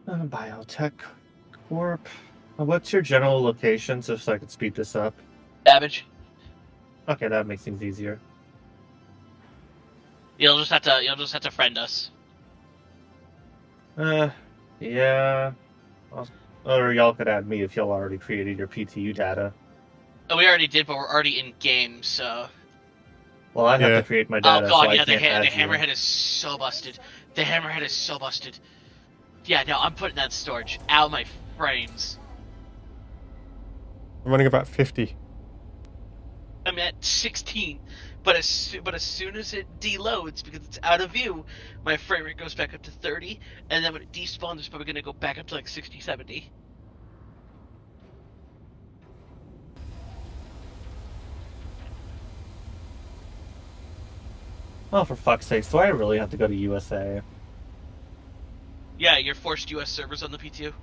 Biotech Corp. What's your general location, just so I can speed this up? Savage. Okay, that makes things easier. You'll just have to friend us. Yeah. Or y'all could add me if y'all already created your PTU data. Oh, we already did, but we're already in game, so. Well, I have Yeah. to create my Oh data, so god, I yeah, can't add the you. hammerhead is so busted. The hammerhead is so busted. Yeah, no, I'm putting that in storage. Out my frames. I'm running about 50. I'm at 16, but as soon as it deloads because it's out of view, my frame rate goes back up to 30, and then when it despawns, it's probably gonna go back up to like 60, 70. Oh, for fuck's sake, do I really have to go to USA? Yeah, you're forced US servers on the PTU.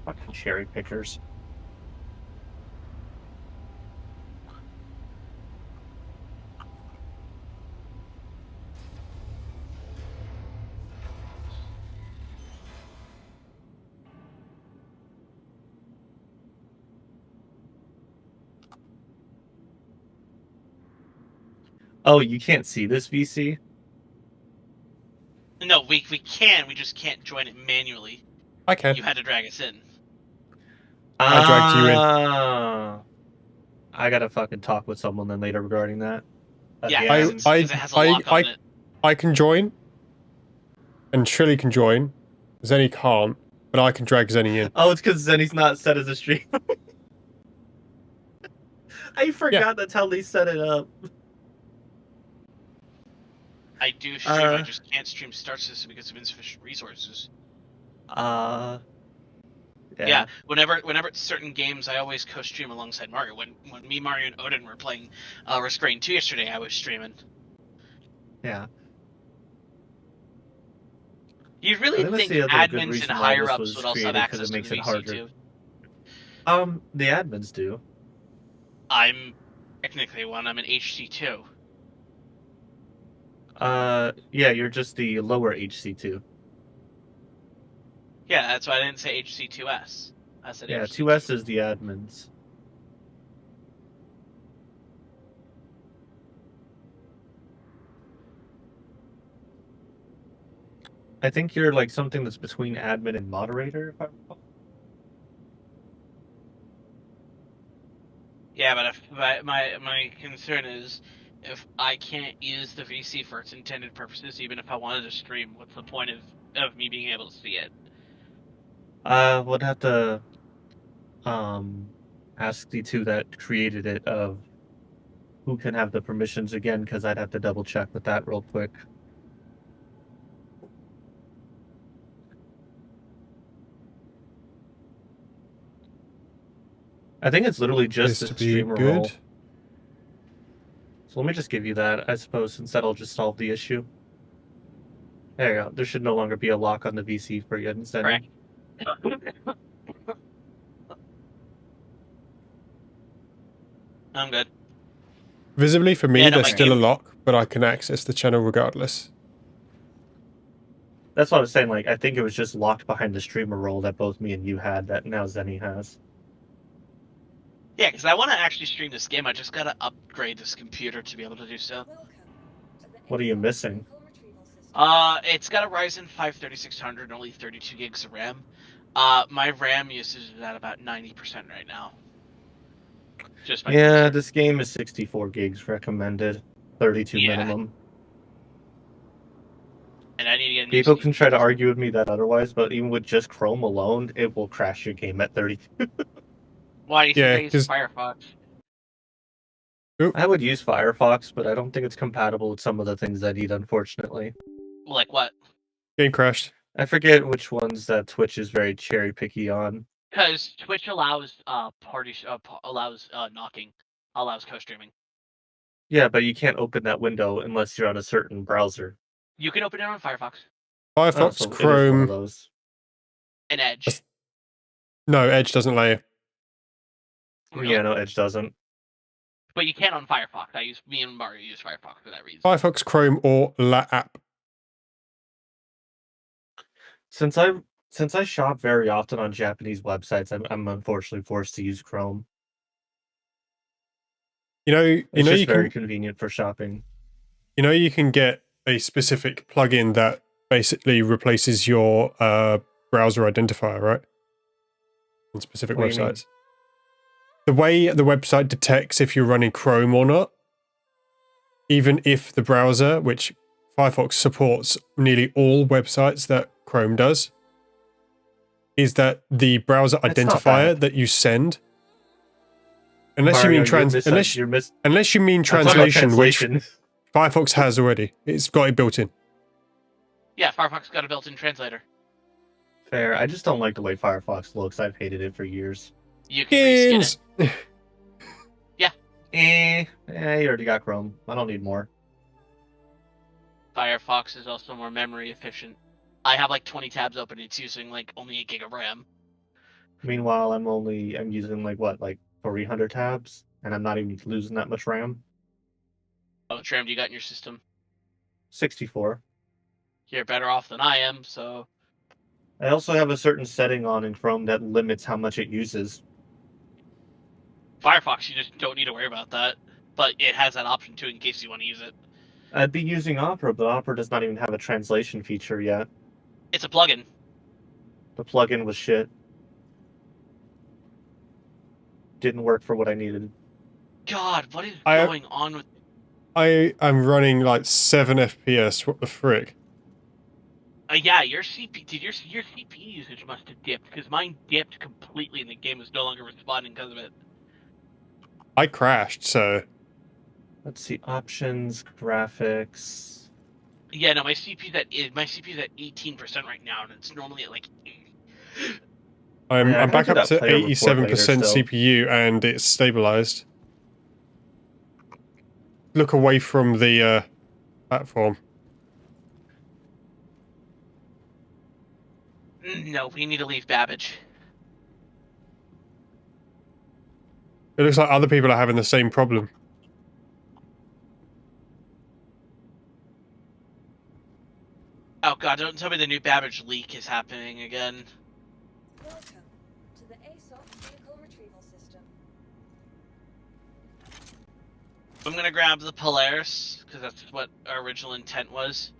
Fucking cherry pickers. Oh, you can't see this VC? No, we can, we just can't join it manually. I can. You had to drag us in. I dragged you in. I gotta fucking talk with someone then later regarding that. Yeah, Again. because it has a lock on it. I can join, and Trilly can join. Zenny can't, but I can drag Zenny in. Oh, it's because Zenny's not set as a streamer. I forgot that's how they set it up. I do stream, I just can't stream Star System because of insufficient resources. Yeah. Whenever it's certain games, I always co-stream alongside Mario. When me, Mario, and Odin were playing Restrain 2 yesterday, I was streaming. Yeah. You really think admins and higher ups would also have access to the VC2? The admins do. I'm technically one. I'm an HC2. Yeah, you're just the lower HC2. Yeah, that's why I didn't say HC2S. I said yeah, HC2. 2S is the admins. I think you're like something that's between admin and moderator, if I recall. Yeah, but if my concern is if I can't use the VC for its intended purposes, even if I wanted to stream, what's the point of me being able to see it? Would have to ask the two that created it of who can have the permissions again, because I'd have to double check with that real quick. I think it's literally just the streamer role. So let me just give you that, I suppose, since that'll just solve the issue. There you go. There should no longer be a lock on the VC for you instead. Correct. I'm good. Visibly for me, there's still a lock, but I can access the channel regardless. That's what I was saying. Like, I think it was just locked behind the streamer role that both me and you had that now Zenny has. Yeah, because I want to actually stream this game. I just gotta upgrade this computer to be able to do so. What are you missing? It's got a Ryzen 5 3600 and only 32 gigs of RAM. My RAM usage is at about 90% right now. Just yeah, this game is 64 gigs recommended, 32 minimum. And I need to get people can try to argue with me that otherwise, but even with just Chrome alone, it will crash your game at 32. Why do you think I use Firefox? I would use Firefox, but I don't think it's compatible with some of the things I need, unfortunately. Like what? Game crashed. I forget which ones that Twitch is very cherry picky on. Because Twitch allows knocking, allows co-streaming. Yeah, but you can't open that window unless you're on a certain browser. You can open it on Firefox. Firefox, Chrome, and Edge. No, Edge doesn't let you. Really? Yeah, no, Edge doesn't. But you can on Firefox. Me and Mario use Firefox for that reason. Firefox, Chrome, or La App. Since I shop very often on Japanese websites, I'm unfortunately forced to use Chrome. You It's know just you very can convenient for shopping. you can get a specific plugin that basically replaces your browser identifier, right? On specific What do you mean? websites. The way the website detects if you're running Chrome or not, even if the browser, which Firefox supports nearly all websites that Chrome does, is that the browser It's not identifier bad. that you send, unless you Mario, mean unless you mean I'm talking about translation, which translation. Firefox has already. It's got it built in. Yeah, Firefox got a built-in translator. Fair. I just don't like the way Firefox looks. I've hated it for years. You can reskin it. Skins! You already got Chrome. I don't need more. Firefox is also more memory efficient. I have like 20 tabs open. It's using like only 8 gig of RAM. Meanwhile, I'm using like 300 tabs, and I'm not even losing that much RAM. How much RAM do you got in your system? 64. You're better off than I am, so... I also have a certain setting on in Chrome that limits how much it uses. Firefox, you just don't need to worry about that. But it has that option too in case you want to use it. I'd be using Opera, but Opera does not even have a translation feature yet. It's a plugin. The plugin was shit. Didn't work for what I needed. God, what is going on with... I am running like 7 FPS. What the frick? Yeah, your CPU usage must have dipped, because mine dipped completely and the game was no longer responding because of it. I crashed, so... Let's see, options, graphics. Yeah, no, my CPU's at 18% right now, and it's normally at like 80. I'm back up to 87% CPU. CPU, and it's stabilized. Look away from the platform. No, we need to leave Babbage. It looks like other people are having the same problem. Oh god, don't tell me the new Babbage leak is happening again. Welcome to the ASOP vehicle retrieval system. I'm gonna grab the Polaris, because that's what our original intent was.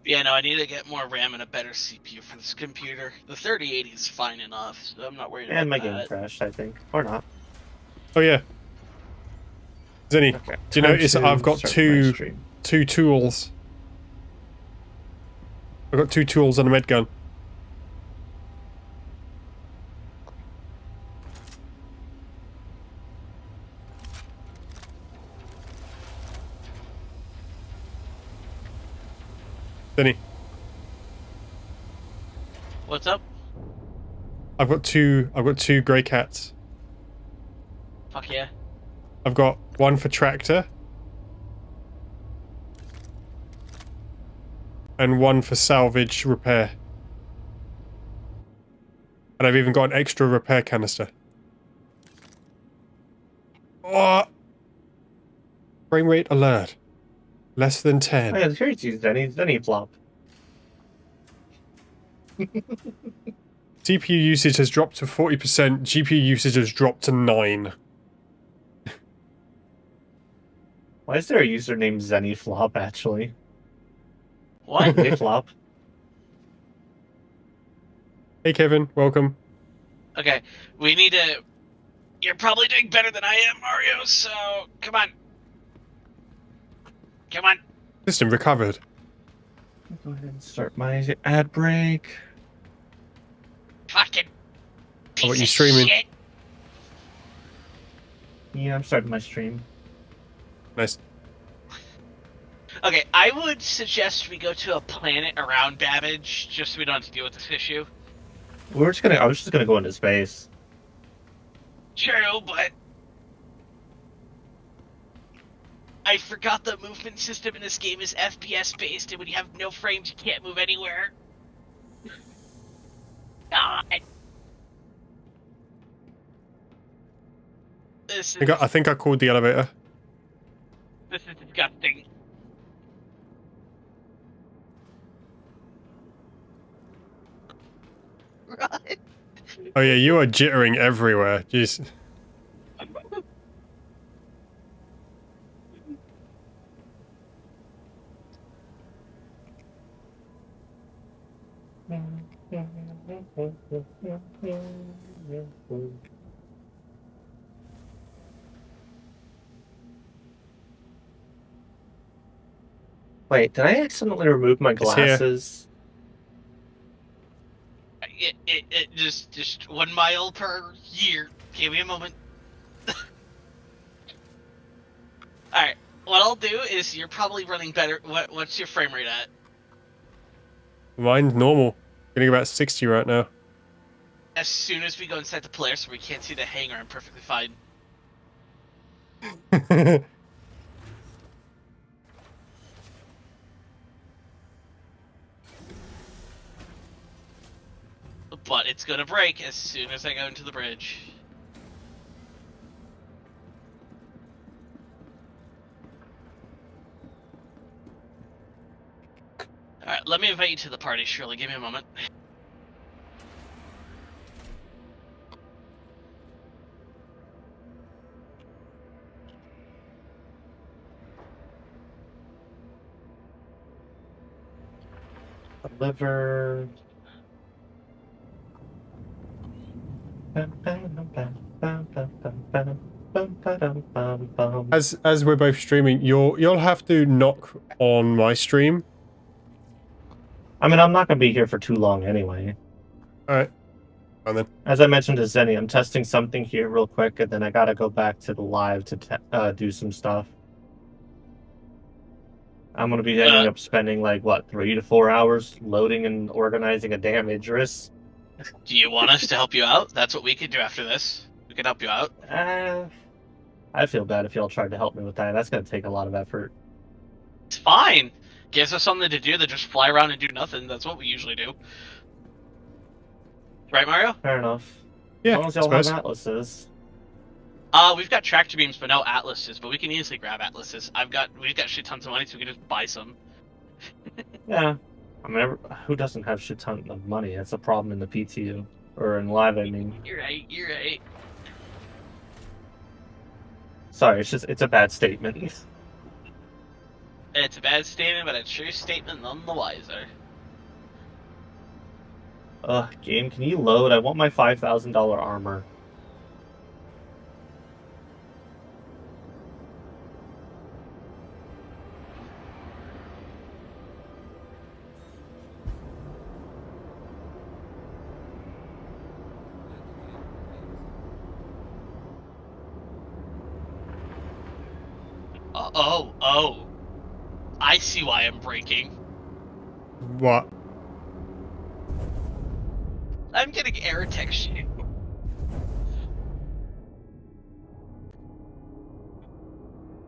Yeah, no, I need to get more RAM and a better CPU for this computer. The 3080 is fine enough, so I'm not worried about that. And my game crashed, I think. Or not. Oh yeah. Zenny, Okay, do you notice I've got two tools? I've got 2 tools and a med gun. Zenny, What's up? I've got two grey cats. Fuck yeah. I've got one for tractor. And one for salvage repair. And I've even got an extra repair canister. Oh! Frame rate alert. Less than 10. Oh yeah, here's Zenny flop. CPU usage has dropped to 40%, GPU usage has dropped to 9. Why is there a user named Zenny Flop, actually? What? Hey, Flop. Hey Kevin, welcome. Okay, we need to... You're probably doing better than I am, Mario, so... Come on. Come on. System recovered. Go ahead and start my ad break. Fucking piece How about you of streaming? shit. Yeah, I'm starting my stream. Nice. Okay, I would suggest we go to a planet around Babbage, just so we don't have to deal with this issue. I was just gonna go into space. True, but... I forgot the movement system in this game is FPS based, and when you have no frames, you can't move anywhere. This I is think I called the elevator. disgusting. Right. Oh yeah, you are jittering everywhere. Jeez. Wait, did I accidentally remove my It's here. glasses? It just 1 mile per year. Give me a moment. Alright, what I'll do is you're probably running better. What's your frame rate at? Mine's normal. Getting about 60 right now. As soon as we go inside the player so we can't see the hangar, I'm perfectly fine. But it's gonna break as soon as I go into the bridge. Alright, let me invite you to the party, Shirley. Give me a moment. Deliver. As we're both streaming, you'll have to knock on my stream. I mean, I'm not going to be here for too long anyway. Alright. And then. As I mentioned to Zenny, I'm testing something here real quick, and then I got to go back to the live to do some stuff. I'm going to be ending up spending, like, what, 3 to 4 hours loading and organizing a damn Idris? Do you want us to help you out? That's what we can do after this. We can help you out. I feel bad if y'all tried to help me with that. That's going to take a lot of effort. It's fine. Gives us something to do than just fly around and do nothing. That's what we usually do. Right, Mario? Fair enough. Yeah, As long as y'all have atlases. We've got tractor beams, but no atlases. But we can easily grab atlases. We've got shit tons of money, so we can just buy some. Yeah. I mean, who doesn't have shit ton of money? That's a problem in the PTU. Or in live, I mean. You're right, you're right. Sorry, it's a bad statement. It's a bad statement, but a true statement none the wiser. Game, can you load? I want my $5,000 armor. Oh. I see why I'm breaking. What? I'm getting error texture.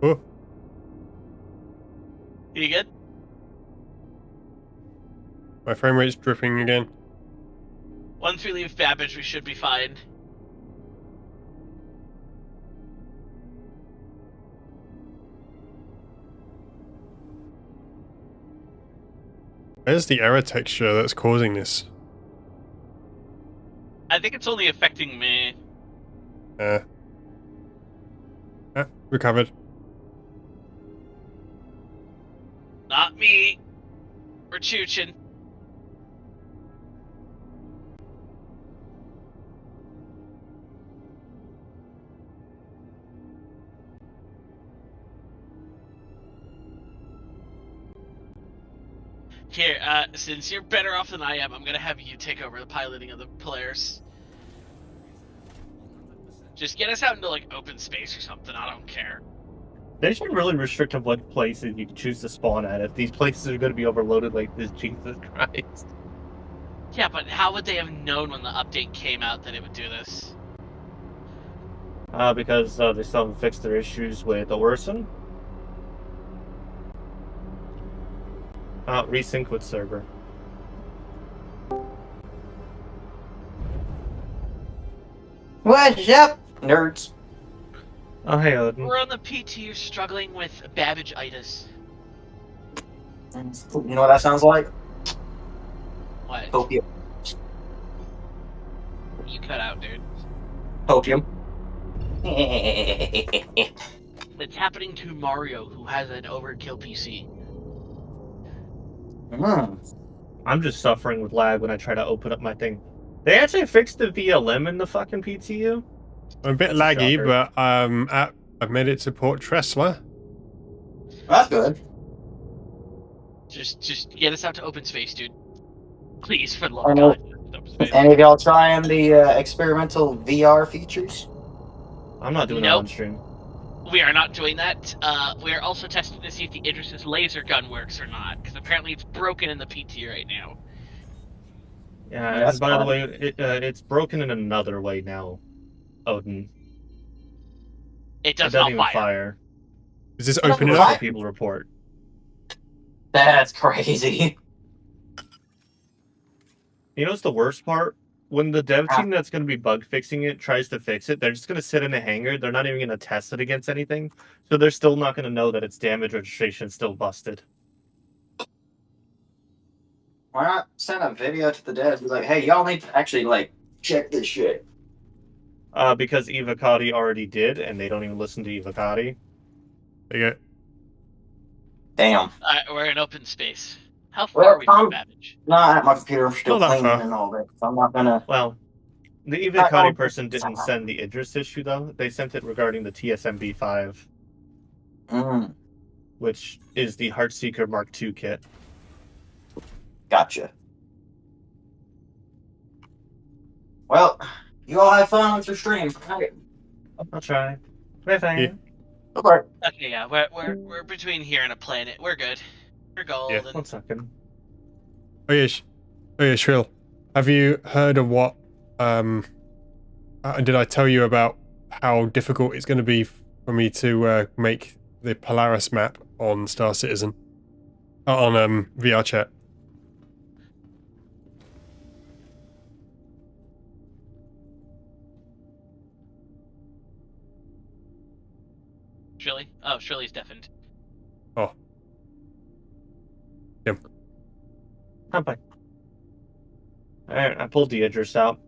Oh. You good? My frame rate's dripping again. Once we leave Babbage, we should be fine. Where's the error texture that's causing this? I think it's only affecting me. Recovered. Not me. We're chooching. Here, since you're better off than I am, I'm gonna have you take over the piloting of the players. Just get us out into, like, open space or something, I don't care. They should really restrict on what places you can choose to spawn at. If these places are going to be overloaded like this, Jesus Christ. Yeah, but how would they have known when the update came out that it would do this? Because they still haven't fixed their issues with Orison. Resync with server. What's up, nerds? Oh, hey, Odin. We're on the PTU struggling with Babbage-itis. You know what that sounds like? What? Opium. You cut out, dude. Opium. It's happening to Mario, who has an overkill PC. I'm just suffering with lag when I try to open up my thing. They actually fixed the VLM in the fucking PTU? I'm a bit That's a laggy, shocker. but I've made it to Port Tressler. That's good. Just get us out to open space, dude. Please, for the love I of know. God. Open space. Any of y'all trying the experimental VR features? I'm not doing that Nope. on stream. We are not doing that. We are also testing to see if the Idris's laser gun works or not, because apparently it's broken in the PT right now. Yeah, That's and by the fine. way, it's broken in another way now, Odin. It It does doesn't not even fire. fire. Is this Doesn't opening Most fire? up? of the people report. That's crazy. You know what's the worst part? When the dev team that's going to be bug fixing it tries to fix it, they're just going to sit in a hangar. They're not even going to test it against anything. So they're still not going to know that its damage registration is still busted. Why not send a video to the devs? Be like, hey, y'all need to actually like check this shit. Because Evocati already did, and they don't even listen to Evocati. There you go. Damn. We're in open space. How far Well, are we from Babbage? Not at my computer. I'm still Not that cleaning far. and all that. So I'm not gonna. Well, the Not Evocati going- person didn't send the Idris issue, though. They sent it regarding the TSMB5, which is the Heartseeker Mark II kit. Gotcha. Well, you all have fun with your stream. Okay. I'll try. Bye, fine. Yeah. Okay. Okay, yeah, we're between here and a planet. We're good. We're golden. 1 second. Oh yeah, Shrill. Have you heard of what? Did I tell you about how difficult it's going to be for me to make the Polaris map on Star Citizen? On VR chat. Shrilly? Oh, Shrilly's deafened. Oh. Yep. I'm fine. Alright, I pulled the Idris out.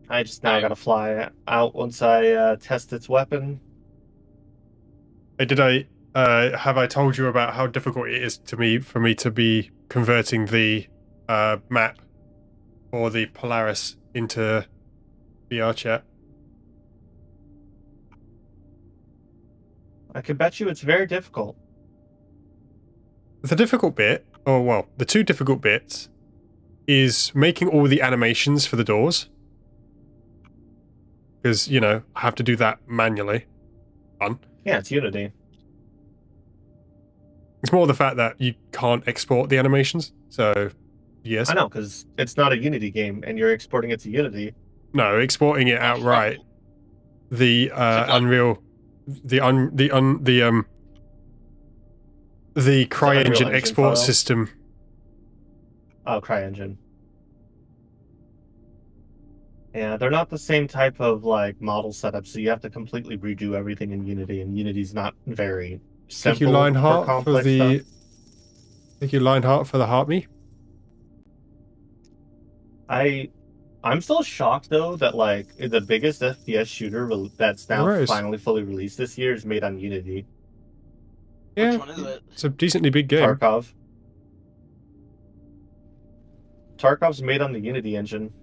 I just now gotta fly out once I test its weapon. Hey, have I told you about how difficult it is for me to be converting the map for the Polaris into VR chat? I can bet you it's very difficult. The difficult bit, or well, the two difficult bits, is making all the animations for the doors. Because, you know, I have to do that manually. Fun. Yeah, it's Unity. It's more the fact that you can't export the animations. So, yes. I know, because it's not a Unity game, and you're exporting it to Unity. No, exporting it outright. The Unreal, the CryEngine Engine export file? system. Oh, CryEngine. Yeah, they're not the same type of like model setup, so you have to completely redo everything in Unity, and Unity's not very simple. Thank you, Lionheart, for complex the. stuff. Thank you, Lionheart, for the heart me. I'm still shocked though that like the biggest FPS shooter that's now Right. finally fully released this year is made on Unity. Yeah, Which one is it? it's a decently big game. Tarkov's made on the Unity engine.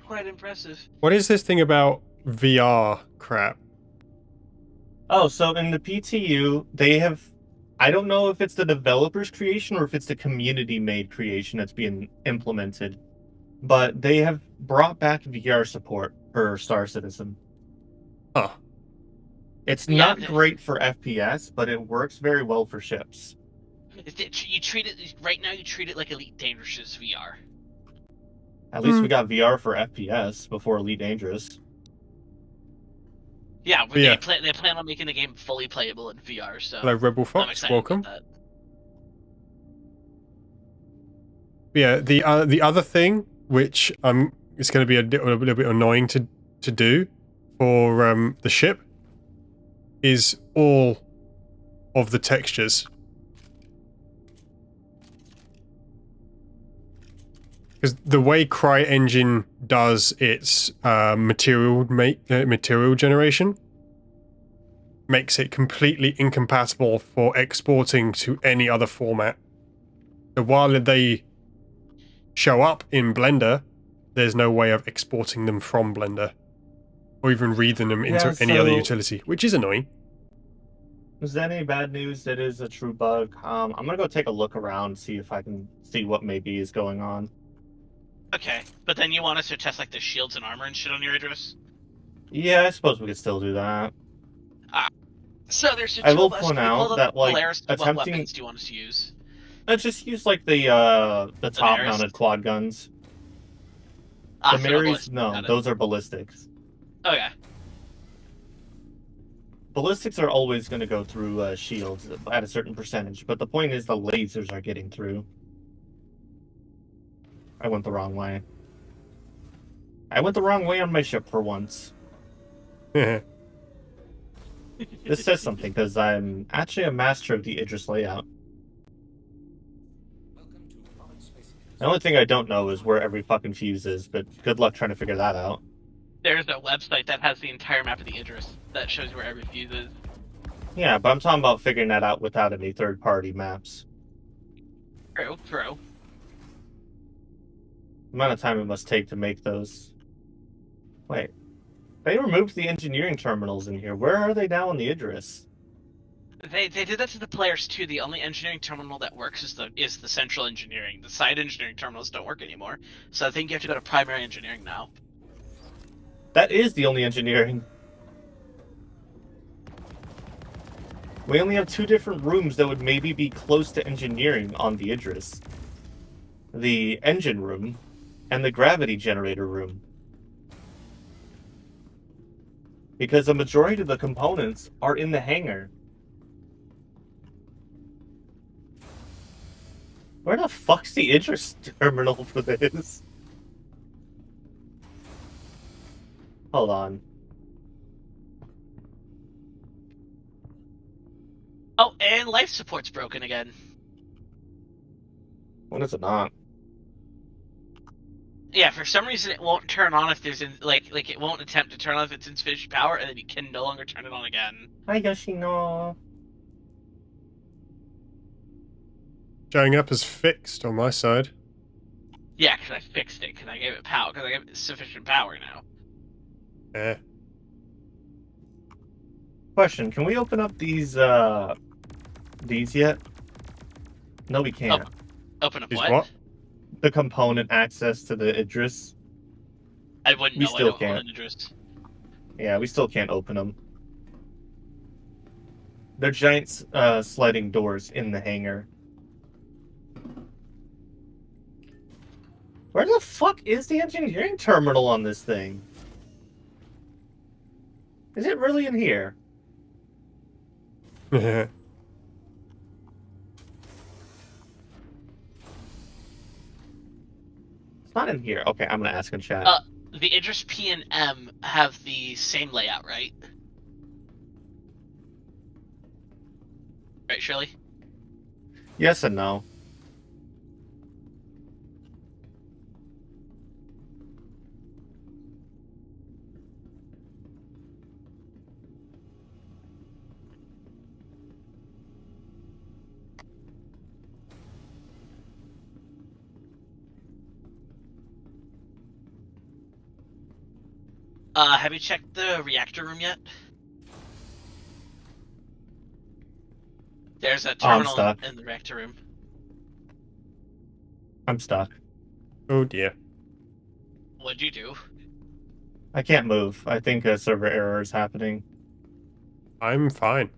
Quite impressive. What is this thing about VR crap? Oh, so in the PTU, they have... I don't know if it's the developer's creation or if it's the community-made creation that's being implemented, but they have brought back VR support for Star Citizen. Huh. It's Yeah, not great for FPS, but it works very well for ships. You treat it right now. You treat it like Elite Dangerous VR. At least we got VR for FPS before Elite Dangerous. Yeah, but Yeah. they plan on making the game fully playable in VR. So Hello, Rebel I'm Fox. excited Welcome. about that. Yeah, the other thing, which it's going to be a little bit annoying to do for the ship, is all of the textures. Because the way CryEngine does its material generation makes it completely incompatible for exporting to any other format. So while they show up in Blender, there's no way of exporting them from Blender or even reading them into Yeah, any other so- utility, which is annoying. Is that any bad news? That is a true bug. I'm gonna go take a look around, see if I can see what maybe is going on. Okay, but then you want us to test like the shields and armor and shit on your Idris? Yeah, I suppose we could still do that. So there's I two will of us. point Can we pull out up that, like, Polaris? What attempting- weapons do you want us to use? Let's just use like the top-mounted quad guns. Ah, The so no Marys, ballistic, no, got it. those are ballistics. Okay. Ballistics are always going to go through shields at a certain percentage, but the point is the lasers are getting through. I went the wrong way. I went the wrong way on my ship for once. This says something, because I'm actually a master of the Idris layout. The only thing I don't know is where every fucking fuse is, but good luck trying to figure that out. There's a website that has the entire map of the Idris that shows you where every fuse is. Yeah, but I'm talking about figuring that out without any third-party maps. True, true. The amount of time it must take to make those. Wait. They removed the engineering terminals in here. Where are they now in the Idris? They did that to the players too. The only engineering terminal that works is the central engineering. The side engineering terminals don't work anymore. So I think you have to go to primary engineering now. That is the only engineering. We only have 2 different rooms that would maybe be close to engineering on the Idris. The engine room and the gravity generator room. Because the majority of the components are in the hangar. Where the fuck's the Idris terminal for this? Hold on. Oh, and life support's broken again. When is it not? Yeah, for some reason it won't turn on if there's like it won't attempt to turn on if it's insufficient power, and then you can no longer turn it on again. Hi, Yoshino. Showing up as fixed on my side. Yeah, because I fixed it, because I gave it power, because I gave it sufficient power now. Eh. Question, can we open up these yet? No, we can't. Open up These what? what? The component access to the Idris. I wouldn't We know. still I don't can't. own an Idris. Yeah, we still can't open them. They're giant sliding doors in the hangar. Where the fuck is the engineering terminal on this thing? Is it really in here? It's not in here. Okay, I'm gonna ask in chat. The Idris P and M have the same layout, right? Right, Shirley? Yes and no. Have you checked the reactor room yet? There's a terminal stuck. in the reactor room. I'm stuck. Oh dear. What'd you do? I can't move. I think a server error is happening. I'm fine.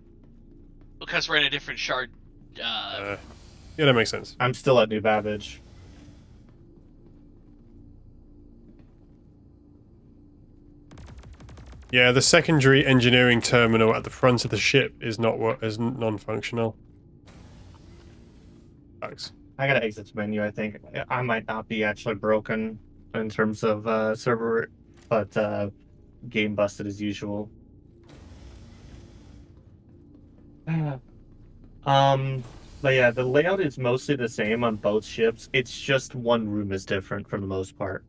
Because we're in a different shard. Yeah, that makes sense. I'm still at New Babbage. Yeah, the secondary engineering terminal at the front of the ship is non-functional. Thanks. I gotta exit the menu, I think. I might not be actually broken in terms of server, but game busted as usual. But yeah, the layout is mostly the same on both ships. It's just one room is different for the most part.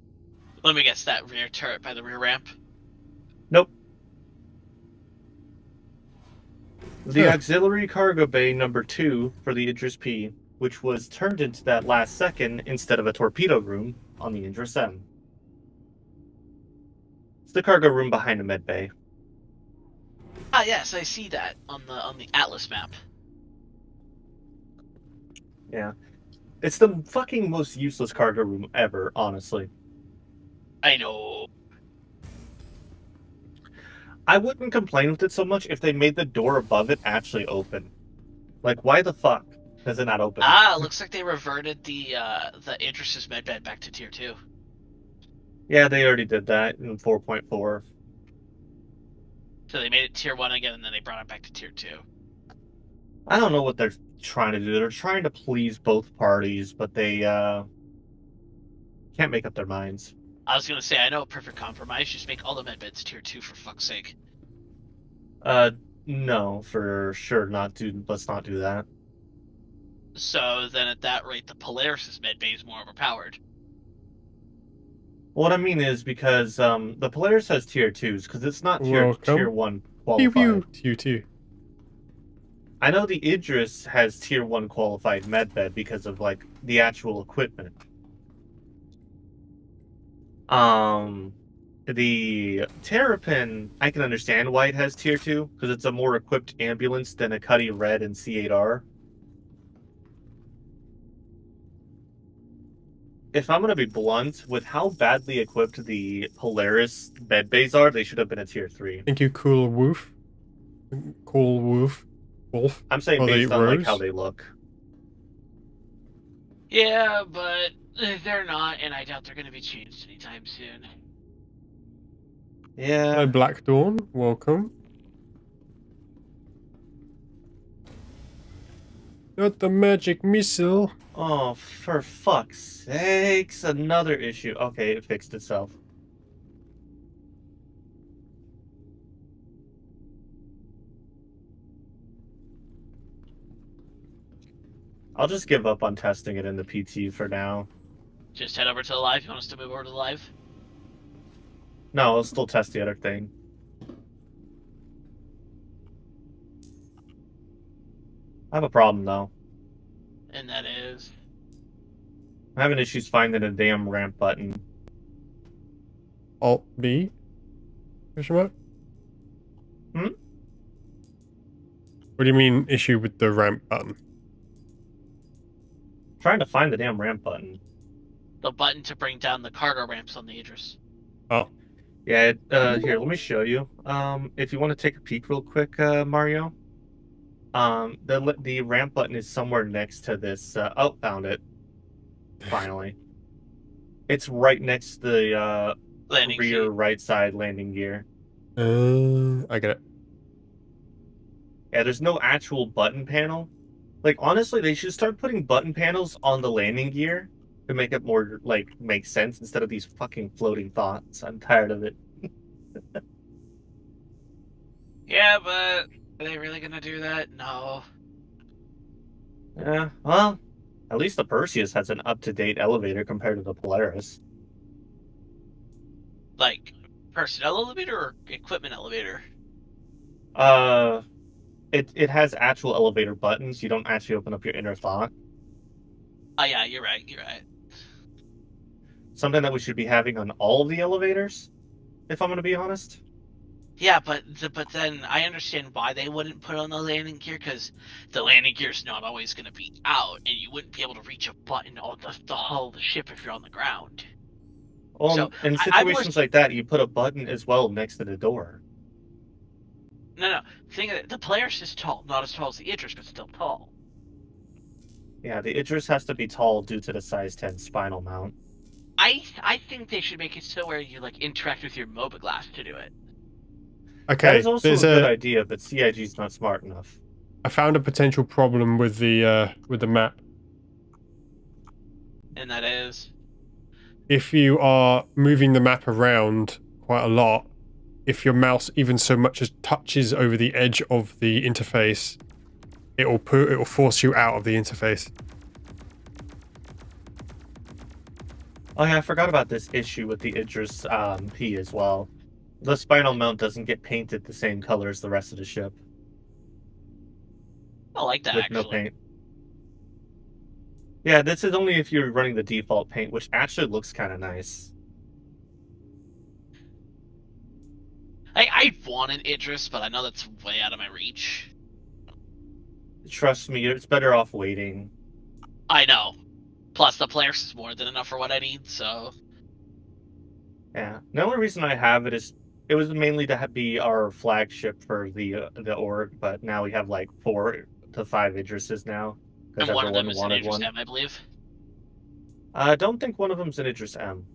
Let me guess, that rear turret by the rear ramp. Nope. The Huh. auxiliary cargo bay number 2 for the Idris P, which was turned into that last second instead of a torpedo room on the Idris M. It's the cargo room behind the med bay. Ah, yes, I see that on the Atlas map. Yeah. It's the fucking most useless cargo room ever, honestly. I know. I wouldn't complain with it so much if they made the door above it actually open. Like, why the fuck does it not open? Ah, looks like they reverted the Idris's medbed back to tier 2. Yeah, they already did that in 4.4. So they made it tier 1 again, and then they brought it back to tier 2. I don't know what they're trying to do. They're trying to please both parties, but they can't make up their minds. I was gonna say, I know a perfect compromise. Just make all the medbeds tier 2 for fuck's sake. No, for sure not do. Let's not do that. So then at that rate, the Polaris' medbay is more overpowered. What I mean is because the Polaris has tier 2s because it's not tier Welcome. 1 Pew qualified. pew. You too. I know the Idris has tier 1 qualified medbed because of like the actual equipment. The Terrapin, I can understand why it has tier 2 because it's a more equipped ambulance than a Cuddy Red and C8R. If I'm gonna be blunt, with how badly equipped the Polaris bed bays are, they should have been a tier 3. Thank you, Cool Wolf. Cool Wolf. Wolf. I'm saying Oh, they based on like rose? how they look. Yeah, but they're not, and I doubt they're gonna be changed anytime soon. Yeah. Hello, Black Dawn. Welcome. Not the magic missile. Oh, for fuck's sakes, another issue. Okay, it fixed itself. I'll just give up on testing it in the PTU for now. Just head over to the live. You want us to move over to the live? No, I'll still test the other thing. I have a problem, though. And that is... I'm having issues finding a damn ramp button. Alt B. Question mark? Hmm? What do you mean issue with the ramp button? Trying to find the damn ramp button. the button to bring down the cargo ramps on the Idris. Oh. Yeah, here, let me show you. If you want to take a peek real quick, Mario. The ramp button is somewhere next to this. Oh, found it. Finally. It's right next to the Landing rear seat. right side landing gear. I get it. Yeah, there's no actual button panel. Like, honestly, they should start putting button panels on the landing gear to make it more, like, make sense instead of these fucking floating thoughts. I'm tired of it. Yeah, but are they really gonna do that? No. Yeah, well, at least the Perseus has an up-to-date elevator compared to the Polaris. Like, personnel elevator or equipment elevator? It has actual elevator buttons. You don't actually open up your inner thought. Oh yeah, you're right, you're right. Something that we should be having on all of the elevators, if I'm going to be honest. Yeah, but then I understand why they wouldn't put on the landing gear, because the landing gear's not always going to be out, and you wouldn't be able to reach a button on the hull of the ship if you're on the ground. Well, So, in I situations like that, you put a button as well next to the door. No. Think of it, the Polaris is tall, not as tall as the Idris, but still tall. Yeah, the Idris has to be tall due to the size 10 spinal mount. I think they should make it so where you like interact with your MOBA glass to do it. That Okay, is also a good idea, but CIG's not smart enough. I found a potential problem with the map. And that is... If you are moving the map around quite a lot, if your mouse even so much as touches over the edge of the interface, it will force you out of the interface. Oh yeah, I forgot about this issue with the Idris P as well. The spinal mount doesn't get painted the same color as the rest of the ship. I like that, with actually. no paint. Yeah, this is only if you're running the default paint, which actually looks kind of nice. I want an Idris, but I know that's way out of my reach. Trust me, it's better off waiting. I know. Plus, the players is more than enough for what I need, so... Yeah. The only reason I have it is it was mainly to be our flagship for the org, but now we have like 4 to 5 Idrises now. And one of them is an wanted Idris one. M, I believe. I don't think one of them's an Idris M.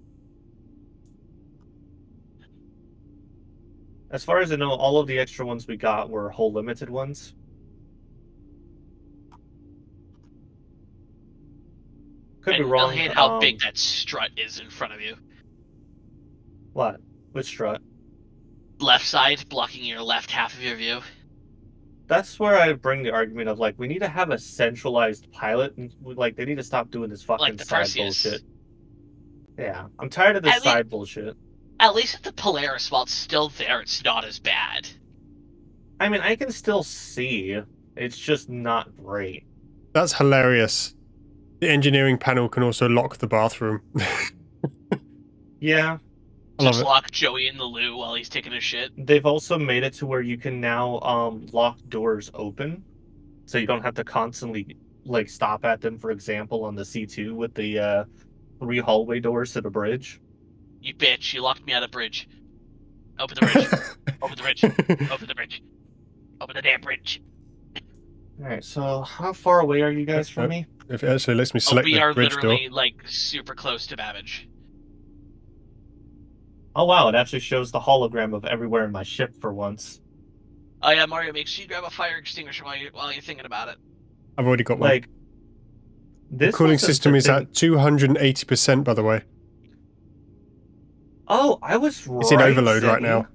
As far as I know, all of the extra ones we got were hull limited ones. Could be wrong. I hate how big that strut is in front of you. What? Which strut? Left side, blocking your left half of your view. That's where I bring the argument of, like, we need to have a centralized pilot, and, like, they need to stop doing this fucking Like the side Perseus. bullshit. Yeah, I'm tired of this side bullshit. At least with the Polaris, while it's still there, it's not as bad. I mean, I can still see. It's just not great. That's hilarious. The engineering panel can also lock the bathroom. Yeah. I love Just it. lock Joey in the loo while he's taking a shit. They've also made it to where you can now lock doors open, so you don't have to constantly like stop at them. For example, on the C2 with the 3 hallway doors to the bridge. You bitch, you locked me out of the bridge. Open the bridge. Open the bridge. Open the bridge. Open the damn bridge. Alright, so how far away are you guys from me? If it actually lets me select we the are bridge door. literally, like, super close to Babbage. Oh wow, it actually shows the hologram of everywhere in my ship for once. Oh yeah, Mario, make sure you grab a fire extinguisher while you're thinking about it. I've already got one. Like, The cooling system is at 280%, by the way. Oh, I was right. It's in overload right now.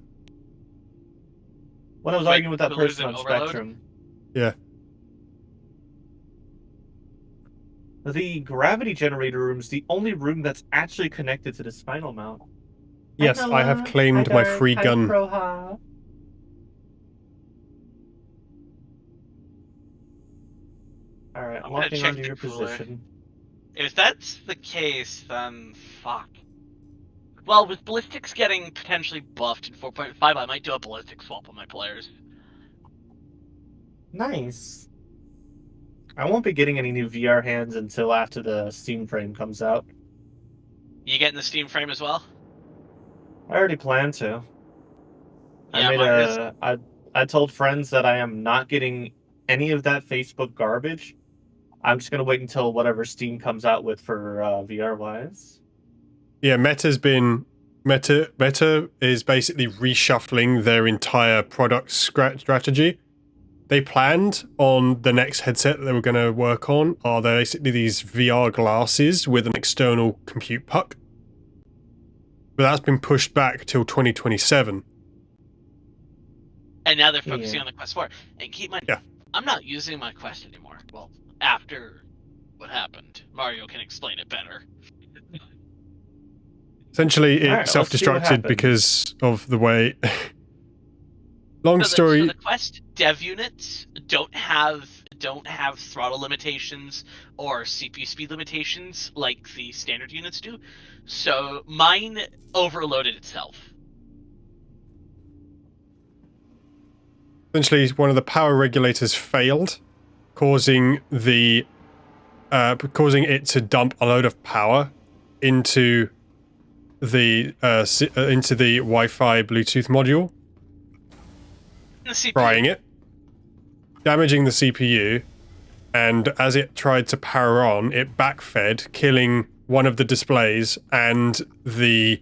When I was Wait, arguing with that coolers person in on overload? Spectrum. Yeah. The gravity generator room is the only room that's actually connected to the spinal mount. Yes, I have claimed my free gun. Alright, I'm gonna locking check onto the your cooler. position. If that's the case, then fuck. Well, with ballistics getting potentially buffed in 4.5, I might do a ballistic swap on my players. Nice. I won't be getting any new VR hands until after the Steam frame comes out. You getting the Steam frame as well? I already plan to. Yeah, I told friends that I am not getting any of that Facebook garbage. I'm just gonna wait until whatever Steam comes out with for VR wise. Yeah, Meta is basically reshuffling their entire product strategy. They planned on the next headset that they were going to work on are basically these VR glasses with an external compute puck. But that's been pushed back till 2027. And now they're focusing on the Quest 4. And keep in mind, Yeah. I'm not using my Quest anymore. Well, after what happened. Mario can explain it better. Essentially, it Alright, let's see what self-destructed happens. because of the way... Long So story... the Quest dev units don't have throttle limitations or CPU speed limitations like the standard units do. So mine overloaded itself. Essentially, one of the power regulators failed, causing it to dump a load of power into the Wi-Fi Bluetooth module, The CPU. frying it, damaging the CPU, and as it tried to power on, it backfed, killing one of the displays and the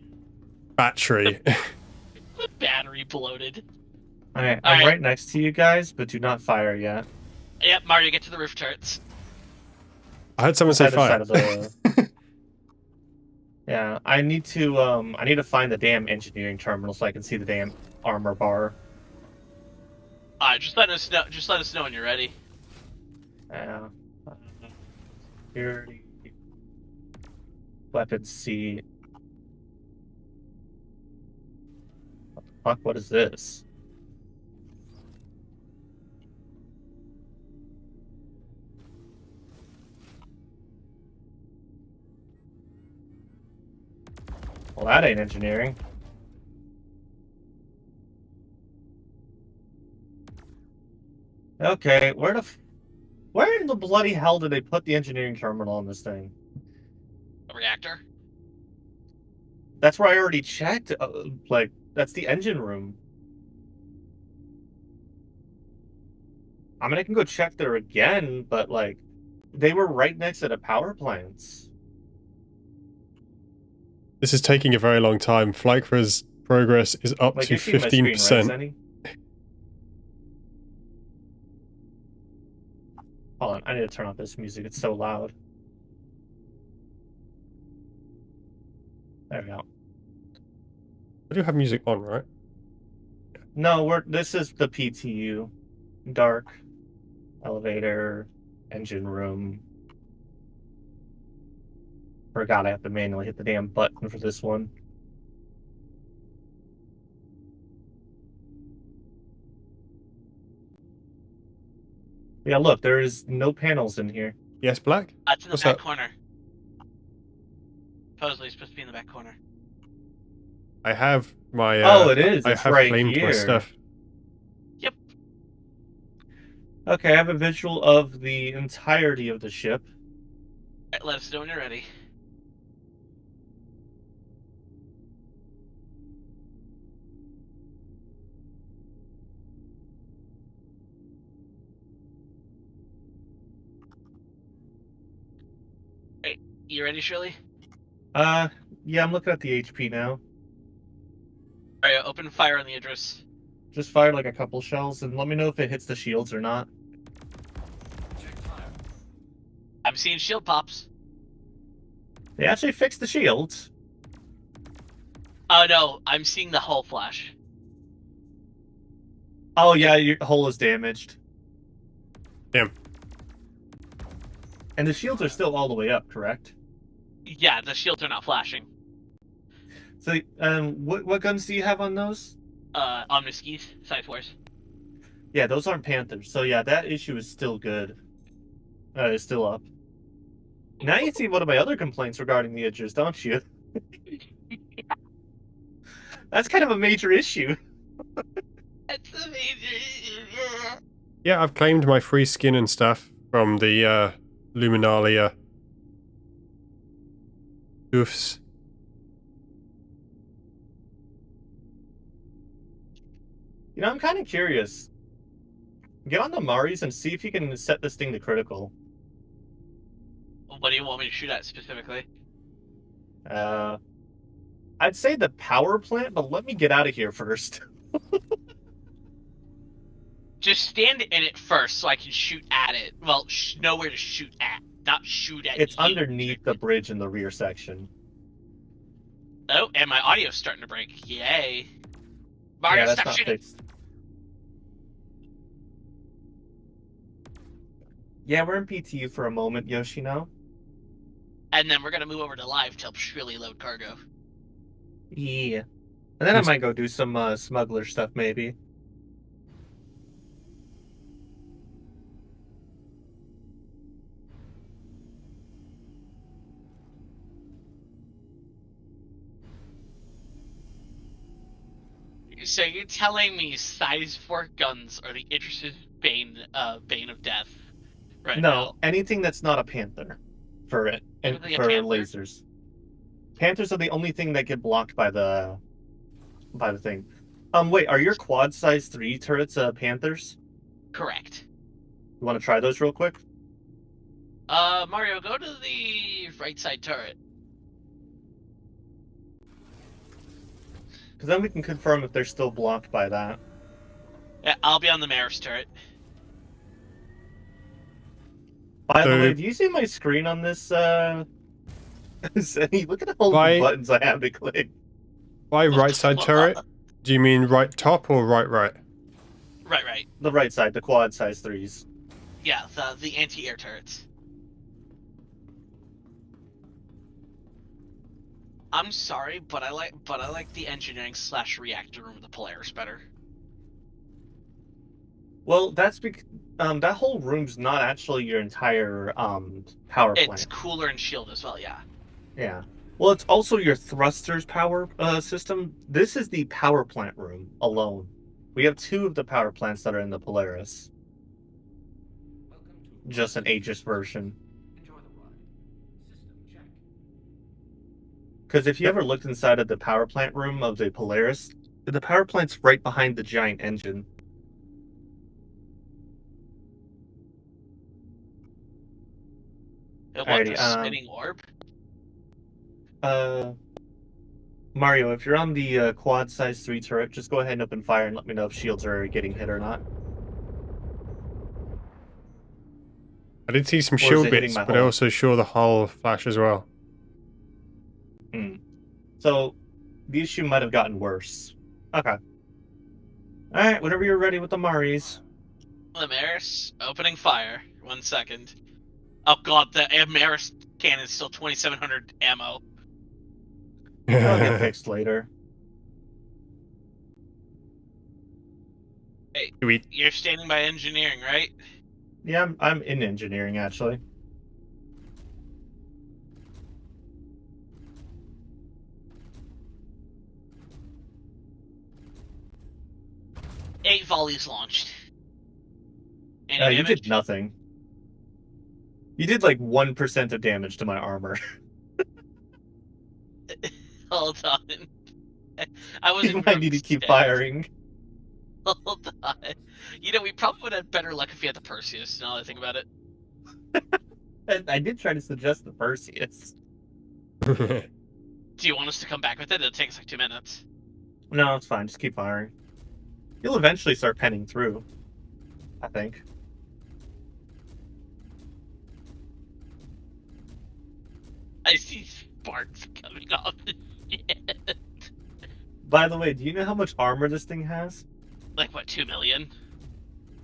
battery. The battery bloated. Alright, I'm Alright. right next to you guys, but do not fire yet. Yep, Mario, get to the roof turrets. I heard someone say Either side fire. of the- Yeah, I need to find the damn engineering terminal so I can see the damn armor bar. Alright, just let us know. Just let us know when you're ready. Yeah. Security. Weapons C. What the fuck? What is this? Well, that ain't engineering. Okay, where in the bloody hell did they put the engineering terminal on this thing? A reactor. That's where I already checked. Like, that's the engine room. I mean, I can go check there again, but, like, they were right next to the power plants. This is taking a very long time. Flight crew's progress is up Like, to you're seeing my screen, right, 15%. Zenny? Hold on, I need to turn off this music. It's so loud. There we go. I do have music on, right? No, this is the PTU. Dark. Elevator. Engine room. Forgot I have to manually hit the damn button for this one. Yeah, look, there's no panels in here. Yes, Black? That's in the What's back up? corner. Supposedly it's supposed to be in the back corner. I have my. Oh, it is. I It's have right claimed my here. stuff. Yep. Okay, I have a visual of the entirety of the ship. Alright, let us know when you're ready. Alright, you ready, Shirley? Yeah, I'm looking at the HP now. Alright, open fire on the address. Just fired like a couple shells, and let me know if it hits the shields or not. I'm seeing shield pops. They actually fixed the shields. Oh no, I'm seeing the hull flash. Oh yeah, your hull is damaged. Damn. And the shields are still all the way up, correct? Yeah, the shields are not flashing. So, what guns do you have on those? Omniskis, Scythe Wars. Yeah, those aren't Panthers. So yeah, that issue is still good. It's still up. Now you see one of my other complaints regarding the edges, don't you? That's kind of a major issue. That's amazing. Yeah, I've claimed my free skin and stuff from the Luminalia goofs. You know, I'm kind of curious. Get on the Maris and see if you can set this thing to critical. What do you want me to shoot at specifically? I'd say the power plant, but let me get out of here first. Just stand in it first so I can shoot at it. Well, know where to shoot at, not shoot at It's you. underneath the bridge in the rear section. Oh, and my audio's starting to break. Yay. Mario, Yeah, that's stop not shooting. fixed. Yeah, we're in PTU for a moment, Yoshino. And then we're going to move over to live to really load cargo. Yeah. And then I might go do some smuggler stuff, maybe. So you're telling me size 4 guns are the interested bane of death right No, now? anything that's not a panther for it and Anything a for panther? lasers. Panthers are the only thing that get blocked by the thing. Wait, are your quad size 3 turrets panthers? Correct. You want to try those real quick? Mario, go to the right side turret. Because then we can confirm if they're still blocked by that. Yeah, I'll be on the mayor's turret. By the So- way, do you see my screen on this Look at all Why- the buttons I have to click. By right side turret, do you mean right top or right? Right. The right side, the quad size 3s. Yeah, the anti-air turrets. I'm sorry, but I like the engineering / reactor room of the Polaris better. Well, that's because that whole room's not actually your entire power It's plant. cooler and shield as well, yeah. Yeah. Well, it's also your thrusters power system. This is the power plant room alone. We have 2 of the power plants that are in the Polaris. Just an Aegis version. Because if you ever looked inside of the power plant room of the Polaris, the power plant's right behind the giant engine. And what, Alrighty, the spinning orb? Mario, if you're on the quad size 3 turret, just go ahead and open fire and let me know if shields are getting hit or not. I did see some Or is shield it hitting bits, my but I hull? also saw the hull flash as well. So, the issue might have gotten worse. Okay. Alright, whenever you're ready with the Maris. Maris, opening fire. 1 second. Oh god, the Maris cannon is still 2,700 ammo. That'll get fixed later. Hey, Do we- you're standing by engineering, right? Yeah, I'm in engineering, actually. Eight volleys launched. Any You damage? did nothing. You did like 1% of damage to my armor. Hold on. I was You might need to keep firing. Hold on. You know, we probably would have better luck if we had the Perseus, now that I think about it. I did try to suggest the Perseus. Do you want us to come back with it? It'll take us like 2 minutes. No, it's fine. Just keep firing. You'll eventually start penning through. I think. I see sparks coming off the shit. By the way, do you know how much armor this thing has? Like, what, 2 million?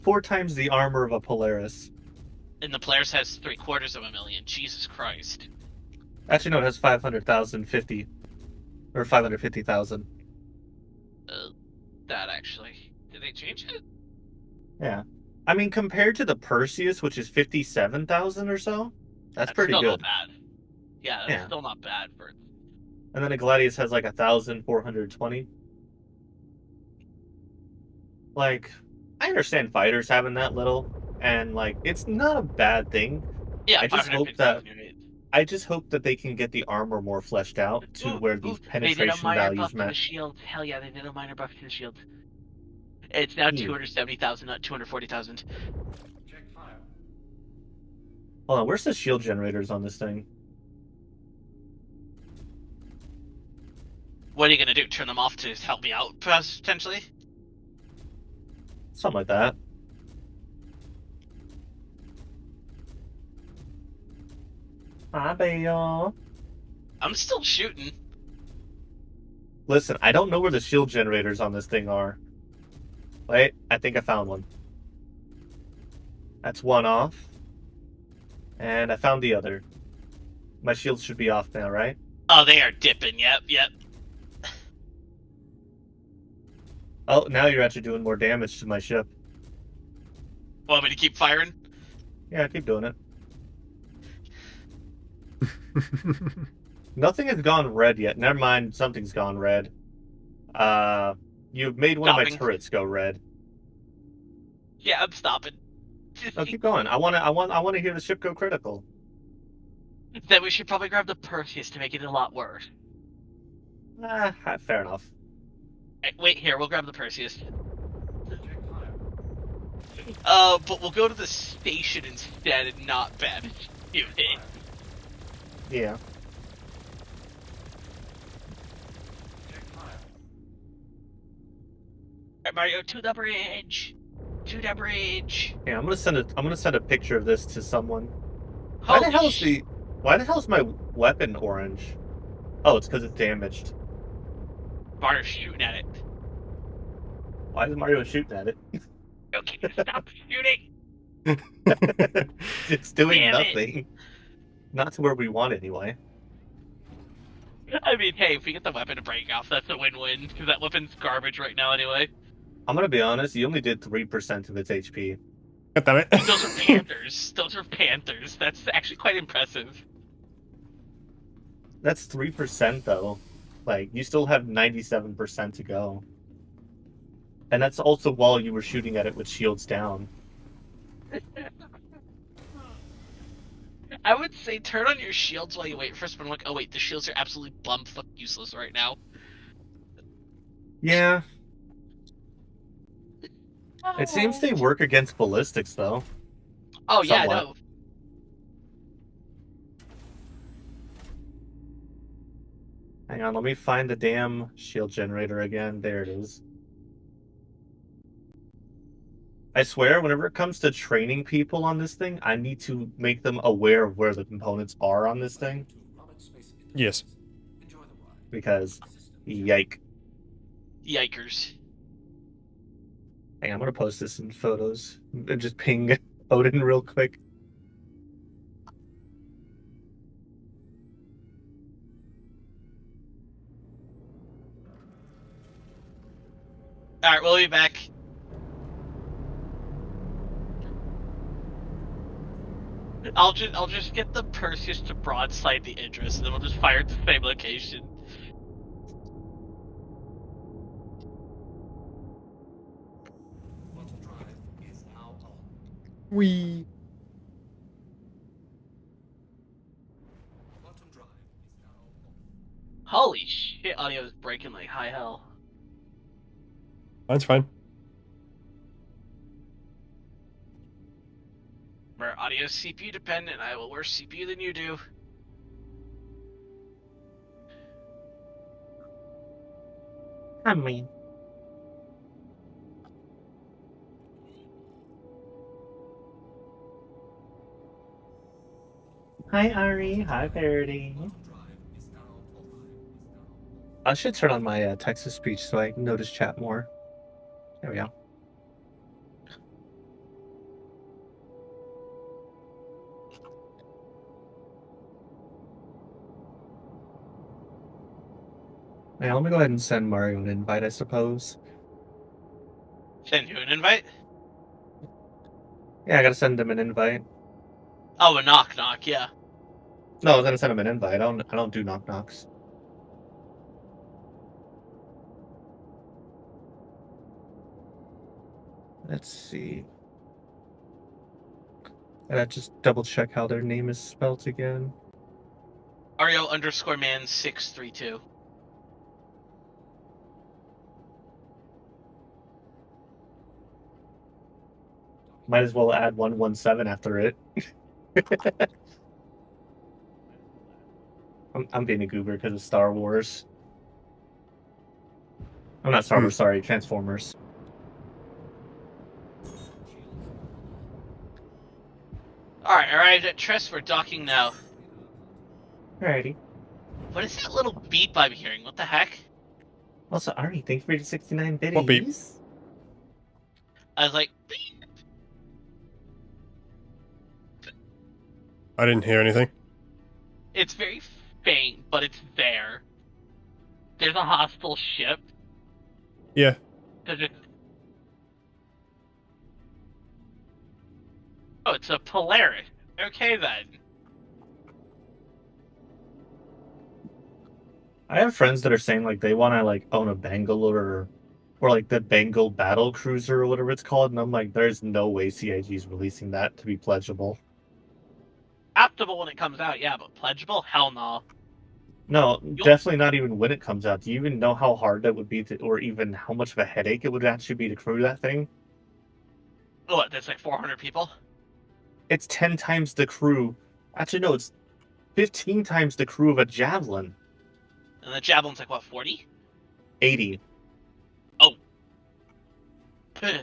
4 times the armor of a Polaris. And the Polaris has 750,000. Jesus Christ. Actually, no, it has 550,000. Or 550,000. That actually. Did they change it? Yeah. I mean, compared to the Perseus, which is 57,000 or so, that's pretty still good. Not bad. Yeah, that's still not bad for. And then a Gladius has like 1,420. Like, I understand fighters having that little, and like, it's not a bad thing. Yeah, I just hope that 550,000. they can get the armor more fleshed out to where these They did a penetration minor buff values to the match. shield. Hell yeah, they did a minor buff to the shield. It's now Hmm. 270,000, not 240,000. Hold on, where's the shield generators on this thing? What are you gonna do? Turn them off to help me out, potentially? Something like that. Hi, Bill. I'm still shooting. Listen, I don't know where the shield generators on this thing are. Wait, I think I found one. That's one off. And I found the other. My shields should be off now, right? Oh, they are dipping. Yep. Oh, now you're actually doing more damage to my ship. Want me to keep firing? Yeah, keep doing it. Nothing has gone red yet. Never mind, something's gone red. You've made one of my turrets go red. Yeah, I'm stopping. No, keep going. I want to hear the ship go critical. Then we should probably grab the Perseus to make it a lot worse. Fair enough. Wait here, we'll grab the Perseus. But we'll go to the station instead and not bad shooting. Yeah. Alright, Mario, to the bridge! To the bridge! Yeah, I'm gonna send a picture of this to someone. Holy Why the hell is the Why the hell's my weapon orange? Oh, it's because it's damaged. Mario's shooting at it. Why is Mario shooting at it? Okay, stop shooting! It's doing Damn it. nothing. Not to where we want anyway. I mean, hey, if we get the weapon to break off, that's a win-win, because that weapon's garbage right now anyway. I'm gonna be honest, you only did 3% of its HP. God damn it. Those are panthers. Those are panthers. That's actually quite impressive. That's 3% though. Like, you still have 97% to go. And that's also while you were shooting at it with shields down. I would say turn on your shields while you wait for someone. Like, oh wait, the shields are absolutely bumfuck useless right now. Yeah. It seems they work against ballistics though. Oh yeah, somewhat. no. Hang on, let me find the damn shield generator again. There it is. I swear, whenever it comes to training people on this thing, I need to make them aware of where the components are on this thing. Yes. Because, yike. Yikers. Hang on, I'm gonna post this in photos. And just ping Odin real quick. Alright, we'll be back. I'll just get the Perseus to broadside the Idris, and then we'll just fire at the same location. We. Holy shit, audio is breaking like high hell. That's fine. Our audio is CPU dependent. I will worse CPU than you do. I mean. Hi Ari, hi Verity. I should turn on my text-to-speech so I can notice chat more. There we go. Yeah, let me go ahead and send Mario an invite, I suppose. Send you an invite? Yeah, I gotta send him an invite. Oh, a knock, yeah. No, I was gonna send him an invite. I don't do knock knocks. Let's see. And I just double check how their name is spelled again. Ario_man 632. Might as well add 117 after it. I'm being a goober because of Star Wars. I'm not Star Wars, sorry, Transformers. Alright, arrived at Tress. We're docking now. Alrighty. What is that little beep I'm hearing? What the heck? Also, Ari, thank you for your 69 biddies. What beep? I was like, beep. I didn't hear anything. It's very faint, but it's there. There's a hostile ship. Yeah. Does it... Oh, it's a Polaris. Okay then. I have friends that are saying like they want to like own a Bengal or like the Bengal battle cruiser or whatever it's called, and I'm like, there's no way CIG is releasing that to be pledgeable. Optimal when it comes out, yeah, but pledgeable? Hell no. No, definitely not even when it comes out. Do you even know how hard that would be to, or even how much of a headache it would actually be to crew that thing? What, that's like 400 people? It's 10 times the crew. Actually, no, it's 15 times the crew of a Javelin. And the Javelin's like, what, 40? 80. Oh.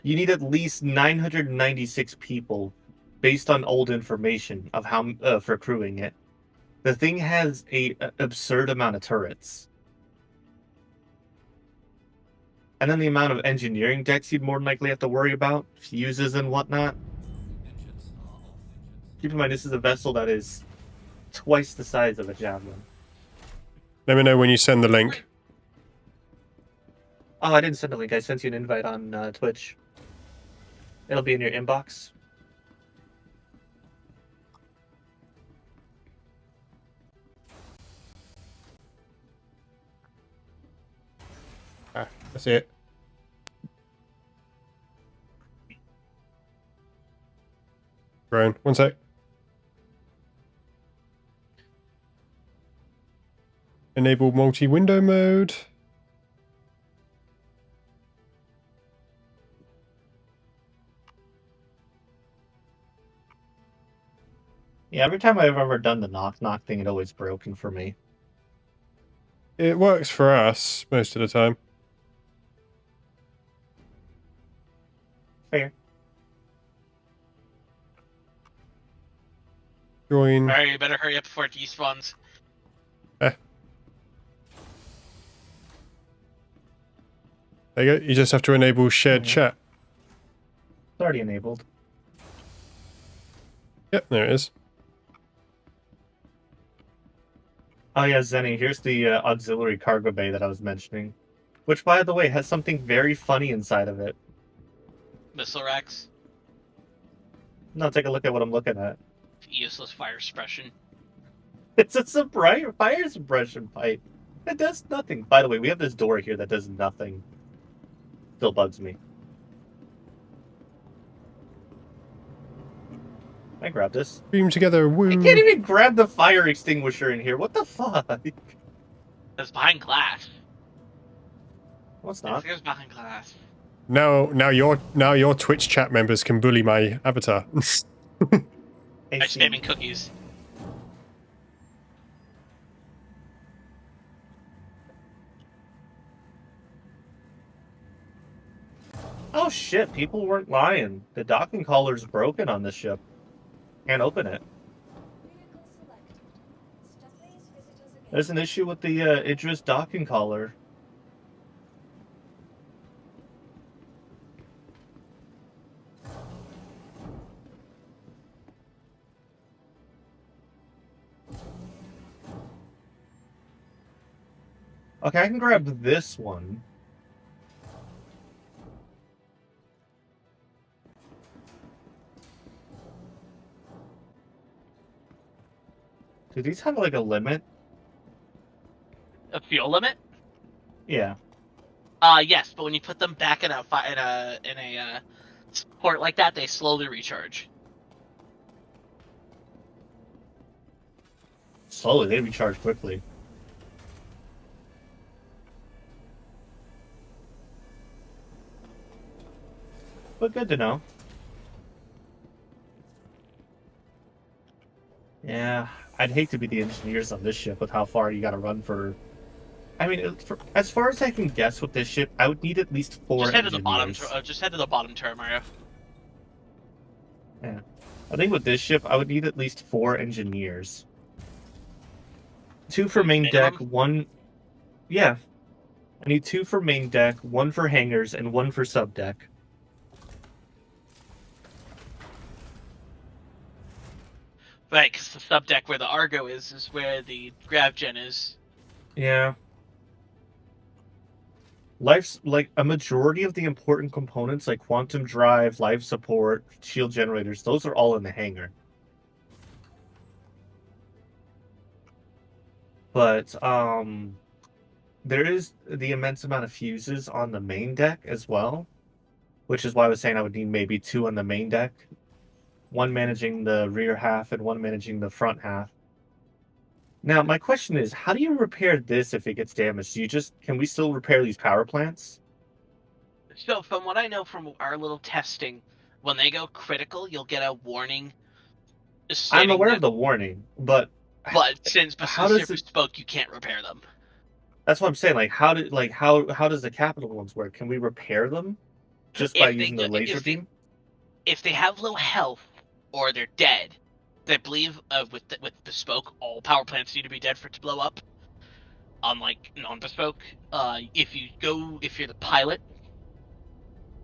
You need at least 996 people based on old information of how for crewing it. The thing has a absurd amount of turrets. And then the amount of engineering decks you'd more than likely have to worry about, fuses and whatnot. Keep in mind, this is a vessel that is twice the size of a javelin. Let me know when you send the link. Oh, I didn't send a link. I sent you an invite on Twitch. It'll be in your inbox. Ah, that's it. Drone, one sec. Enable multi-window mode. Yeah, every time I've ever done the knock thing, it always broken for me. It works for us most of the time. Fair. Join. Alright, you better hurry up before it despawns. There you go. You just have to enable shared Mhm. chat. It's already enabled. Yep, there it is. Oh yeah, Zenny, here's the auxiliary cargo bay that I was mentioning. Which, by the way, has something very funny inside of it. Missile racks. No, take a look at what I'm looking at. Useless fire suppression. It's a fire suppression pipe. It does nothing. By the way, we have this door here that does nothing. Still bugs me. I grab this. Beam together, woo! I can't even grab the fire extinguisher in here. What the fuck? It's behind glass. No, it's I not. think it's behind glass. Now your Twitch chat members can bully my avatar. I'm AC. spamming cookies. Oh shit, people weren't lying. The docking collar's broken on this ship. Can't open it. Vehicle selected. Stephanie's visitors again. There's an issue with the Idris docking collar. Okay, I can grab this one. Do these have like a limit? A fuel limit? Yeah. Yes, but when you put them back in a port like that, they slowly recharge. Slowly, they recharge quickly. But good to know. Yeah, I'd hate to be the engineers on this ship with how far you gotta run for... I mean, as far as I can guess with this ship, I would need at least 4 Just head to engineers. the bottom. Just head to the bottom turret, Mario. Yeah. I think with this ship, I would need at least 4 engineers. 2 for main deck, Minimum? 1... Yeah. I need 2 for main deck, 1 for hangars, and 1 for sub deck. Right, because the sub deck where the Argo is where the grav gen is. Yeah. Life's like a majority of the important components like quantum drive, life support, shield generators, those are all in the hangar. But there is the immense amount of fuses on the main deck as well, which is why I was saying I would need maybe 2 on the main deck. 1 managing the rear half and 1 managing the front half. Now, my question is, how do you repair this if it gets damaged? Can we still repair these power plants? So, from what I know from our little testing, when they go critical, you'll get a warning. I'm aware that, of the warning, but since how the does ship it... spoke, you can't repair them. That's what I'm saying. Like, how does the capital ones work? Can we repair them just by using the laser beam? If they have low health or they're dead, I believe with bespoke, all power plants need to be dead for it to blow up. Unlike non-bespoke, if you're the pilot,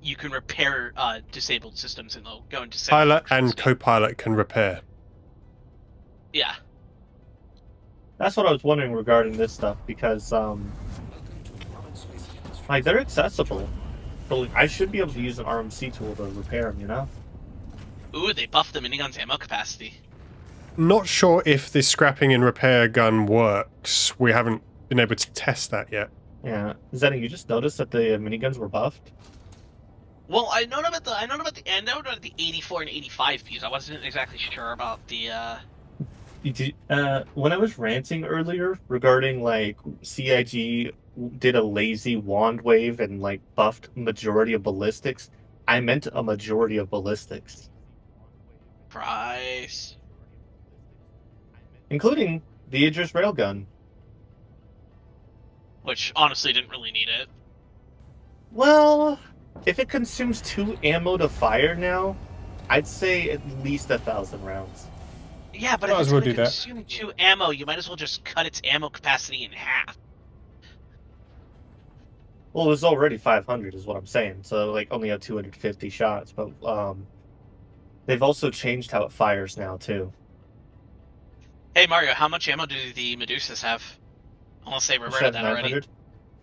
you can repair disabled systems and they'll go into Pilot semi-functional and state. co-pilot can repair. Yeah. That's what I was wondering regarding this stuff because like they're accessible. So like, I should be able to use an RMC tool to repair them, you know? Ooh, they buffed the minigun's ammo capacity. Not sure if the scrapping and repair gun works. We haven't been able to test that yet. Yeah. Zenny, you just noticed that the miniguns were buffed? Well, I know about the end. I know about the 84 and 85 views. I wasn't exactly sure about the. When I was ranting earlier regarding like CIG did a lazy wand wave and like buffed majority of ballistics, I meant a majority of ballistics, Price. including the Idris railgun. Which honestly didn't really need it. Well, if it consumes 2 ammo to fire now, I'd say at least 1,000 rounds. Yeah, but Might if as it's well going to do that. consume 2 ammo, you might as well just cut its ammo capacity in half. Well, it was already 500 is what I'm saying, so like only have 250 shots, but they've also changed how it fires now too. Hey Mario, how much ammo do the Medusas have? Unless they reverted that already.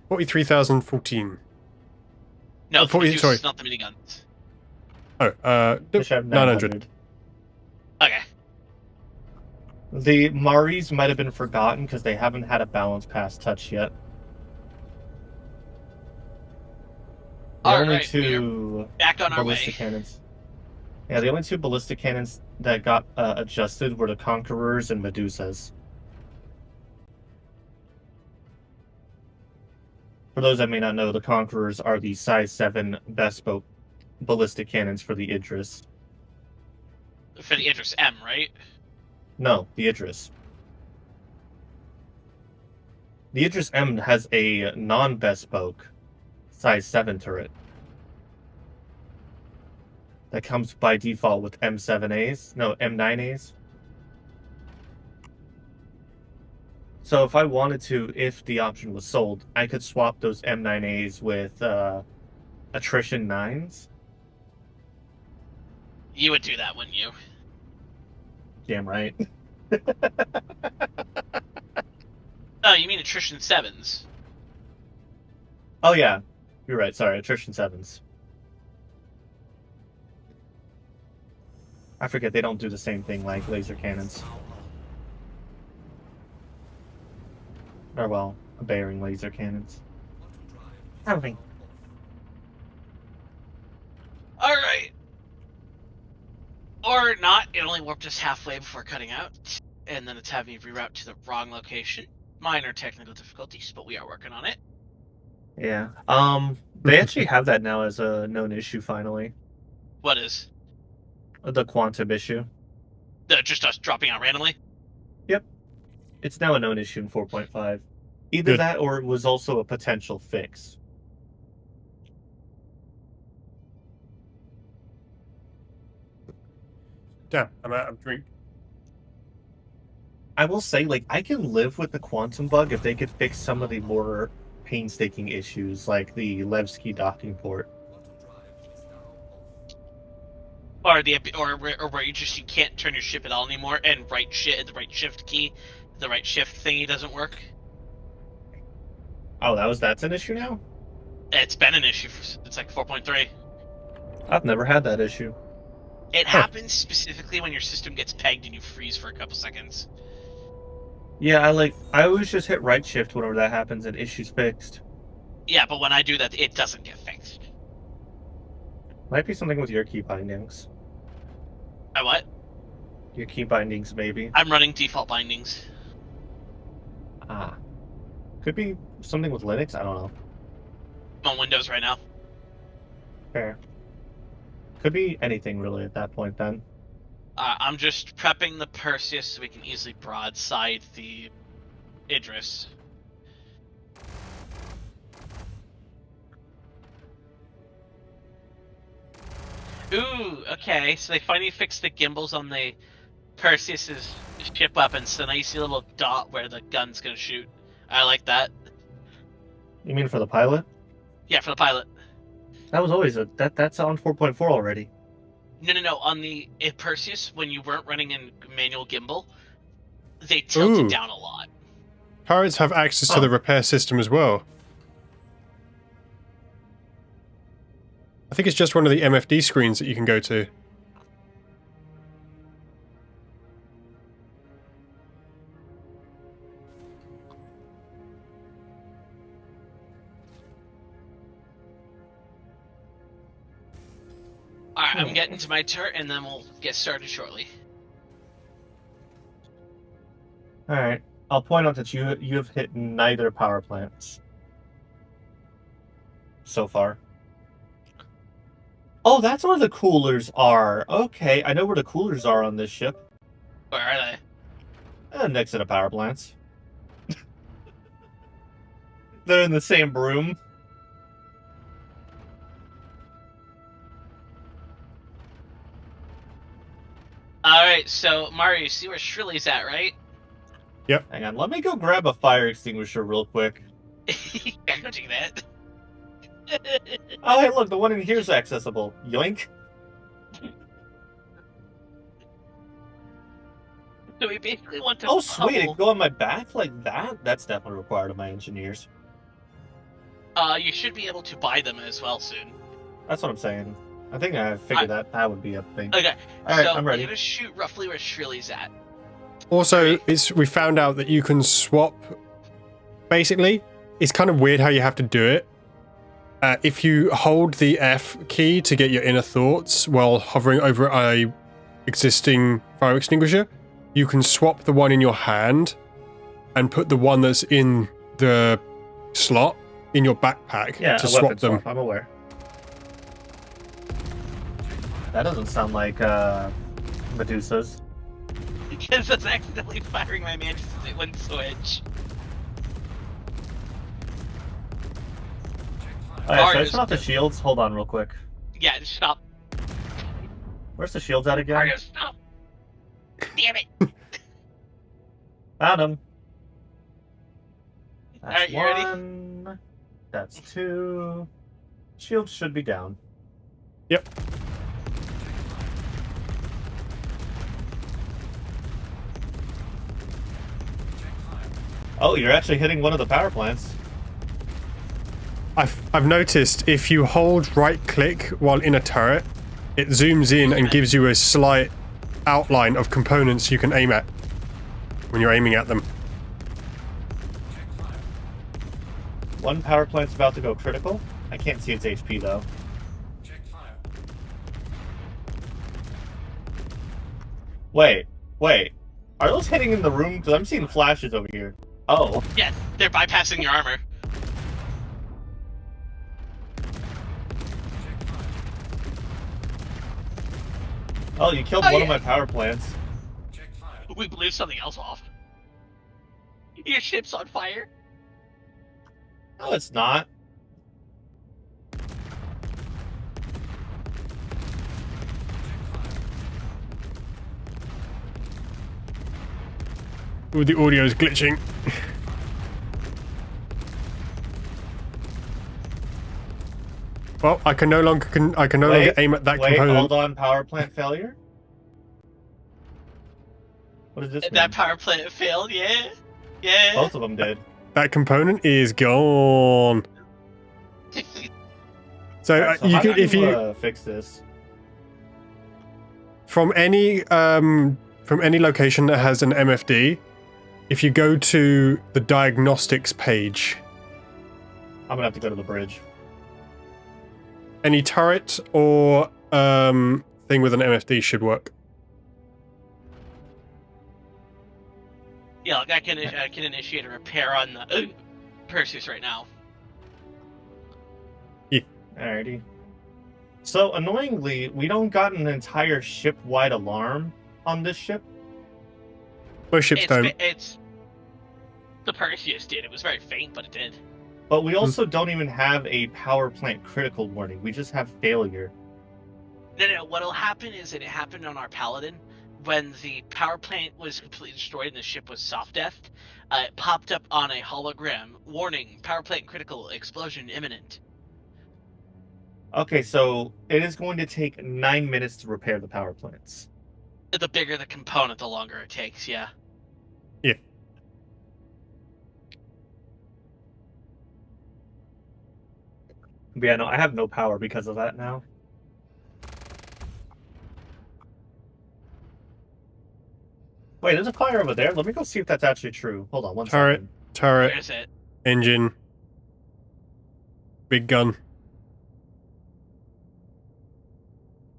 43,014. No, 40, the Medusas, sorry. not the miniguns. They should have 900. Okay. The Maris might have been forgotten because they haven't had a balance pass touch yet. The only Alright, two back on our ballistic way. cannons. Yeah, the only 2 ballistic cannons that got adjusted were the Conquerors and Medusas. For those that may not know, the Conquerors are the size 7 bespoke ballistic cannons for the Idris. For the Idris M, right? No, the Idris. The Idris M has a non-bespoke size 7 turret that comes by default with M7As. No, M9As. So if I wanted to, if the option was sold, I could swap those M9As with attrition 9s. You would do that, wouldn't you? Damn right. Oh, you mean attrition 7s? Oh yeah, you're right. Sorry, attrition 7s. I forget they don't do the same thing like laser cannons. Or well, bearing laser cannons. Something. Alright. Or not, it only warped us halfway before cutting out, and then it's having me reroute to the wrong location. Minor technical difficulties, but we are working on it. Yeah. They actually have that now as a known issue finally. What is? The quantum issue. Just us dropping out randomly? It's now a known issue in 4.5. Either Good. that or it was also a potential fix. Damn, I'm out of drink. I will say, like, I can live with the quantum bug if they could fix some of the more painstaking issues, like the Levski docking port. Or where you can't turn your ship at all anymore, and the right shift thingy doesn't work. Oh, that's an issue now? It's been an issue it's like 4.3. I've never had that issue. It happens specifically when your system gets pegged and you freeze for a couple seconds. Yeah, I always just hit right shift whenever that happens and issue's fixed. Yeah, but when I do that, it doesn't get fixed. Might be something with your key bindings. What? Your key bindings, maybe. I'm running default bindings. Ah. Could be something with Linux, I don't know. I'm on Windows right now. Fair. Could be anything really at that point then. I'm just prepping the Perseus so we can easily broadside the Idris. Ooh, okay, so they finally fixed the gimbals on the Perseus's ship weapons, so now you see a little dot where the gun's gonna shoot. I like that. You mean for the pilot? Yeah, for the pilot. That was always that's on 4.4 already. No. On the Perseus, when you weren't running in manual gimbal, they tilted Ooh. down a lot. Pirates have access to the repair system as well. I think it's just one of the MFD screens that you can go to. Alright, I'm getting to my turret, and then we'll get started shortly. All right. I'll point out that you have hit neither power plants so far. Oh, that's where the coolers are. Okay, I know where the coolers are on this ship. Where are they? Next to the power plants. They're in the same room. Alright, so Mario, you see where Shrilly's at, right? Hang on, let me go grab a fire extinguisher real quick. I don't do that. Oh, hey, look, the one in here is accessible. Yoink. So we basically want to Oh, sweet, it bubble. can go on my back like that? That's definitely required of my engineers. You should be able to buy them as well soon. That's what I'm saying. I think I figured that would be a thing. Okay, Alright, so I'm ready. we're gonna shoot roughly where Shrilly's at. Also, we found out that you can swap. Basically, it's kind of weird how you have to do it. If you hold the F key to get your inner thoughts while hovering over a existing fire extinguisher, you can swap the one in your hand and put the one that's in the slot in your backpack to a swap weapon them. swap, I'm aware. That doesn't sound like Medusa's. Because that's accidentally firing my mantis at one switch. Alright, so I Mario's turn off the good. shields. Hold on real quick. Yeah, just stop. Where's the shields at again? Mario, stop. Damn it. Found them. That's Alright, you ready? one. That's two. Shields should be down. Yep. Oh, you're actually hitting one of the power plants. I've noticed if you hold right click while in a turret, it zooms in and gives you a slight outline of components you can aim at when you're aiming at them. One power plant's about to go critical. I can't see its HP though. Wait. Are those hitting in the room? Because I'm seeing flashes over here. Oh. Yeah, they're bypassing your armor. Oh, you killed Oh, one of yeah. my power plants. We blew something else off. Your ship's on fire. No, it's not. Ooh, the audio's glitching. Well, I can no longer aim at that Wait, component. hold on. Power plant failure? What does this mean? That power plant failed, yeah? Yeah. Both of them did. That component is gone. So, Alright, so you how can, do if you fix this. from any location that has an MFD, if you go to the diagnostics page, I'm gonna have to go to the bridge. any turret or thing with an MFD should work. Yeah, look, I can initiate a repair on the Perseus right now. Alrighty. So, annoyingly, we don't got an entire ship-wide alarm on this ship. Most ships don't. It's the Perseus did. It was very faint, but it did. But we also don't even have a power plant critical warning. We just have failure. No. What'll happen is that it happened on our Paladin, when the power plant was completely destroyed and the ship was soft deathed, it popped up on a hologram, warning, power plant critical, explosion imminent. Okay, so it is going to take 9 minutes to repair the power plants. The bigger the component, the longer it takes, yeah. Yeah. But yeah, no, I have no power because of that now. Wait, there's a fire over there. Let me go see if that's actually true. Hold on one Turret, second. turret, Where's it? engine, big gun.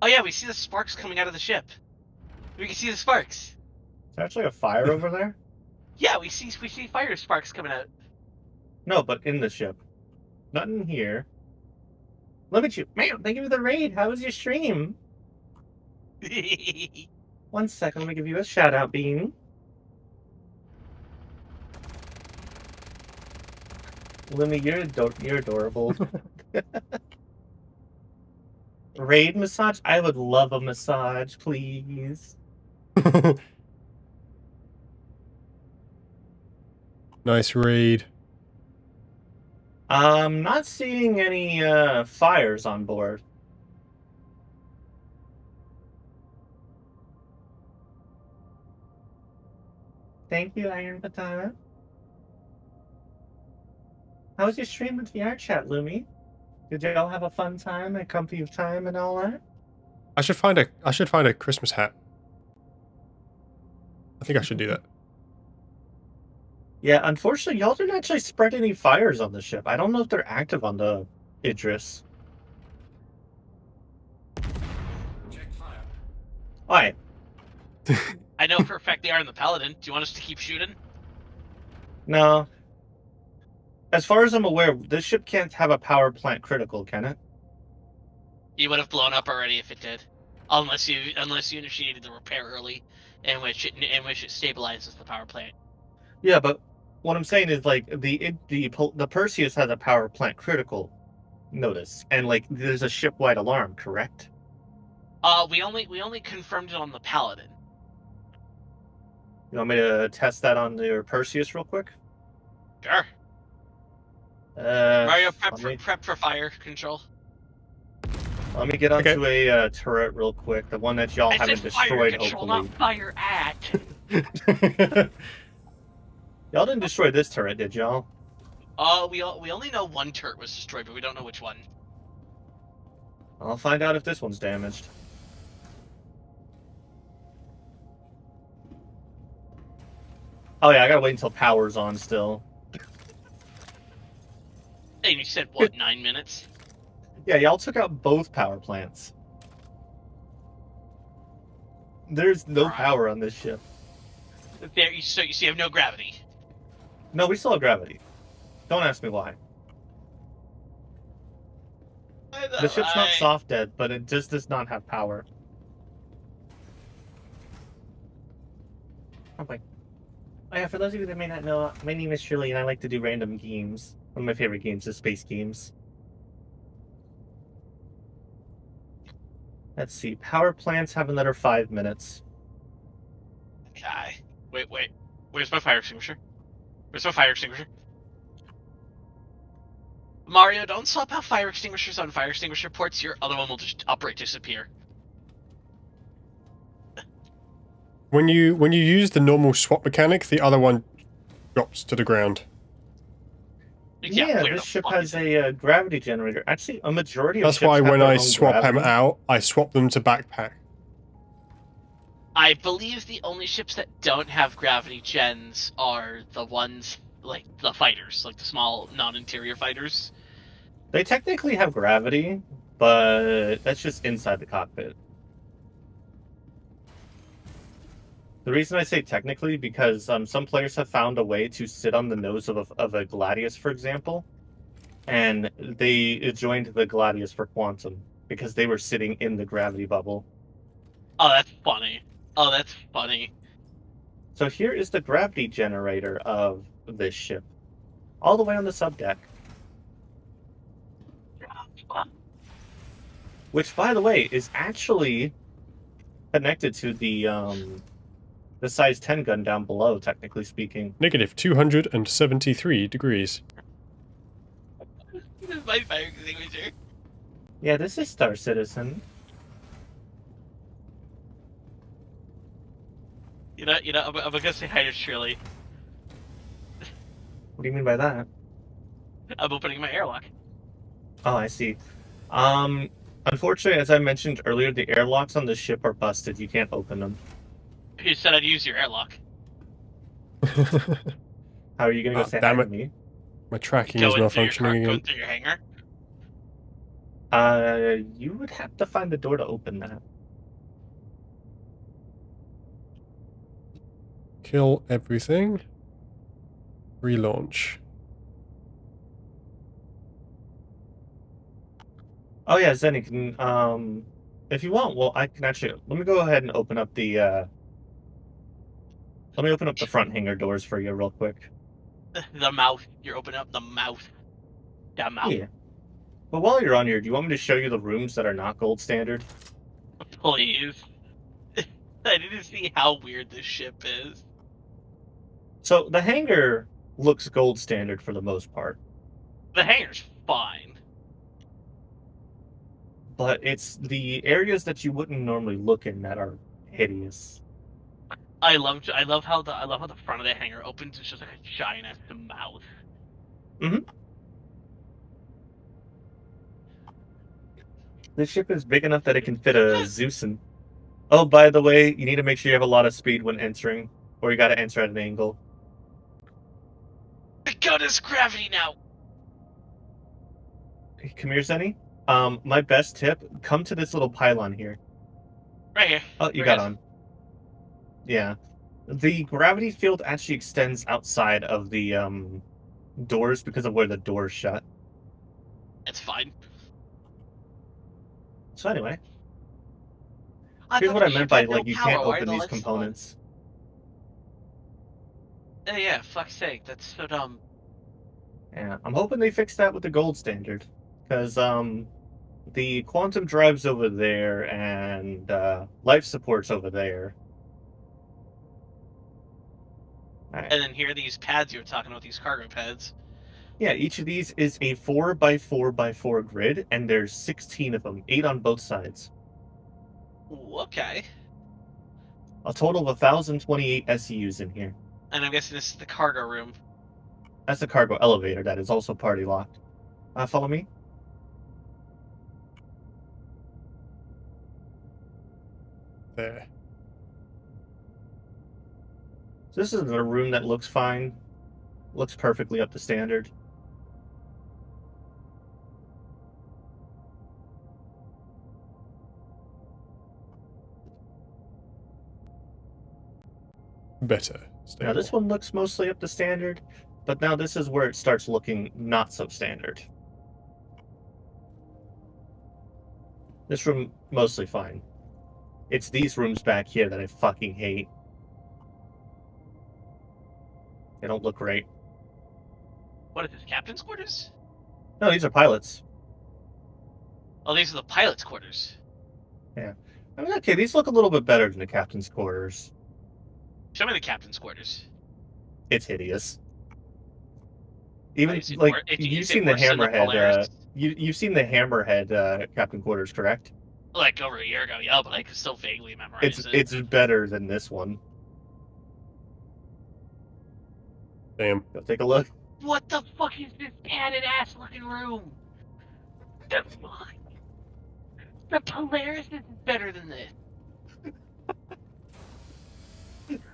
Oh yeah, we see the sparks coming out of the ship. We can see the sparks. Is there actually a fire over there? Yeah, we see fire sparks coming out. No, but in the ship. Not in here. Look at you. Man, thank you for the raid. How was your stream? 1 second, let me give you a shout out, Bean. Lemmy, you're adorable. Raid massage? I would love a massage, please. Nice raid. I'm not seeing any fires on board. Thank you, Iron Patana. How was your stream with VR chat, Lumi? Did y'all have a fun time, a comfy time, and all that? I should find a Christmas hat. I think I should do that. Yeah, unfortunately, y'all didn't actually spread any fires on the ship. I don't know if they're active on the Idris. Alright. I know for a fact they are in the Paladin. Do you want us to keep shooting? No. As far as I'm aware, this ship can't have a power plant critical, can it? You would have blown up already if it did, unless you initiated the repair early, in which it stabilizes the power plant. Yeah, but what I'm saying is like the Perseus has a power plant critical notice, and like there's a ship-wide alarm, correct? We only confirmed it on the Paladin. You want me to test that on your Perseus real quick? Sure. Mario, prep for fire control. Let me get onto a turret real quick, the one that y'all haven't destroyed. Fire control, hopefully, not fire at. y'all didn't destroy this turret, did y'all? We only know one turret was destroyed, but we don't know which one. I'll find out if this one's damaged. Oh yeah, I gotta wait until power's on still. And you said what, 9 minutes? Yeah, y'all took out both power plants. There's no power on this ship. There, so you have no gravity. No, we still have gravity. Don't ask me why. The ship's not soft dead, but it just does not have power. Oh my. Oh yeah, for those of you that may not know, my name is Shirley and I like to do random games. One of my favorite games is space games. Let's see. Power plants have another 5 minutes. Okay. Wait. Where's my fire extinguisher? Where's my fire extinguisher? Mario, don't swap out fire extinguishers on fire extinguisher ports. Your other one will just outright disappear. When you use the normal swap mechanic, the other one drops to the ground. Yeah, this ship has a gravity generator. Actually, a majority of That's ships why have when their I own swap them gravity. out, I swap them to backpack. I believe the only ships that don't have gravity gens are the ones, like, the fighters, like the small, non-interior fighters. They technically have gravity, but that's just inside the cockpit. The reason I say technically, because some players have found a way to sit on the nose of a Gladius, for example, and they joined the Gladius for Quantum, because they were sitting in the gravity bubble. Oh, that's funny. Oh, that's funny. So here is the gravity generator of this ship, all the way on the subdeck. Which, by the way, is actually connected to the size 10 gun down below, technically speaking. Negative 273 degrees. This is my fire extinguisher. Yeah, this is Star Citizen. I'm gonna say hi to Shirley. What do you mean by that? I'm opening my airlock. Oh, I see. Unfortunately, as I mentioned earlier, the airlocks on the ship are busted. You can't open them. You said I'd use your airlock. How are you gonna go Ah, say hi damn to it. me? My tracking is Going through your malfunctioning going again. through your hangar. You would have to find the door to open that. Kill everything. Relaunch. Oh yeah, Zenny can if you want, well I can actually let me go ahead and open up the let me open up the front hangar doors for you real quick. The mouth. You're opening up the mouth. The mouth. Yeah. But while you're on here, do you want me to show you the rooms that are not gold standard? Please. I need to see how weird this ship is. So the hangar looks gold standard for the most part, The hangar's fine. but it's the areas that you wouldn't normally look in that are hideous. I love how the front of the hangar opens. It's just like a giant ass mouth. The ship is big enough that it can fit a Zeusin. Oh, by the way, you need to make sure you have a lot of speed when entering, or you got to enter at an angle. The gun is gravity now. Come here, Zenny. My best tip: come to this little pylon here. Right here. Oh, you Right got here. on. Yeah, the gravity field actually extends outside of the doors because of where the doors shut. It's fine. So anyway, I here's thought what I the meant ship by had no like you power. can't Why are open the these lights components. on? Yeah, fuck's sake, that's so dumb. Yeah, I'm hoping they fix that with the gold standard, because the quantum drive's over there and life support's over there. Alright. And then here are these pads you were talking about, these cargo pads. Yeah, each of these is a 4x4x4 grid, and there's 16 of them, 8 on both sides. Ooh, okay. A total of 1,028 SEUs in here. And I'm guessing this is the cargo room. That's the cargo elevator that is also party locked. Follow me? There. So this is a room that looks fine. Looks perfectly up to standard. Better. Now this Stable. one looks mostly up to standard, but now this is where it starts looking not so standard. This room, mostly fine. It's these rooms back here that I fucking hate. They don't look great. What is this, captain's quarters? No, these are pilots. Oh, these are the pilot's quarters. I mean, okay, these look a little bit better than the captain's quarters. Show me the captain's quarters. It's hideous. Even Is it like wor- is you've it seen the worse than the hammerhead. Polaris? You've seen the hammerhead captain quarters, correct? Like over a year ago, yeah, but I can still vaguely memorize it. It's better than this one. Damn. Go take a look. What the fuck is this padded ass looking room? The fuck? The Polaris is better than this.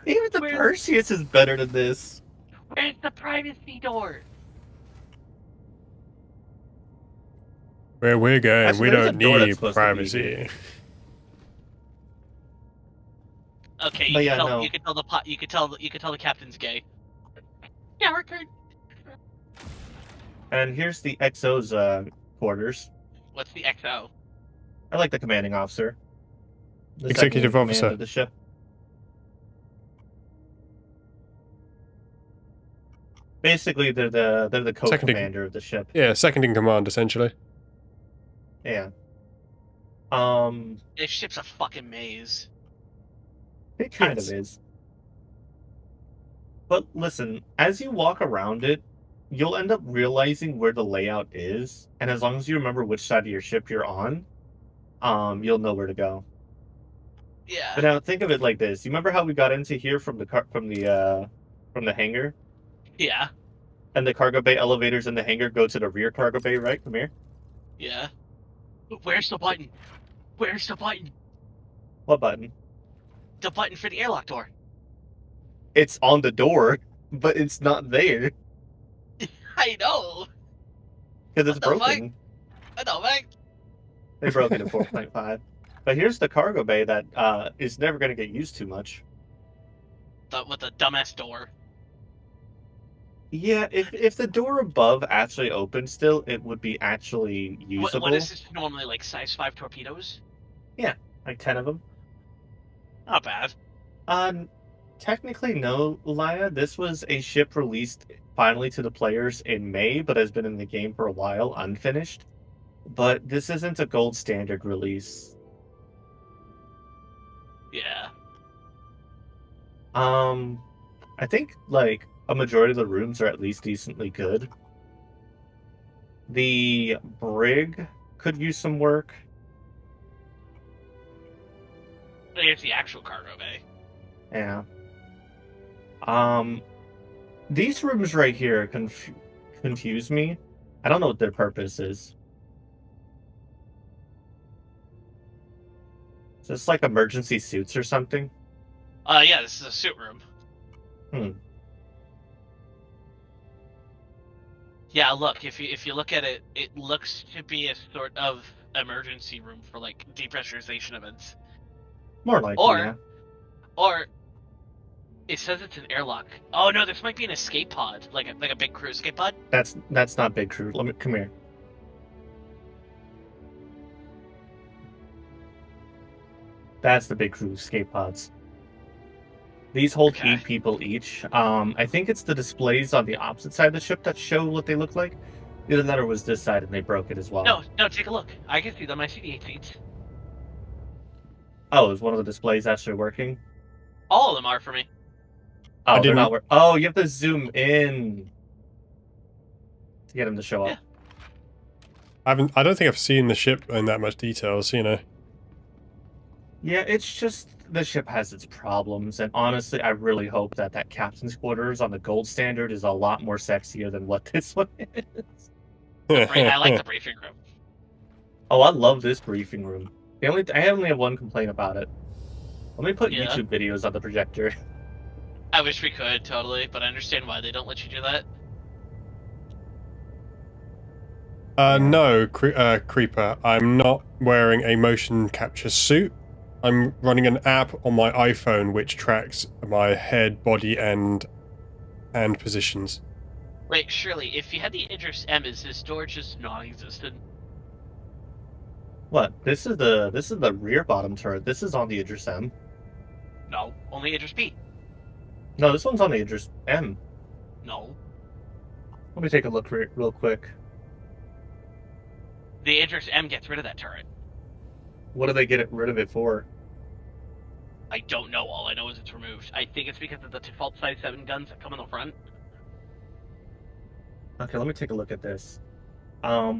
Even the Where's- Perseus is better than this. Where's the privacy door? Where we're going, Actually, we there's a don't door that's need supposed to be privacy. here. Okay, But you yeah, can tell no. you can tell the captain's gay. Yeah, we're good. And here's the XO's quarters. What's the XO? I like the commanding officer. The Executive second in command officer. of the ship. Basically, they're the co-commander of the ship. Yeah, second in command, essentially. Yeah. This ship's a fucking maze. It kind Yes. of is. But listen, as you walk around it, you'll end up realizing where the layout is, and as long as you remember which side of your ship you're on, you'll know where to go. Yeah. But now think of it like this: you remember how we got into here from the hangar, Yeah. and the cargo bay elevators in the hangar go to the rear cargo bay, right? Come here. Yeah. Where's the button? Where's the button? What button? The button for the airlock door. It's on the door, but it's not there I know. because it's What the fuck? broken. I know, man. They broke it in 4.5. But here's the cargo bay that is never going to get used too much. With the dumbass door. Yeah, if the door above actually opened still, it would be actually usable. What is this normally, like size 5 torpedoes? Like 10 of them. Not bad. Technically, no, Laya. This was a ship released finally to the players in May, but has been in the game for a while, unfinished. But this isn't a gold standard release. Yeah. I think, like, a majority of the rooms are at least decently good. The brig could use some work. It's the actual cargo bay. Yeah. These rooms right here confuse me. I don't know what their purpose is. Is this like emergency suits or something? Yeah, this is a suit room. Hmm. Yeah, look, if you look at it, it looks to be a sort of emergency room for like depressurization events. More likely, Or- yeah. Or it says it's an airlock. Oh no, this might be an escape pod, like a big crew escape pod. That's not big crew. Let me come here. That's the big crew escape pods. These hold Okay. 8 people each. I think it's the displays on the opposite side of the ship that show what they look like. Either that or was this side and they broke it as well. No, take a look. I can see them. I see the 8 seats. Oh, is one of the displays actually working? All of them are for me. Oh, they're didn't- not working. Oh, you have to zoom in to get them to show up. Yeah. I don't think I've seen the ship in that much detail, so, you know. Yeah, it's just the ship has its problems, and honestly, I really hope that captain's quarters on the gold standard is a lot more sexier than what this one is. I like the briefing room. Oh, I love this briefing room. I only have one complaint about it. Let me put Yeah. YouTube videos on the projector. I wish we could, totally, but I understand why they don't let you do that. No, Creeper. I'm not wearing a motion capture suit. I'm running an app on my iPhone which tracks my head, body, and hand positions. Wait, surely, if you had the Idris M, is this door just non-existent? What? This is the rear bottom turret. This is on the Idris M. No, only Idris B. No, this one's on the Idris M. No. Let me take a look real quick. The Idris M gets rid of that turret. What do they get rid of it for? I don't know. All I know is it's removed. I think it's because of the default size 7 guns that come in the front. Okay, let me take a look at this.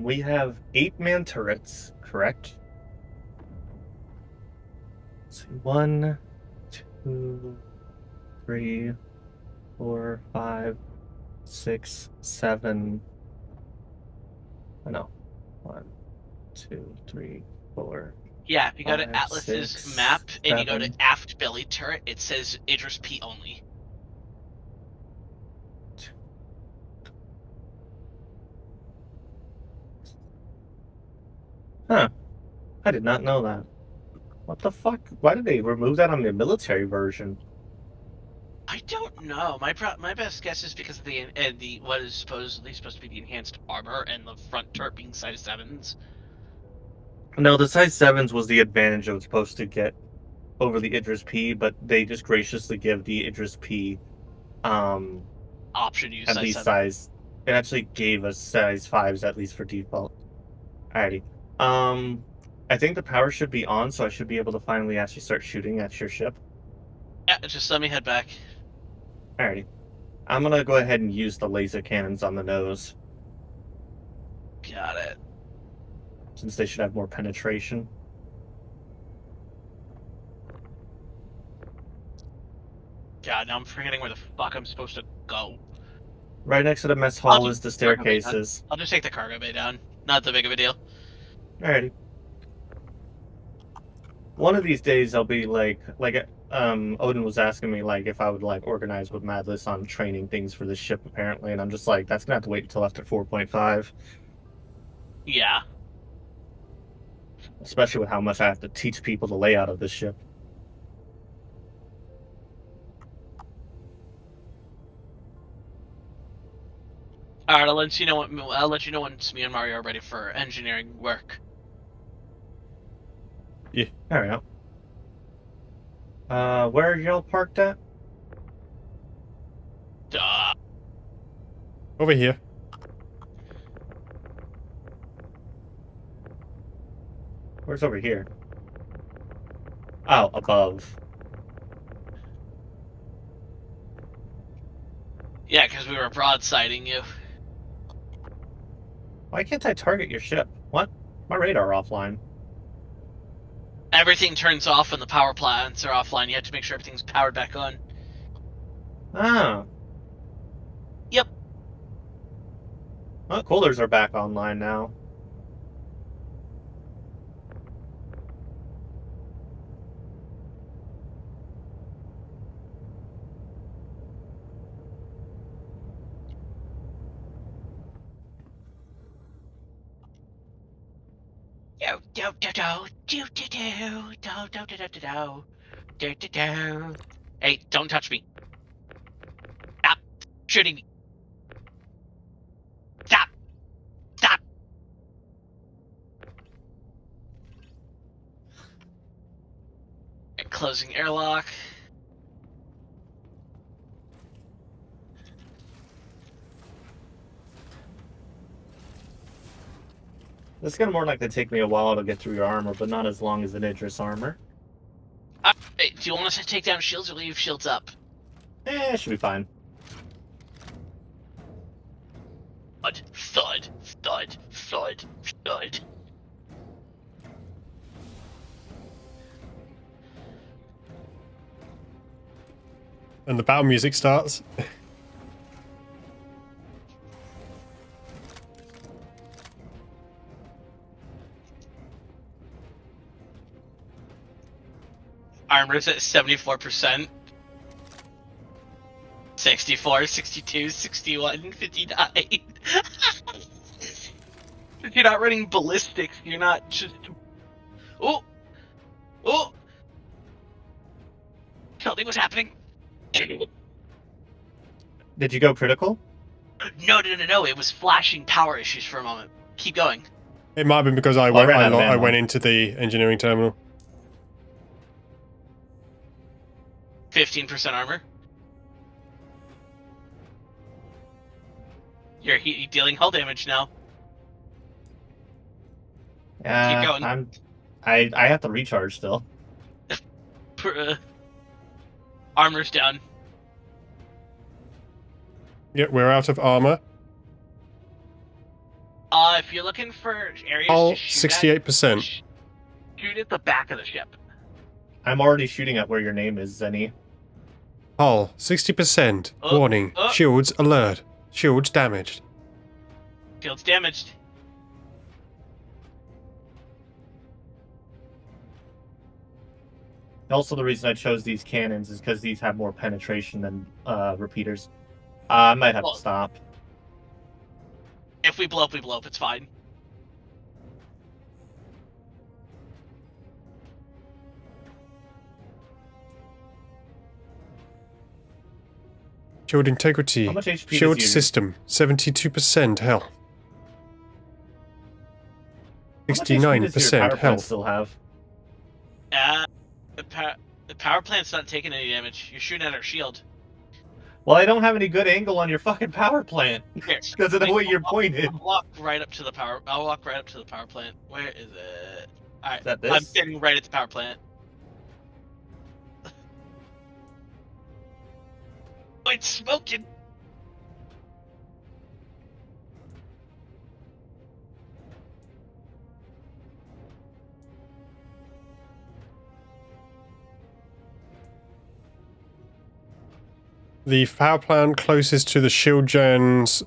We have 8-man turrets, correct? So 1, 2, 3, 4, 5, 6, 7. Oh, no. 1, 2, 3, 4. Yeah, if you go to 5, Atlas's 6, map and you go to 7. aft belly turret, it says Idris P only. Huh. I did not know that. What the fuck? Why did they remove that on the military version? I don't know. My best guess is because of the what is supposedly supposed to be the enhanced armor and the front turret being size 7s. No, the size 7s was the advantage it was supposed to get over the Idris P, but they just graciously give the Idris P Option use at size least 7. size. It actually gave us size 5s at least for default. Alrighty. I think the power should be on, so I should be able to finally actually start shooting at your ship. Yeah, just let me head back. Alrighty. I'm gonna go ahead and use the laser cannons on the nose, Got it. since they should have more penetration. God, now I'm forgetting where the fuck I'm supposed to go. Right next to the mess I'll hall just is the cargo bay down. staircases. I'll just take the cargo bay down. Not that big of a deal. Alrighty. One of these days I'll be Odin was asking me like if I would like organize with Madless on training things for this ship apparently, and I'm just like, that's gonna have to wait until after 4.5. Yeah. Especially with how much I have to teach people the layout of this ship. All right, I'll let you know when me and Mario are ready for engineering work. There we go. Where are y'all parked at? Duh. Over here. Where's over here? Oh, above. Yeah, because we were broadsiding you. Why can't I target your ship? What? My radar offline. Everything turns off when the power plants are offline. You have to make sure everything's powered back on. Oh. Yep. Well, coolers are back online now. Hey, don't touch me. Stop shooting me. Stop. Stop. Closing airlock. This is gonna more likely take me a while to get through your armor, but not as long as an Idris armor. Hey, do you want us to take down shields or leave shields up? It should be fine. Thud, thud, thud, thud, thud. And the battle music starts. Armor's at 74%. 64, 62, 61, 59. If you're not running ballistics, you're not just... Oh! Oh! Tell me what's happening. Did you go critical? No, it was flashing power issues for a moment. Keep going. It might have been because I ran out of I ammo. went into the engineering terminal. 15% armor. You're dealing hull damage now. Yeah, Keep going. I have to recharge still. Armor's down. Yeah, we're out of armor. If you're looking for areas Hull, to shoot 68%. at, shoot at the back of the ship. I'm already shooting at where your name is, Zenny. Hull, 60%. Warning. Shields alert. Shields damaged. Shield's damaged. Also, the reason I chose these cannons is because these have more penetration than repeaters. I might have to stop. If we blow up, we blow up. It's fine. Shield integrity. How much HP Shield does your- system, 72% health. How much HP does your power 69% plant health. still have? The power plant's not taking any damage. You're shooting at our shield. Well, I don't have any good angle on your fucking power plant Here, because of the way you're pointed. I'll walk right up to the power plant. Where is it? All right, Is that I'm this? standing right at the power plant. point smoking. The power plant closest to the shield gens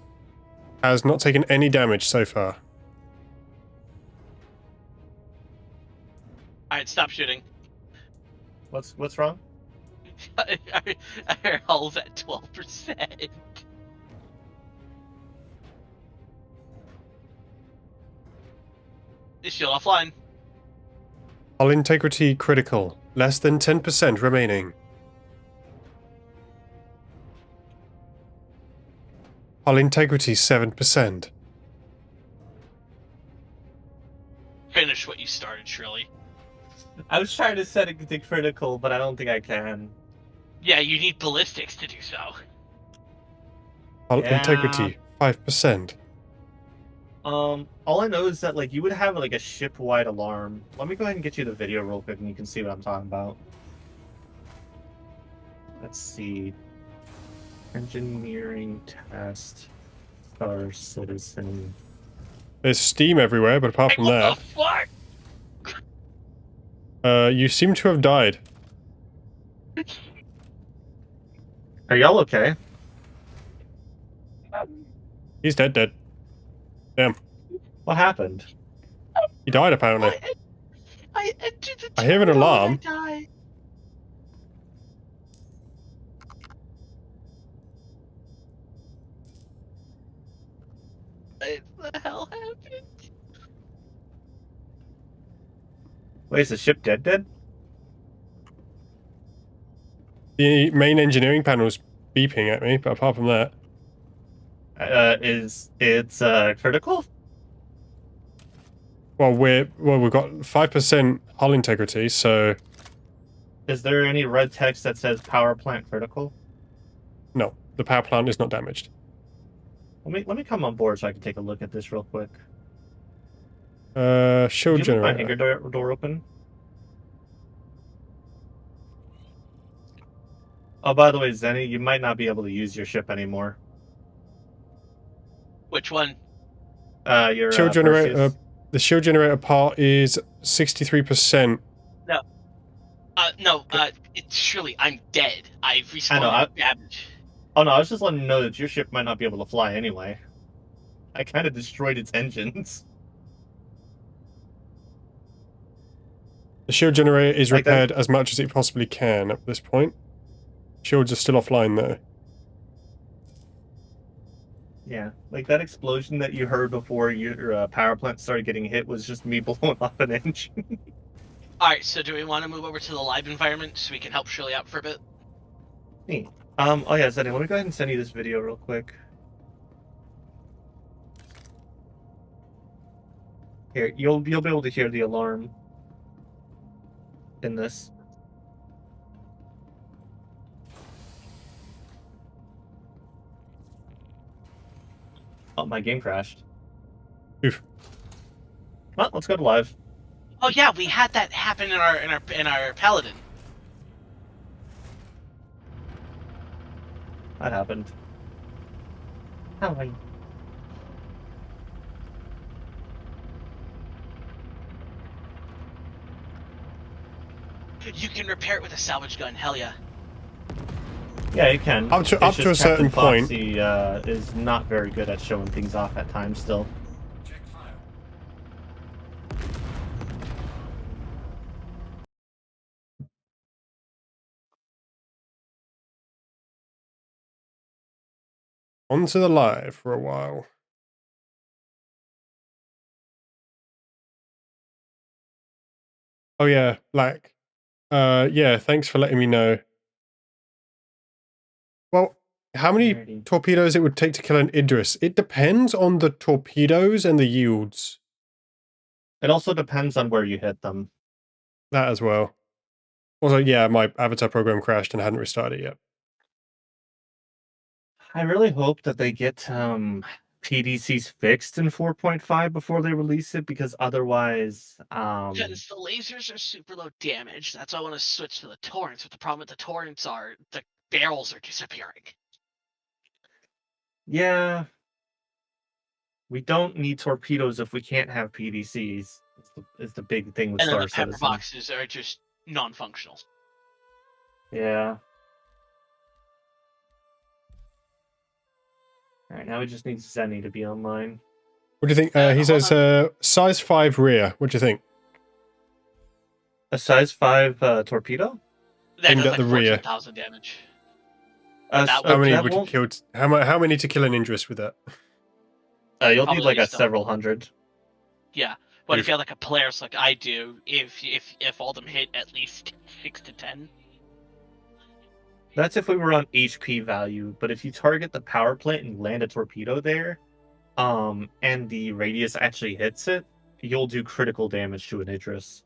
has not taken any damage so far. Alright, stop shooting. What's wrong? Our hull's at 12%. Is shield offline? Hull integrity critical. Less than 10% remaining. Hull integrity 7%. Finish what you started, Shrilly. I was trying to set it to critical, but I don't think I can. Yeah, you need ballistics to do so. Hull Yeah. integrity 5%. All I know is that like you would have like a ship-wide alarm. Let me go ahead and get you the video real quick, and you can see what I'm talking about. Let's see. Engineering test. Star Citizen. There's steam everywhere, but apart Hey, from what that, the fuck? you seem to have died. Are y'all okay? He's dead. Damn. What happened? He died apparently. I entered the I hear an terminal alarm. and I died. What the hell happened? Wait, is the ship dead? The main engineering panel's beeping at me, but apart from that, Is it's critical? well, we've got 5% hull integrity, so Is there any red text that says power plant critical? no, the power plant is not damaged. Let me come on board so I can take a look at this real quick. Shield Did you leave my generator. hangar door open? Oh, by the way, Zenny, you might not be able to use your ship anymore. Which one? Your Shield generator. Perseus. The shield generator part is 63%. No, it's surely I'm dead. I've respawned I know, damage. Oh no, I was just letting you know that your ship might not be able to fly anyway. I kind of destroyed its engines. The shield generator is Like that- repaired as much as it possibly can at this point. Shields are still offline though. Yeah, like that explosion that you heard before your power plant started getting hit was just me blowing off an engine. Alright, so do we want to move over to the live environment so we can help Shirley out for a bit? Neat. Oh yeah, Zenny, let me go ahead and send you this video real quick. Here, you'll be able to hear the alarm in this. Oh, my game crashed. Oof. Well, let's go to live. Oh yeah, we had that happen in our paladin. That happened. How I... You can repair it with a salvage gun. Hell yeah. Yeah, you can. Up to It's just a certain Captain point. Foxy, is not very good at showing things off at times still. Onto the live for a while. Oh yeah, Black. Yeah, thanks for letting me know. Well, how many Alrighty. torpedoes it would take to kill an Idris? It depends on the torpedoes and the yields. It also depends on where you hit them. That as well. Also, yeah, my avatar program crashed and I hadn't restarted it yet. I really hope that they get PDCs fixed in 4.5 before they release it, because otherwise, Because the lasers are super low damage. That's why I want to switch to the torrents. But the problem with the torrents are the barrels are disappearing. Yeah. We don't need torpedoes if we can't have PDCs. Is the big thing with And then Star the pepper Citizen. boxes are just non-functional. Yeah. Alright, now we just need Zenny to be online. What do you think? He Hold says size 5 rear. What do you think? A size 5 torpedo? That Aimed does at like the rear. 14,000 damage. That How many that would you won't... kill? How many to kill an Idris with that? you'll Probably need like at a least several hundred. Yeah, but if Oof. you have like a Polaris like I do, if all of them hit at least 6 to 10. That's if we were on HP value, but if you target the power plant and land a torpedo there, and the radius actually hits it, you'll do critical damage to an Idris.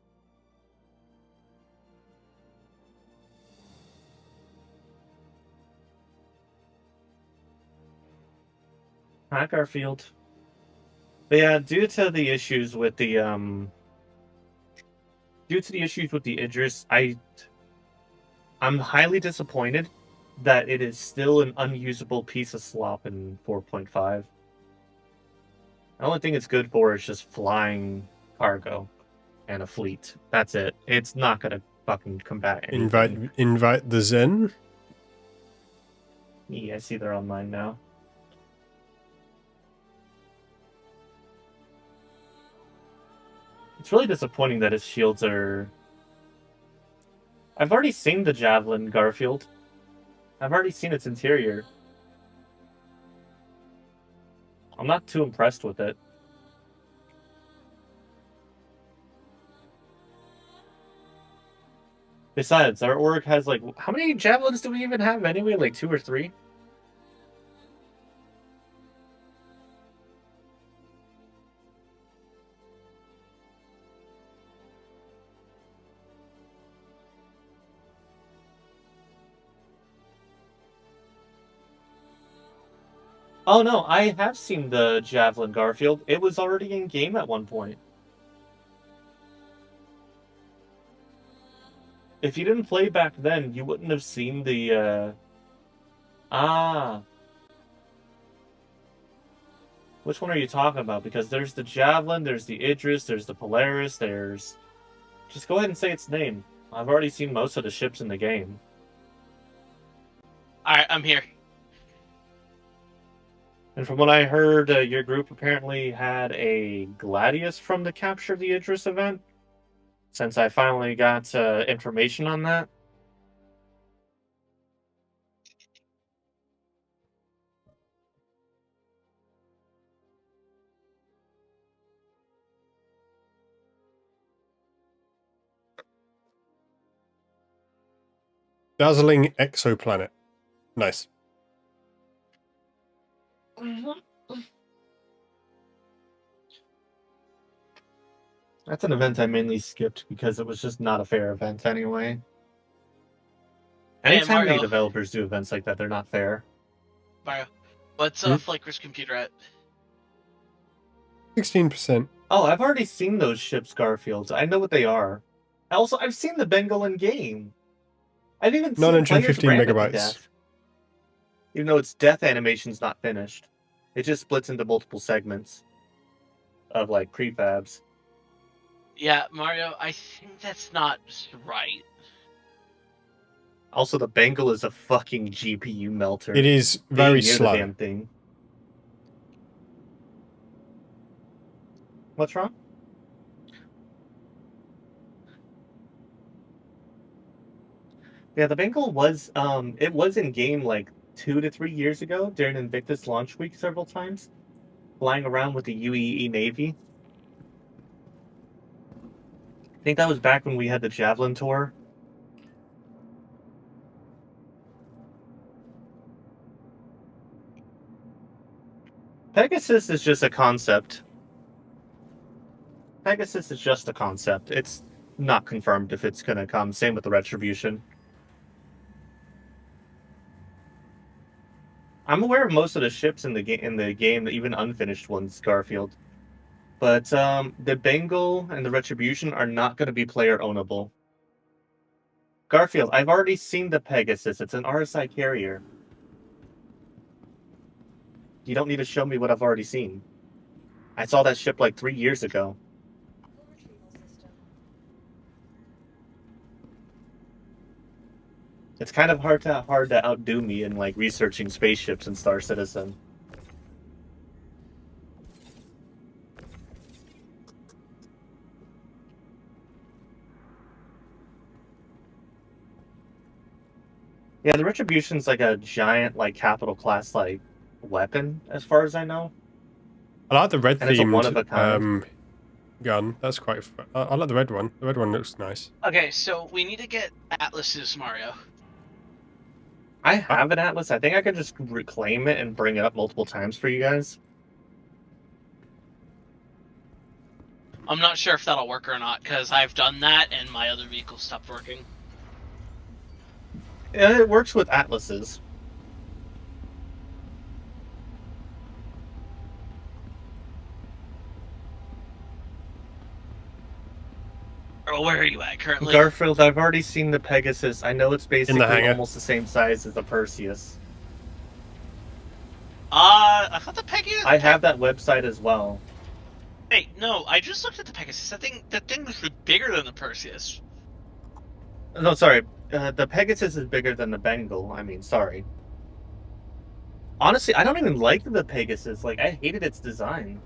Hi, Garfield. But yeah, due to the issues with the Idris, I'm highly disappointed that it is still an unusable piece of slop in 4.5. The only thing it's good for is just flying cargo and a fleet. That's it. It's not gonna fucking combat anything. Invite the Zen. Yeah, I see they're online now. It's really disappointing that his shields are... I've already seen the Javelin, Garfield. I've already seen its interior. I'm not too impressed with it. Besides, our org has like... How many Javelins do we even have anyway? Like 2 or 3? Oh no, I have seen the Javelin, Garfield. It was already in game at one point. If you didn't play back then, you wouldn't have seen the, Which one are you talking about? Because there's the Javelin, there's the Idris, there's the Polaris, there's... Just go ahead and say its name. I've already seen most of the ships in the game. Alright, I'm here. And from what I heard, your group apparently had a Gladius from the Capture the Idris event. Since I finally got information on that. Dazzling exoplanet. Nice. That's an event I mainly skipped because it was just not a fair event anyway. Anytime Mario. the developers do events like that, they're not fair. Mario, what's Flaker's computer at? 16%. Oh, I've already seen those ships, Garfield. I know what they are. Also, I've seen the Bengal in game. I've even seen players 915 ram it to megabytes. death. Even though its death animation's not finished. It just splits into multiple segments of like prefabs. Yeah, Mario, I think that's not right. Also, the Bengal is a fucking GPU melter. It is very Being near slow. the damn thing. What's wrong? Yeah, the Bengal was it was in game like 2 to 3 years ago during Invictus launch week several times, flying around with the UEE Navy. I think that was back when we had the Javelin tour. Pegasus is just a concept. Pegasus is just a concept. It's not confirmed if it's gonna come. Same with the Retribution. I'm aware of most of the ships in the game, even unfinished ones, Garfield. But the Bengal and the Retribution are not going to be player ownable. Garfield, I've already seen the Pegasus. It's an RSI carrier. You don't need to show me what I've already seen. I saw that ship like 3 years ago. Vehicle retrieval system. It's kind of hard to outdo me in like researching spaceships in Star Citizen. Yeah, the Retribution's like a giant, like capital class, like weapon, as far as I know. I like the red And it's a one of a themed kind. gun. That's quite. I like the red one. The red one looks nice. Okay, so we need to get Atlas's Mario. I have an Atlas. I think I could just reclaim it and bring it up multiple times for you guys. I'm not sure if that'll work or not, because I've done that and my other vehicle stopped working. Yeah, it works with Atlases. Oh, where are you at currently? Garfield, I've already seen the Pegasus. I know it's basically hangar. almost the same size as the Perseus. I thought the Pegasus. I have that website as well. Hey, no, I just looked at the Pegasus. That thing was bigger than the Perseus. No, sorry. The Pegasus is bigger than the Bengal. I mean, sorry. Honestly, I don't even like the Pegasus. Like, I hated its design.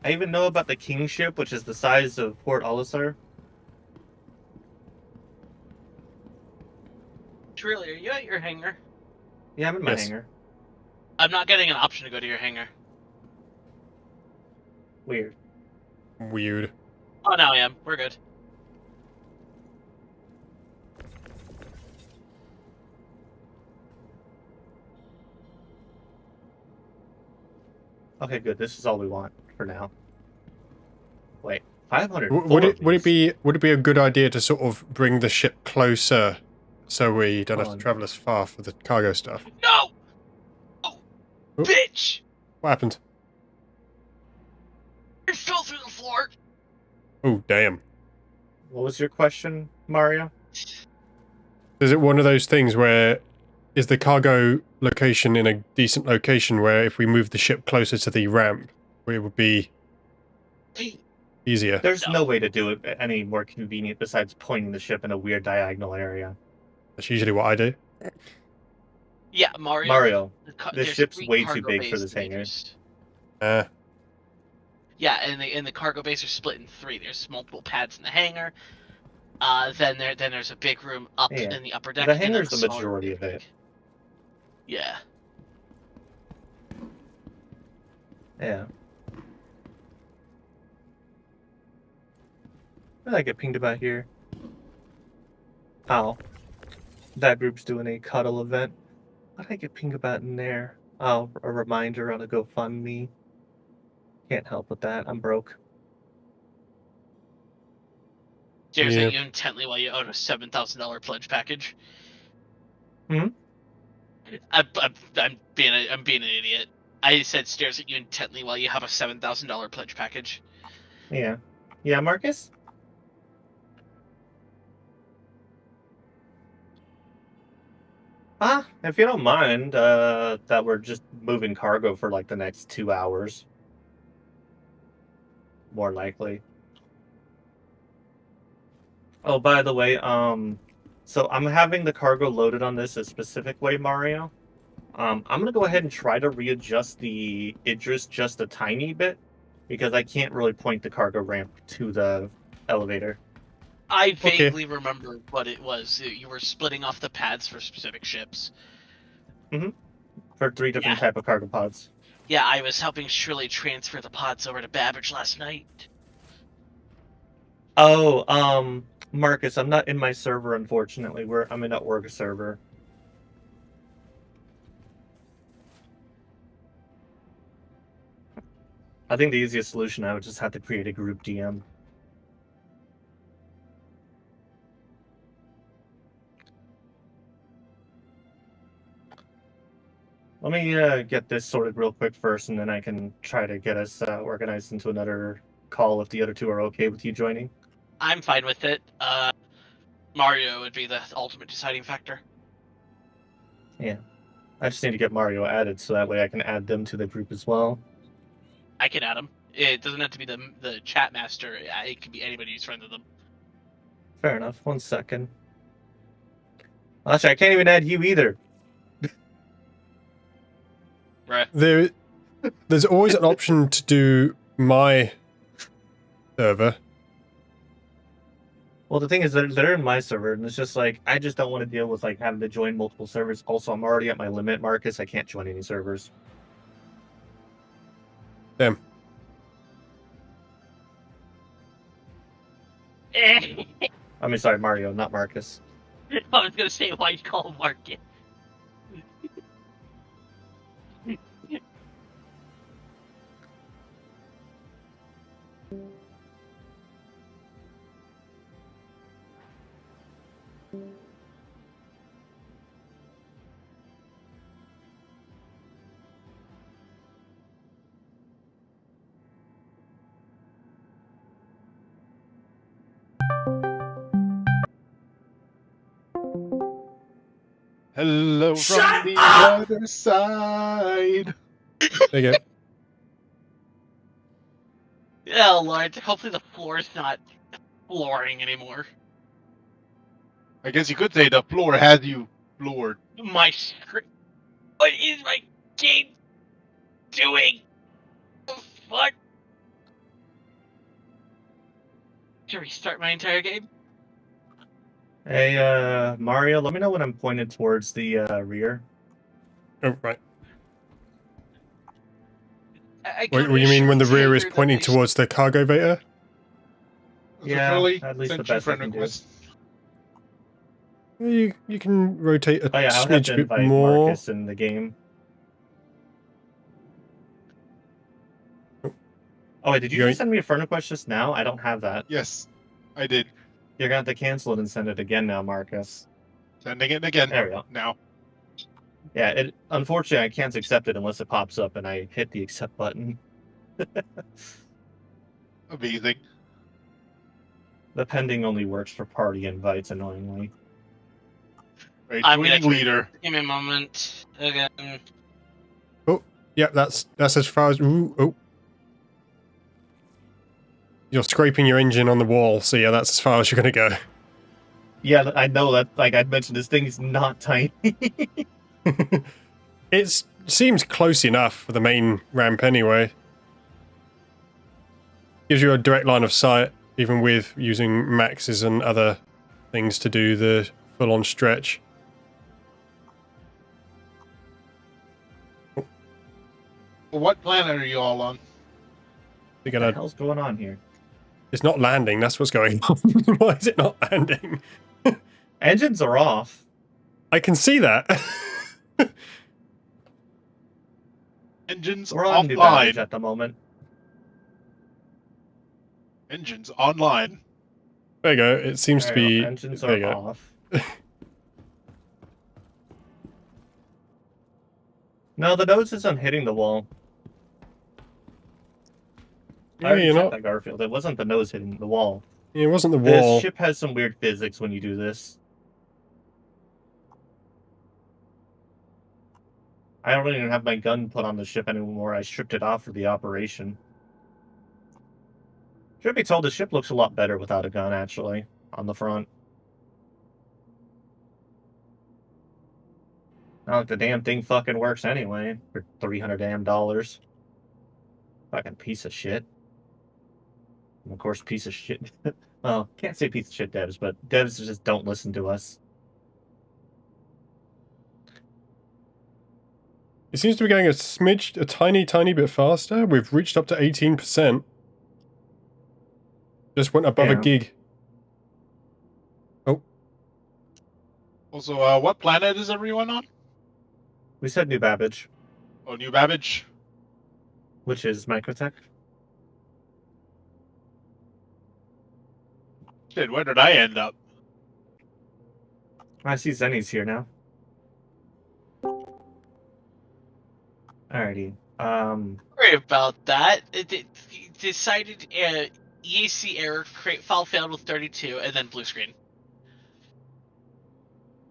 I even know about the Kingship, which is the size of Port Olisar. Truly, are you at your hangar? Yeah, I'm in my Yes. hangar. I'm not getting an option to go to your hangar. Weird. Weird. Oh, now I am. We're good. Okay, good. This is all we want for now. Wait, 500. Would it be a good idea to sort of bring the ship closer so we don't have to travel as far for the cargo stuff? No! Oh, Oop. bitch! What happened? It fell through the floor. Oh, damn. What was your question, Mario? Is it one of those things where is the cargo location in a decent location where if we move the ship closer to the ramp, it would be easier? There's No. no way to do it any more convenient besides pointing the ship in a weird diagonal area. That's usually what I do. Yeah, Mario. Mario, this there's ship's 3 way too cargo big bays for this that we hangar. use. Uh, Yeah, and the cargo bays are split in 3. There's multiple pads in the hangar. Then there's a big room up Yeah. in the upper deck. The and then hangar's a the smaller majority room. of it. Yeah. Yeah. What did I get pinged about here? Oh. That group's doing a cuddle event. What did I get pinged about in there? Oh, a reminder on a GoFundMe. Can't help with that. I'm broke. Stares Yeah. at you intently while you own a $7,000 pledge package. Hmm? I'm being an idiot. I said stares at you intently while you have a $7,000 pledge package. Yeah. Yeah, Marcus? If you don't mind, that we're just moving cargo for like the next 2 hours. More likely. Oh, by the way, so I'm having the cargo loaded on this a specific way, Mario. I'm gonna go ahead and try to readjust the Idris just a tiny bit, because I can't really point the cargo ramp to the elevator. I Okay. vaguely remember what it was. You were splitting off the pads for specific ships. For 3 different type of cargo pods. Yeah, I was helping Shirley transfer the pods over to Babbage last night. Oh, Marcus, I'm not in my server, unfortunately. I'm in an org server. I think the easiest solution, I would just have to create a group DM. Let me get this sorted real quick first, and then I can try to get us organized into another call if the other two are okay with you joining. I'm fine with it. Mario would be the ultimate deciding factor. Yeah. I just need to get Mario added so that way I can add them to the group as well. I can add them. It doesn't have to be the chat master. It can be anybody who's friends with them. Fair enough. 1 second. Actually, I can't even add you either. Bruh. There's always an option to do my server. Well, the thing is, they're in my server, and it's just like, I just don't want to deal with like having to join multiple servers. Also, I'm already at my limit, Marcus. I can't join any servers. Damn. I I mean, sorry, Mario, not Marcus. was gonna say why you call him Market. Hello Shut from the up! other side. There you go. Oh Lord, hopefully the floor is not flooring anymore. I guess you could say the floor has you floored. My screen. What is my game doing? The fuck? To restart my entire game? Hey, Mario, let me know when I'm pointed towards the rear. Oh, right. I What could've do you mean when the rear is assured that pointing they- towards the cargo vator? Yeah, Shirley at least sent the you best I friend can do. request. You can rotate a Oh yeah, I'll have smidge to bit invite more. Marcus in the game. Oh wait, did you You're- just send me a friend request just now? I don't have that. Yes, I did. You're gonna have to cancel it and send it again now, Marcus. Sending it again. There we go. Now. Yeah, unfortunately I can't accept it unless it pops up and I hit the accept button. Amazing. The pending only works for party invites, annoyingly. Right, I'm gonna joining leader. Give me a moment. Again. Yeah, that's as far as. Ooh, oh. You're scraping your engine on the wall, so yeah, that's as far as you're going to go. Yeah, I know that. Like I mentioned, this thing is not tiny. It seems close enough for the main ramp anyway. Gives you a direct line of sight, even with using maxes and other things to do the full-on stretch. Well, what planet are you all on? You're What the gonna, hell's going on here? it's not landing, that's what's going on. Why is it not landing? Engines are off. I can see that. Engines We're on new baggage offline. at the moment. Engines online. There you go, it seems to There you be... go, engines there are you go. off. No, the nose isn't hitting the wall. I Yeah, already you're checked not... that, Garfield. It wasn't the nose hitting the wall. It wasn't the This wall. ship has some weird physics when you do this. I don't even have my gun put on the ship anymore. I stripped it off for the operation. Should be told the ship looks a lot better without a gun, actually, on the front. Not like the damn thing fucking works anyway for $300 damn. Fucking piece of shit. And of course, piece of shit. Well, can't say piece of shit devs, but devs just don't listen to us. It seems to be going a smidge, a tiny bit faster. We've reached up to 18%. Just went above a Yeah. gig. Also, what planet is everyone on? We said New Babbage, Oh, New Babbage. which is Microtech. Shit, where did I end up? I see Zenny's here now. Alrighty. Sorry about that. decided EAC error, file failed with 32, and then blue screen.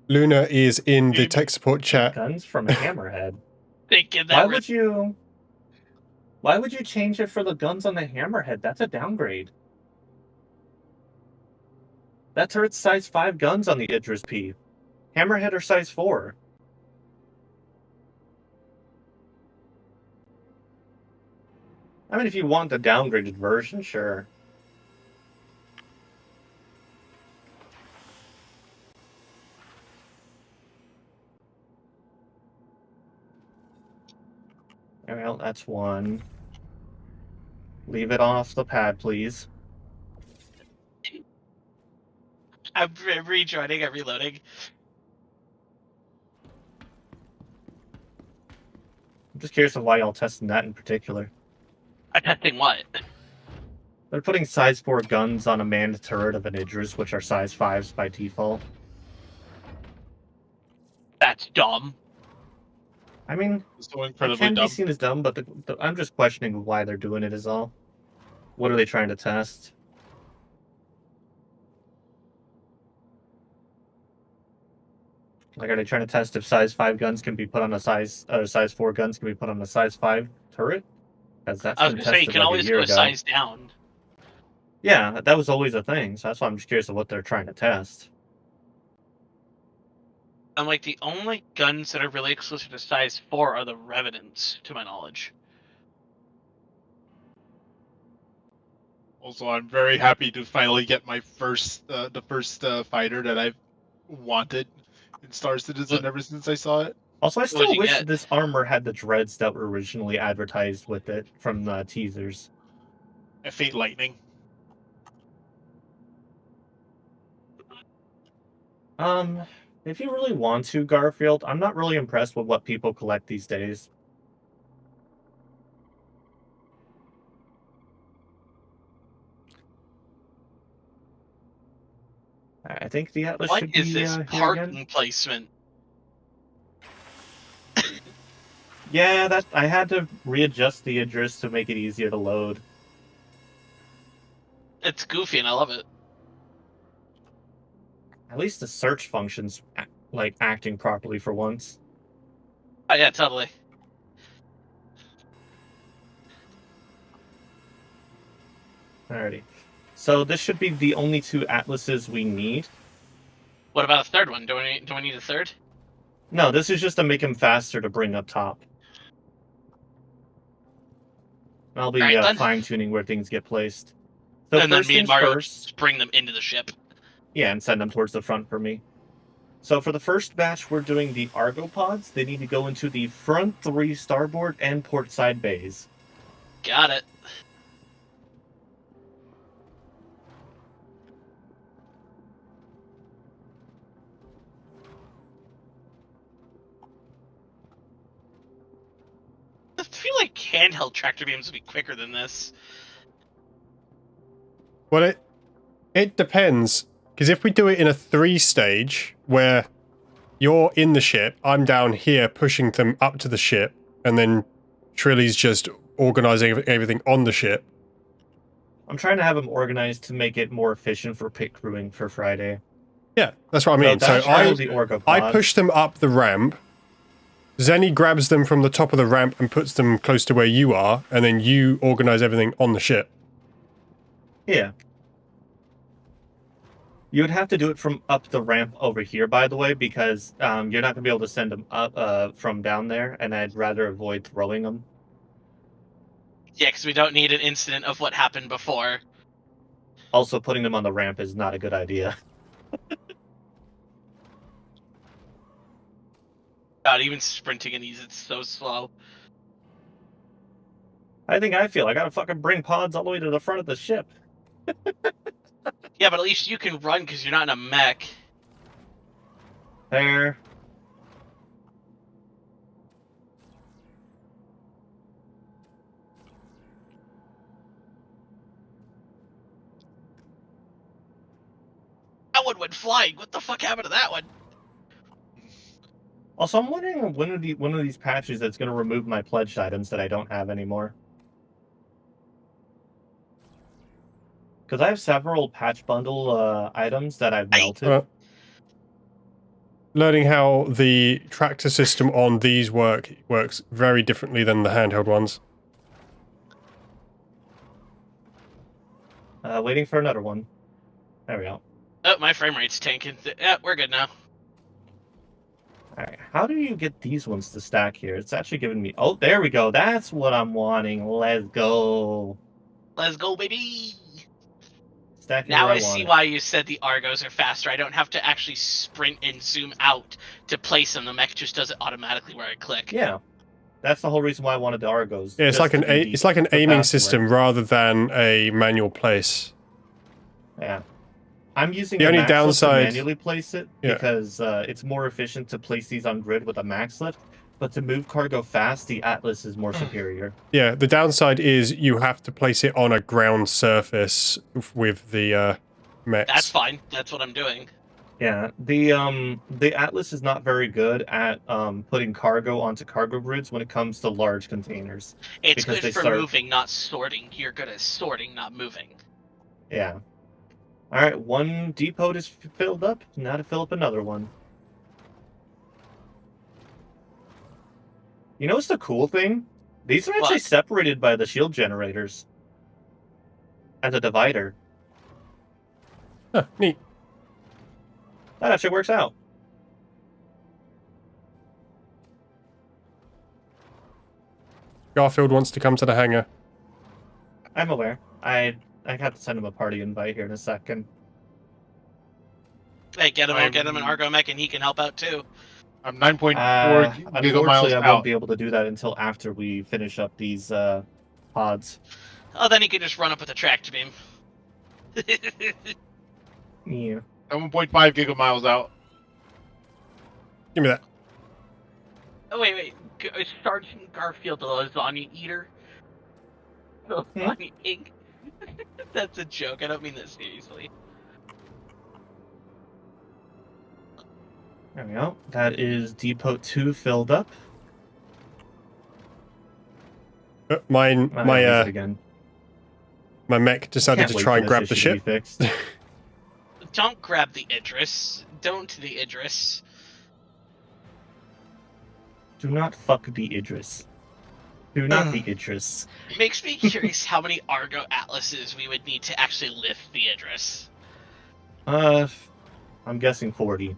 Luna is in the tech support chat. Guns from Hammerhead. Thinking that Why would you? Why would you change it for the guns on the Hammerhead? That's a downgrade. That turret's size 5 guns on the Idris P. Hammerhead are size 4. I mean, if you want the downgraded version, sure. Well, that's one. Leave it off the pad, please. I'm rejoining, I'm reloading. I'm just curious of why y'all testing that in particular. I'm testing what? They're putting size 4 guns on a manned turret of an Idris, which are size 5s by default. That's dumb. I mean, So it incredibly can be dumb. seen as dumb, but I'm just questioning why they're doing it is all. What are they trying to test? Like, are they trying to test if size 5 guns can be put on a size 4 guns can be put on a size 5 turret? Because that's I was been gonna say, you tested can like always a year go ago. size down. Yeah, that was always a thing, so that's why I'm just curious of what they're trying to test. I'm like, the only guns that are really exclusive to size 4 are the Revenants, to my knowledge. Also, I'm very happy to finally get my first, the first fighter that I've wanted in Star Citizen ever since I saw it. Also, I What'd still you wish get? that this armor had the dreads that were originally advertised with it from the teasers. A Fate Lightning. If you really want to, Garfield, I'm not really impressed with what people collect these days. I think the Atlas What should is be this here parking again. placement? Yeah, I had to readjust the address to make it easier to load. It's goofy and I love it. At least the search function's like acting properly for once. Oh yeah, totally. Alrighty. So this should be the only 2 atlases we need. What about a third one? Do we need a third? No, this is just to make him faster to bring up top. I'll be Alright, then. fine-tuning where things get placed. So And then first me and things Mario first, bring them into the ship. yeah, and send them towards the front for me. So for the first batch, we're doing the Argopods. They need to go into the front 3 starboard and port side bays. Got it. I feel like handheld tractor beams would be quicker than this. Well, it depends, because if we do it in a 3-stage where you're in the ship, I'm down here pushing them up to the ship, and then Trilly's just organizing everything on the ship. I'm trying to have them organized to make it more efficient for pit crewing for Friday. Yeah, that's what I mean. So I push them up the ramp. Zenny grabs them from the top of the ramp and puts them close to where you are, and then you organize everything on the ship. Yeah. You would have to do it from up the ramp over here, by the way, because you're not going to be able to send them up from down there, and I'd rather avoid throwing them. Yeah, because we don't need an incident of what happened before. Also, putting them on the ramp is not a good idea. God, even sprinting in these, it's so slow. I gotta fucking bring pods all the way to the front of the ship. Yeah, but at least you can run because you're not in a mech. There. That one went flying. What the fuck happened to that one? Also, I'm wondering when one of these patches that's going to remove my pledged items that I don't have anymore. Because I have several patch bundle items that I've melted. Learning how the tractor system on these works very differently than the handheld ones. Waiting for another one. There we go. Oh, my frame rate's tanking. Yeah, we're good now. Alright, how do you get these ones to stack here? It's actually giving me... Oh, there we go. That's what I'm wanting. Let's go. Let's go, baby! Stacking Now where I I want see it. why you said the Argos are faster. I don't have to actually sprint and zoom out to place them. The mech just does it automatically where I click. Yeah. That's the whole reason why I wanted the Argos. Yeah, it's like an the aiming fast system work. rather than a manual place. Yeah. I'm using The the only max lift to downside- manually place it Yeah. because it's more efficient to place these on grid with a max lift. But to move cargo fast, the Atlas is more superior. Yeah, the downside is you have to place it on a ground surface with the mechs. That's fine. That's what I'm doing. Yeah, the Atlas is not very good at putting cargo onto cargo grids when it comes to large containers. It's Because good they for start- moving, not sorting. You're good at sorting, not moving. Yeah. All right, one depot is filled up. Now to fill up another one. You know what's the cool thing? These are actually What? separated by the shield generators. As a divider. Huh, neat. That actually works out. Garfield wants to come to the hangar. I'm aware. I have to send him a party invite here in a second. Hey, get him an I'm- Argo mech and he can help out too. I'm 9.4 gigamiles Unfortunately, I out. won't be able to do that until after we finish up these pods. Oh, then he can just run up with a tractor beam. Yeah. 7.5 gigamiles out. Give me that. Oh, wait. Sergeant Garfield, the lasagna eater? Lasagna Inc. That's a joke. I don't mean that seriously. There we go. That is Depot 2 filled up. Mine, I gotta use it my again. my mech decided Can't to wait try for and this grab the issue to ship. be fixed. Don't grab the Idris. Don't the Idris. Do not fuck the Idris. Do not the Idris. It makes me curious how many Argo Atlases we would need to actually lift the Idris. I'm guessing 40.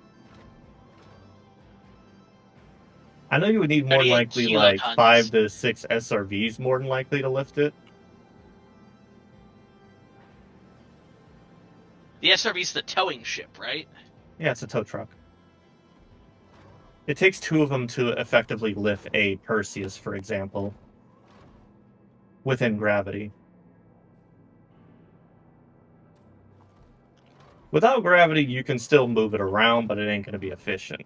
I know you would need more than 38 likely like kilotons. 5 to 6 SRVs more than likely to lift it. The SRV's the towing ship, right? Yeah, it's a tow truck. It takes 2 of them to effectively lift a Perseus, for example, within gravity. Without gravity, you can still move it around, but it ain't going to be efficient.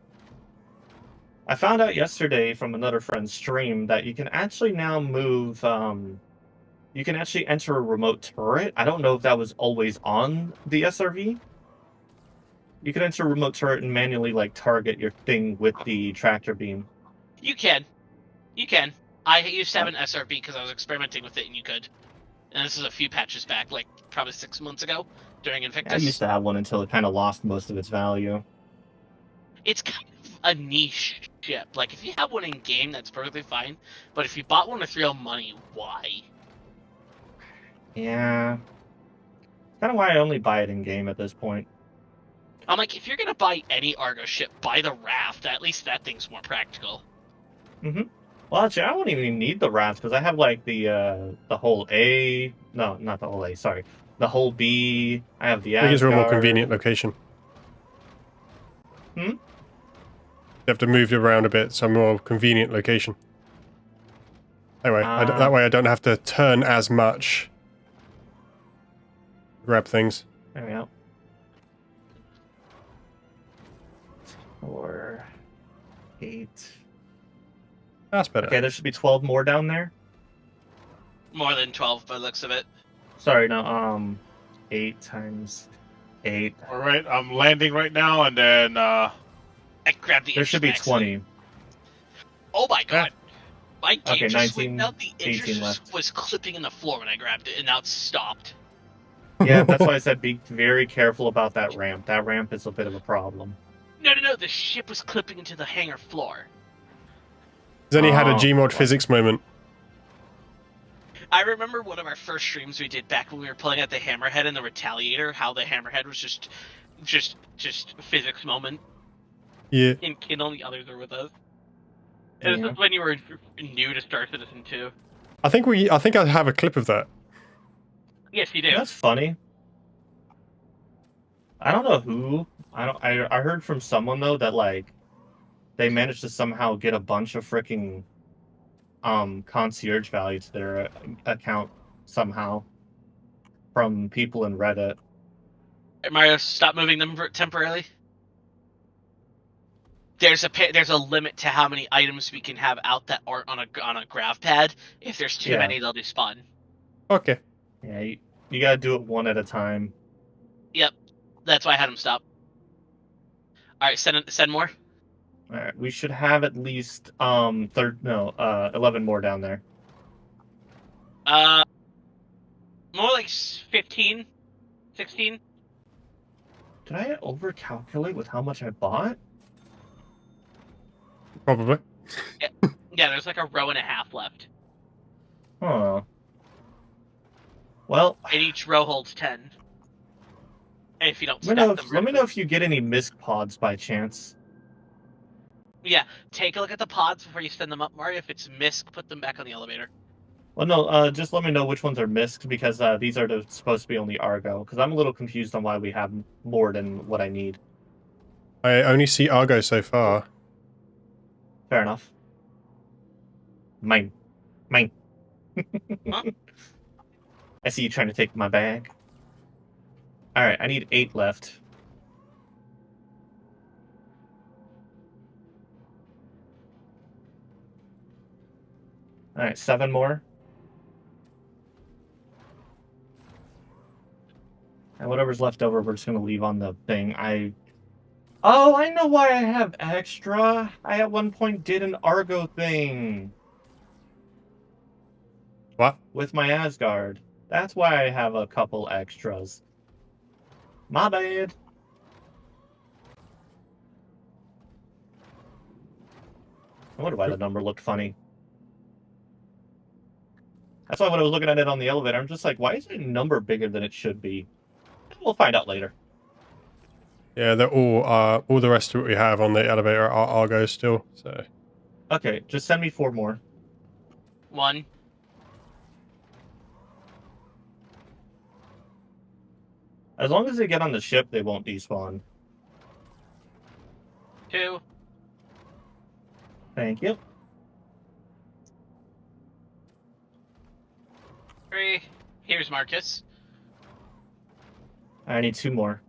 I found out yesterday from another friend's stream that you can actually now move, you can actually enter a remote turret. I don't know if that was always on the SRV. You can enter a remote turret and manually, like, target your thing with the tractor beam. You can. You can. I used to have an SRV because I was experimenting with it, and you could. And this is a few patches back, like probably 6 months ago during Invictus. I used to have one until it kind of lost most of its value. It's kind of a niche ship. Like, if you have one in game, that's perfectly fine. But if you bought one with real money, why? Yeah. Kind of why I only buy it in game at this point. I'm like, if you're gonna buy any Argo ship, buy the Raft. At least that thing's more practical. Mm-hmm. Well, actually, I don't even need the Raft because I have like the whole A. No, not the whole A. Sorry, the whole B. I have the I think it's a more Asgard. convenient location. Hmm? You have to move it around a bit, so a more convenient location. Anyway, that way I don't have to turn as much. Grab things. There we go. 4, 8. That's better. Okay, there should be 12 more down there. More than 12 by the looks of it. Sorry, no. 8 times 8. All right, I'm landing right now, and then I grabbed the There should be Idris 20. Oh my god. My game Okay, just 19, went out. The 18 Idris left. was clipping in the floor when I grabbed it, and now it's stopped. Yeah, that's why I said be very careful about that ramp. That ramp is a bit of a problem. No. The ship was clipping into the hangar floor. Then he had a Oh, Gmod what? physics moment. I remember one of our first streams we did back when we were playing at the Hammerhead and the Retaliator. How the Hammerhead was just physics moment, Yeah. and only others were with us. Yeah. This is when you were new to Star Citizen 2. I think I have a clip of that. Yes, you do. That's funny. I don't know who. I heard from someone though that like they managed to somehow get a bunch of freaking concierge value to their account somehow from people in Reddit. Mario, stop moving them temporarily. There's a limit to how many items we can have out that aren't on a grav pad. If there's too Yeah. many, they'll despawn. Okay. Yeah, you gotta do it one at a time. Yep, that's why I had them stop. All right, send more. All right, we should have at least 11 more down there. More like 15, 16. Did I overcalculate with how much I bought? Probably. Yeah, there's like a row and a half left, Huh. Well, and each row holds 10. And if you don't let me know stack if, them, let me know if you get any misc pods by chance. Yeah, take a look at the pods before you send them up, Mario. If it's misc, put them back on the elevator. Well, no, just let me know which ones are misc because these are supposed to be only Argo. Because I'm a little confused on why we have more than what I need. I only see Argo so far. Fair enough. Mine. Huh? I see you trying to take my bag. Alright, I need 8 left. Alright, 7 more. And whatever's left over, we're just gonna leave on the thing. Oh, I know why I have extra. I at one point did an Argo thing. What? With my Asgard. That's why I have a couple extras. My bad. I wonder why the number looked funny. That's why when I was looking at it on the elevator, I'm just like, why is the number bigger than it should be? We'll find out later. Yeah, they're all the rest of what we have on the elevator are Argo still, so. Okay, just send me 4 more. 1. As long as they get on the ship, they won't despawn. 2. Thank you. 3. Here's Marcus. I need 2 more.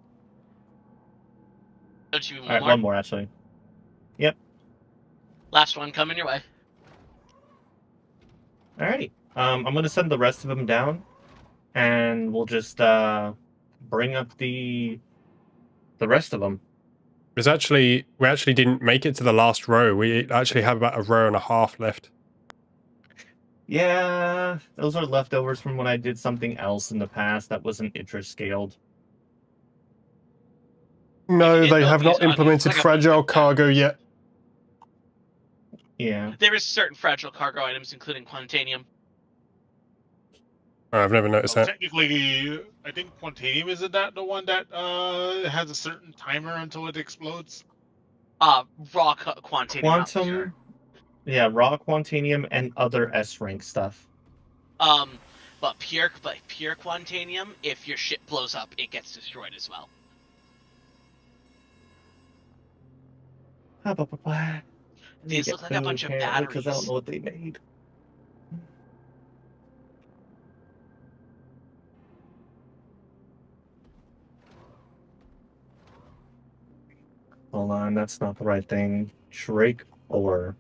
Don't you want Alright, more? 1 more actually. Yep. Last one coming your way. Alrighty. I'm gonna send the rest of them down, and we'll just bring up the rest of them. We actually didn't make it to the last row. We actually have about a row and a half left. Yeah, those are leftovers from when I did something else in the past that wasn't interest scaled. No, they have not It's implemented like a bunch fragile of cargo yet. Yeah. There is certain fragile cargo items, including Quantanium. Oh, I've never noticed Well, that. technically, I think Quantanium isn't that the one that has a certain timer until it explodes? Raw Quantanium. I'm Quantum, sure. yeah, raw Quantanium and other S rank stuff. But pure Quantanium, if your ship blows up, it gets destroyed as well. These look like a bunch of batteries. Because I don't know what they made. Hold on, that's not the right thing. Drake or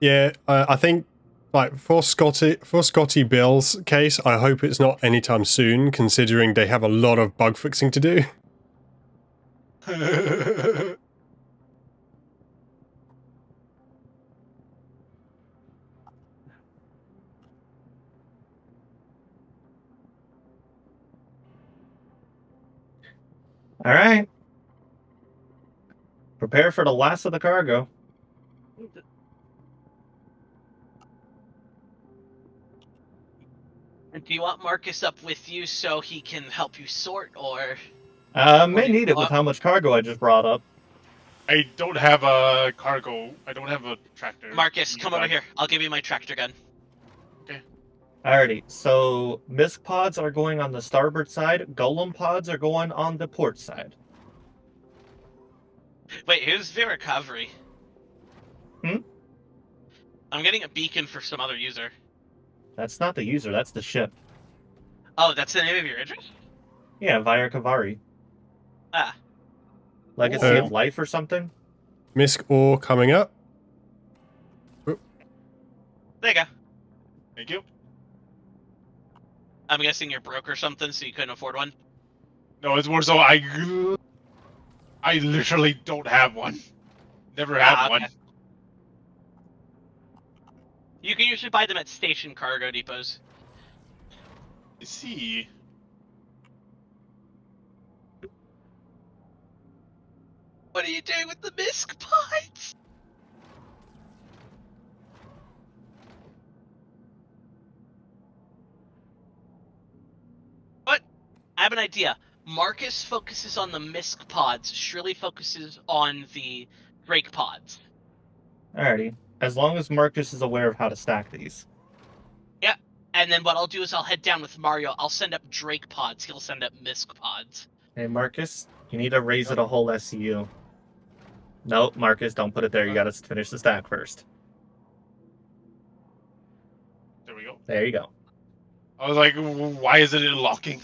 Yeah, I think like for Scotty Bill's case, I hope it's not anytime soon, considering they have a lot of bug fixing to do. All right. Prepare for the last of the cargo. And do you want Marcus up with you so he can help you sort, or May need it with how much cargo I just brought up. I don't have a cargo. I don't have a tractor. Marcus, come over here. I'll give you my tractor gun. Alrighty, so Misk pods are going on the starboard side, Golem pods are going on the port side. Wait, who's the recovery? Hmm? I'm getting a beacon for some other user. That's not the user, that's the ship. Oh, that's the name of your interest? Yeah, Vira Kavari. Ah. Legacy of Life or something? Misk ore coming up. There you go. Thank you. I'm guessing you're broke or something, so you couldn't afford one? No, it's more so I literally don't have one. Never had one. Okay. You can usually buy them at station cargo depots. I see. What are you doing with the Misk pods? But I have an idea. Marcus focuses on the Misk pods. Shirley focuses on the Drake pods. Alrighty. As long as Marcus is aware of how to stack these. Yeah. And then what I'll do is I'll head down with Mario. I'll send up Drake pods. He'll send up Misk pods. Hey, Marcus, you need to raise it a whole SCU. Nope, Marcus, don't put it there. You gotta finish the stack first. There we go. There you go. I was like, why is it locking?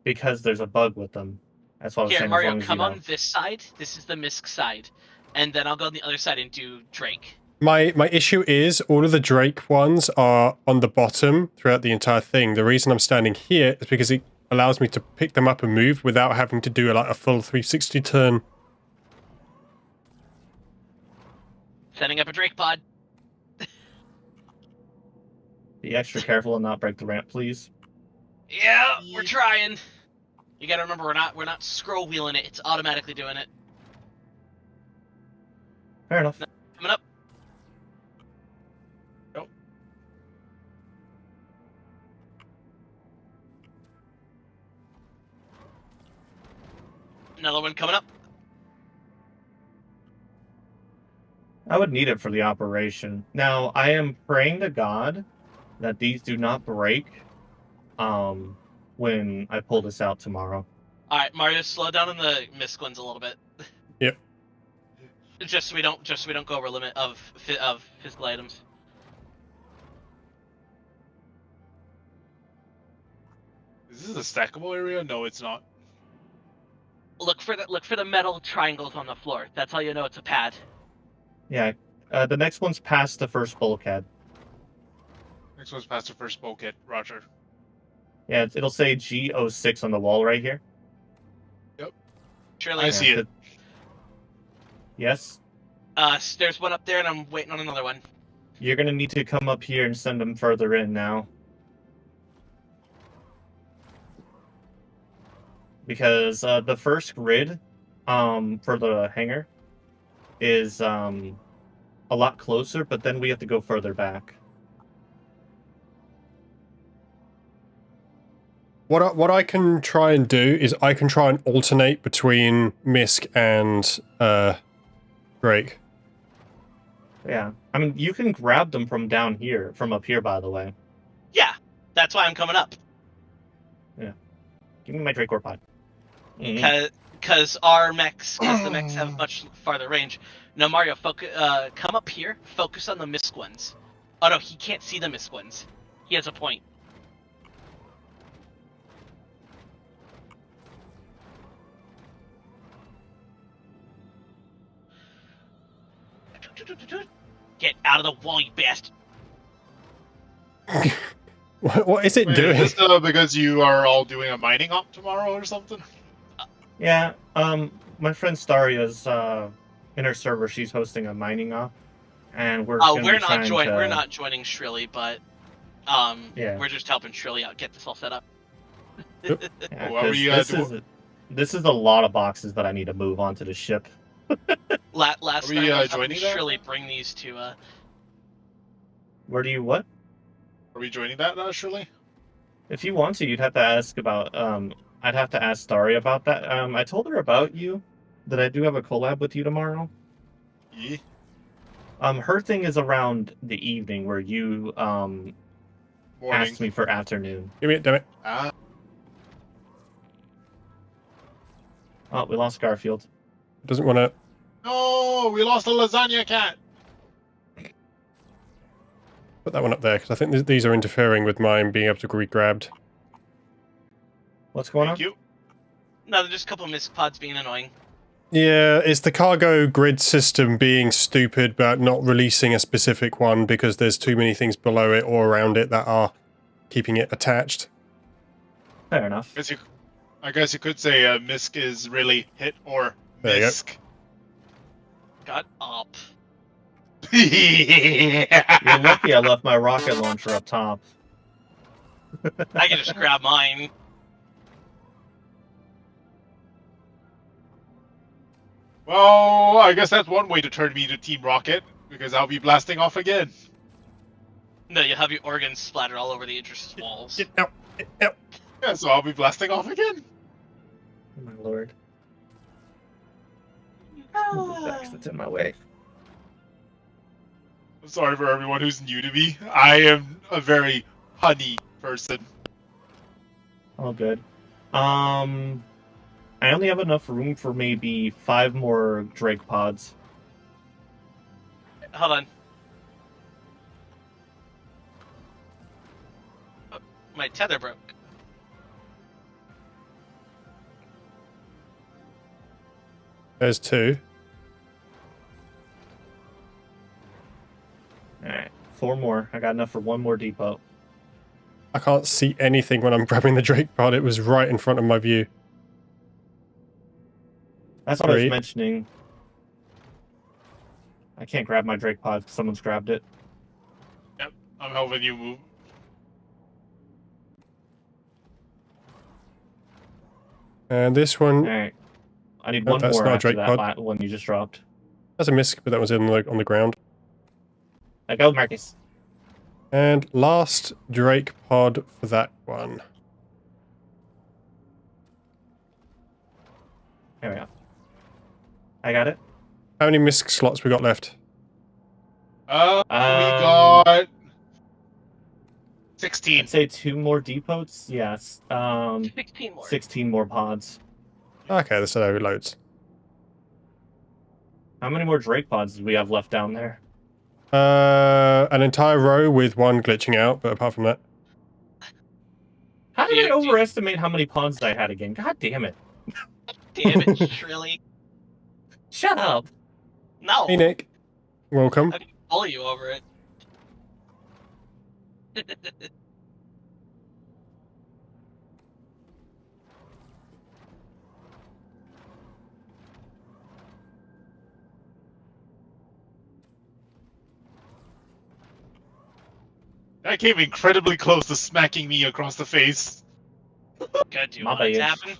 Because there's a bug with them. That's what I was Here, saying. Mario, as long as come you know. on this side. This is the Misk side. And then I'll go on the other side and do Drake. My issue is all of the Drake ones are on the bottom throughout the entire thing. The reason I'm standing here is because it allows me to pick them up and move without having to do like a full 360 turn. Setting up a Drake pod. Be extra careful and not break the ramp, please. Yeah, we're trying. You gotta remember, we're not scroll wheeling it. It's automatically doing it. Fair enough. Coming up. Nope. Another one coming up. I would need it for the operation. Now, I am praying to God that these do not break when I pull this out tomorrow. Alright, Mario, slow down on the Misk ones a little bit. Yep. Just so we don't go over limit of physical items. Is this a stackable area? No, it's not. Look for the metal triangles on the floor. That's how you know it's a pad. Yeah, the next one's past the first bulkhead. Next one's past the first bulkhead. Roger. Yeah, it'll say G06 on the wall right here. Surely. I see it. Yes? There's one up there, and I'm waiting on another one. You're gonna need to come up here and send them further in now. Because the first grid for the hangar is a lot closer, but then we have to go further back. What I can try and do is I can try and alternate between Misk and Drake. Yeah. I mean, you can grab them from down here, from up here, by the way. Yeah, that's why I'm coming up. Give me my Dracor pod. Because the mechs have much farther range. No, Mario, come up here. Focus on the Misk ones. Oh no, he can't see the Misk ones. He has a point. Get out of the wall, you bastard! What is it Wait, doing? is this because you are all doing a mining op tomorrow or something? Yeah, my friend Staria's in her server. She's hosting a mining op, and we're we're not joining Shrilly, but Yeah. we're just helping Shrilly out get this all set up. Yeah, What were 'cause you this doing? This is a lot of boxes that I need to move onto the ship. Last Are we, night I was joining having that? Shirley bring these to. Where do you what? Are we joining that, Shirley? If you want to, you'd have to ask about. I'd have to ask Starry about that. I told her about you, that I do have a collab with you tomorrow. Yeah. Her thing is around the evening, where you Morning. asked me for afternoon. Give me it, damn it. Ah. Oh, we lost Garfield. Doesn't want to. No, we lost a lasagna cat. Put that one up there because I think these are interfering with mine being able to be grabbed. What's going Thank on? you. No, there's just a couple of misc pods being annoying. Yeah, it's the cargo grid system being stupid but not releasing a specific one because there's too many things below it or around it that are keeping it attached. Fair enough. I guess you could say misc is really hit or There you go. misc. Got up. You're lucky I left my rocket launcher up top. I can just grab mine. Well, I guess that's one way to turn me to Team Rocket, because I'll be blasting off again. No, you'll have your organs splattered all over the Idris' walls. Get out! Get out! Yeah, so I'll be blasting off again. Oh my lord. That's in my way. I'm sorry for everyone who's new to me. I am a very punny person. All good. I only have enough room for maybe 5 more Drake pods. Hold on. Oh, my tether broke. There's 2. Alright, 4 more. I got enough for 1 more depot. I can't see anything when I'm grabbing the Drake pod. It was right in front of my view. That's what I was 3. mentioning. I can't grab my Drake pod because someone's grabbed it. Yep, I'm helping you move. And this one, Alright. I need Oh, one that's more not a after Drake that pod. one you just dropped. that's a misc, but that was on the ground. Let go, Marcus. And last Drake pod for that one. There we go. I got it. How many misc slots we got left? We got 16. I'd say 2 more depots. Yes. 16 more. 16 more pods. Okay, that's how it loads. How many more Drake pods do we have left down there? An entire row with 1 glitching out, but apart from that, How did I Dude, dude. overestimate how many pods I had again? God damn it. Damn it, Shrilly. Shut up. No. hey Nick, welcome. I can pull you over it. That came incredibly close to smacking me across the face. Good, do you My want it to bad. happen?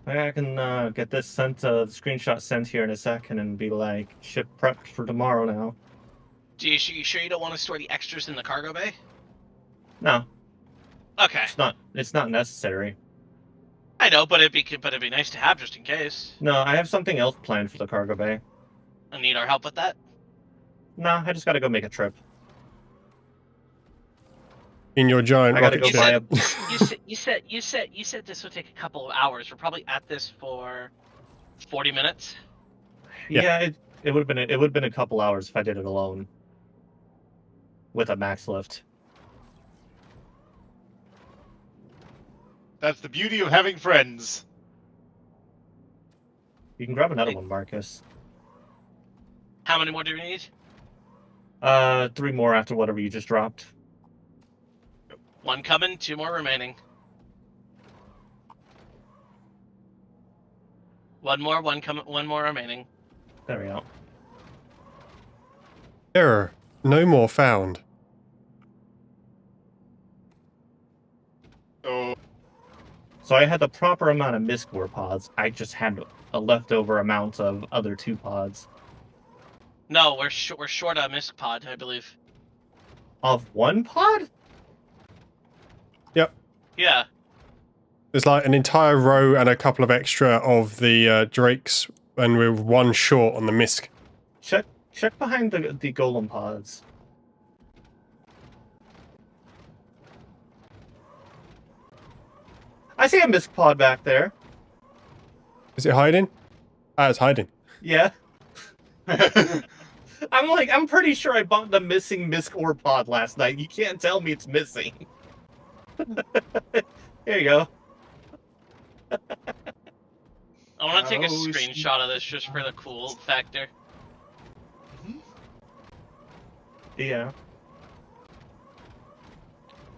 I can get this sent, the screenshot sent here in a second and be like, ship prepped for tomorrow now. You sure you don't want to store the extras in the cargo bay? No, Okay. it's not necessary. I know, but it'd be nice to have just in case. No, I have something else planned for the cargo bay. I need our help with that. Nah, I just gotta go make a trip. In your giant I gotta rocket go buy ship. a... You said this would take a couple of hours. We're probably at this for 40 minutes. Yeah, it would have been a couple hours if I did it alone. With a max lift. That's the beauty of having friends. You can grab another one, Marcus. How many more do we need? 3 more after whatever you just dropped. 1 coming, 2 more remaining. 1 more, 1 coming, 1 more remaining. There we go. Error. No more found. So So I had the proper amount of Mistcore pods. I just had a leftover amount of other 2 pods. No, we're short a misc pod, I believe. Of 1 pod? Yep. Yeah. There's like an entire row and a couple of extra of the drakes, and we're 1 short on the misc. Check behind the golem pods. I see a Mist pod back there. Is it hiding? Ah, it's hiding. Yeah. I'm pretty sure I bought the missing Mistcore pod last night. You can't tell me it's missing. There you go. I want to take a Oh, screenshot of this just for the cool factor. Yeah.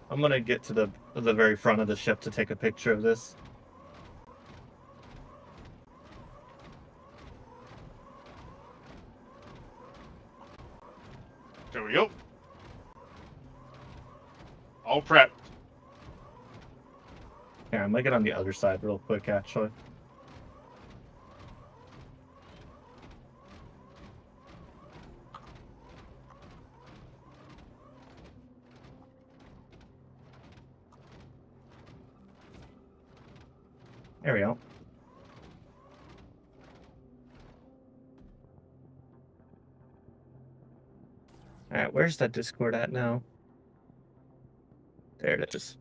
I'm gonna get to the very front of the ship to take a picture of this. there we go. All prepped. Here, I'm gonna get on the other side real quick, actually. There we go. Alright, where's that Discord at now? There it is.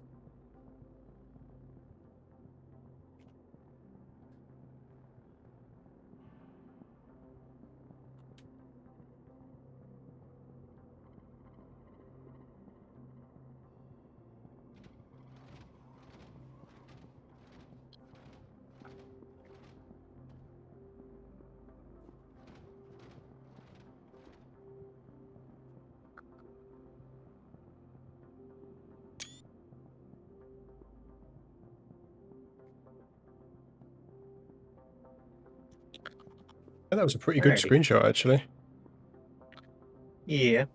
Yeah, that was a pretty good Alrighty. screenshot, actually. Yeah.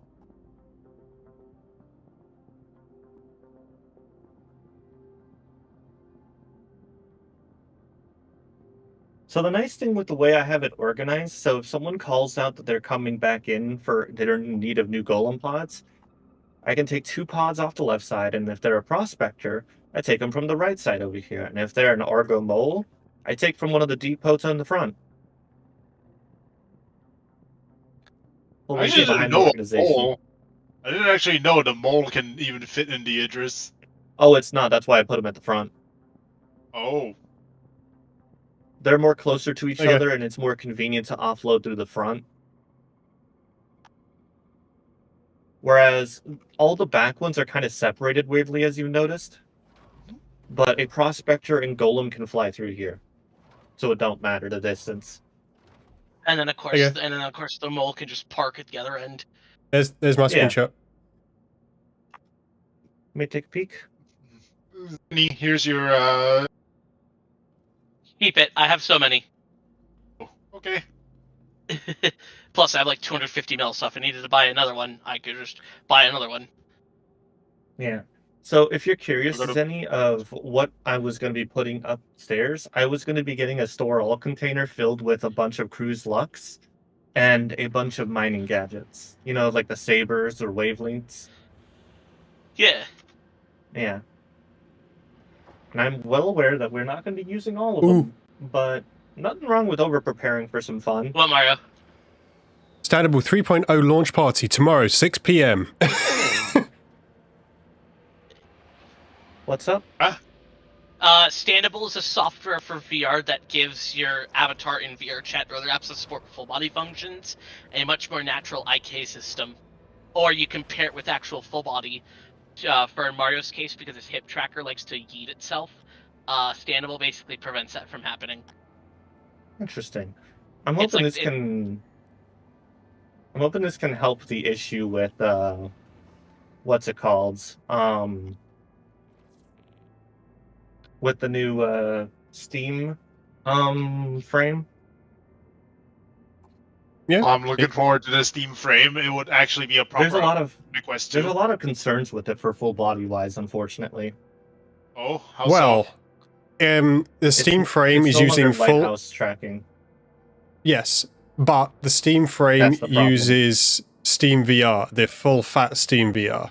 So the nice thing with the way I have it organized, so if someone calls out that they're coming back in for they're in need of new golem pods, I can take 2 pods off the left side, and if they're a prospector, I take them from the right side over here. And if they're an Argo mole, I take from one of the depots on the front. Well, I we see didn't behind the know a organization. mole. I didn't actually know the mole can even fit in the Idris. Oh, it's not. That's why I put them at the front. Oh, They're more closer to each Okay. other, and it's more convenient to offload through the front. Whereas all the back ones are kind of separated weirdly, as you've noticed. But a prospector and golem can fly through here, so it don't matter the distance. And then of course, Okay. the mole can just park at the other end. There's my Yeah. screenshot. Let me take a peek. here's your. Keep it. I have so many. Okay. Plus, I have like 250 mil, so if I needed to buy another one, I could just buy another one. Yeah. So if you're curious, We're gonna- is any of what I was going to be putting upstairs, I was going to be getting a store all container filled with a bunch of cruise lux and a bunch of mining gadgets. You know, like the sabers or wavelengths. Yeah. Yeah. And I'm well aware that we're not going to be using all of Ooh. them, but nothing wrong with over preparing for some fun. What, Mario? Standable 3.0 launch party tomorrow, 6 p.m. What's up? Standable is a software for VR that gives your avatar in VR chat or other apps that support full body functions a much more natural IK system. Or you can pair it with actual full body. For in Mario's case, because his hip tracker likes to yeet itself, Standable basically prevents that from happening. Interesting. I'm It's hoping like- this can. I'm hoping this can help the issue with what's it called? With the new Steam frame. Yeah. I'm looking forward to the Steam frame. It would actually be a proper There's a lot of request there's too. a lot of concerns with it for full body wise, unfortunately. Oh, how Well, so? the Steam frame it's is no using longer full. lighthouse tracking. Yes, but the Steam frame That's the problem. uses Steam VR, the full fat Steam VR.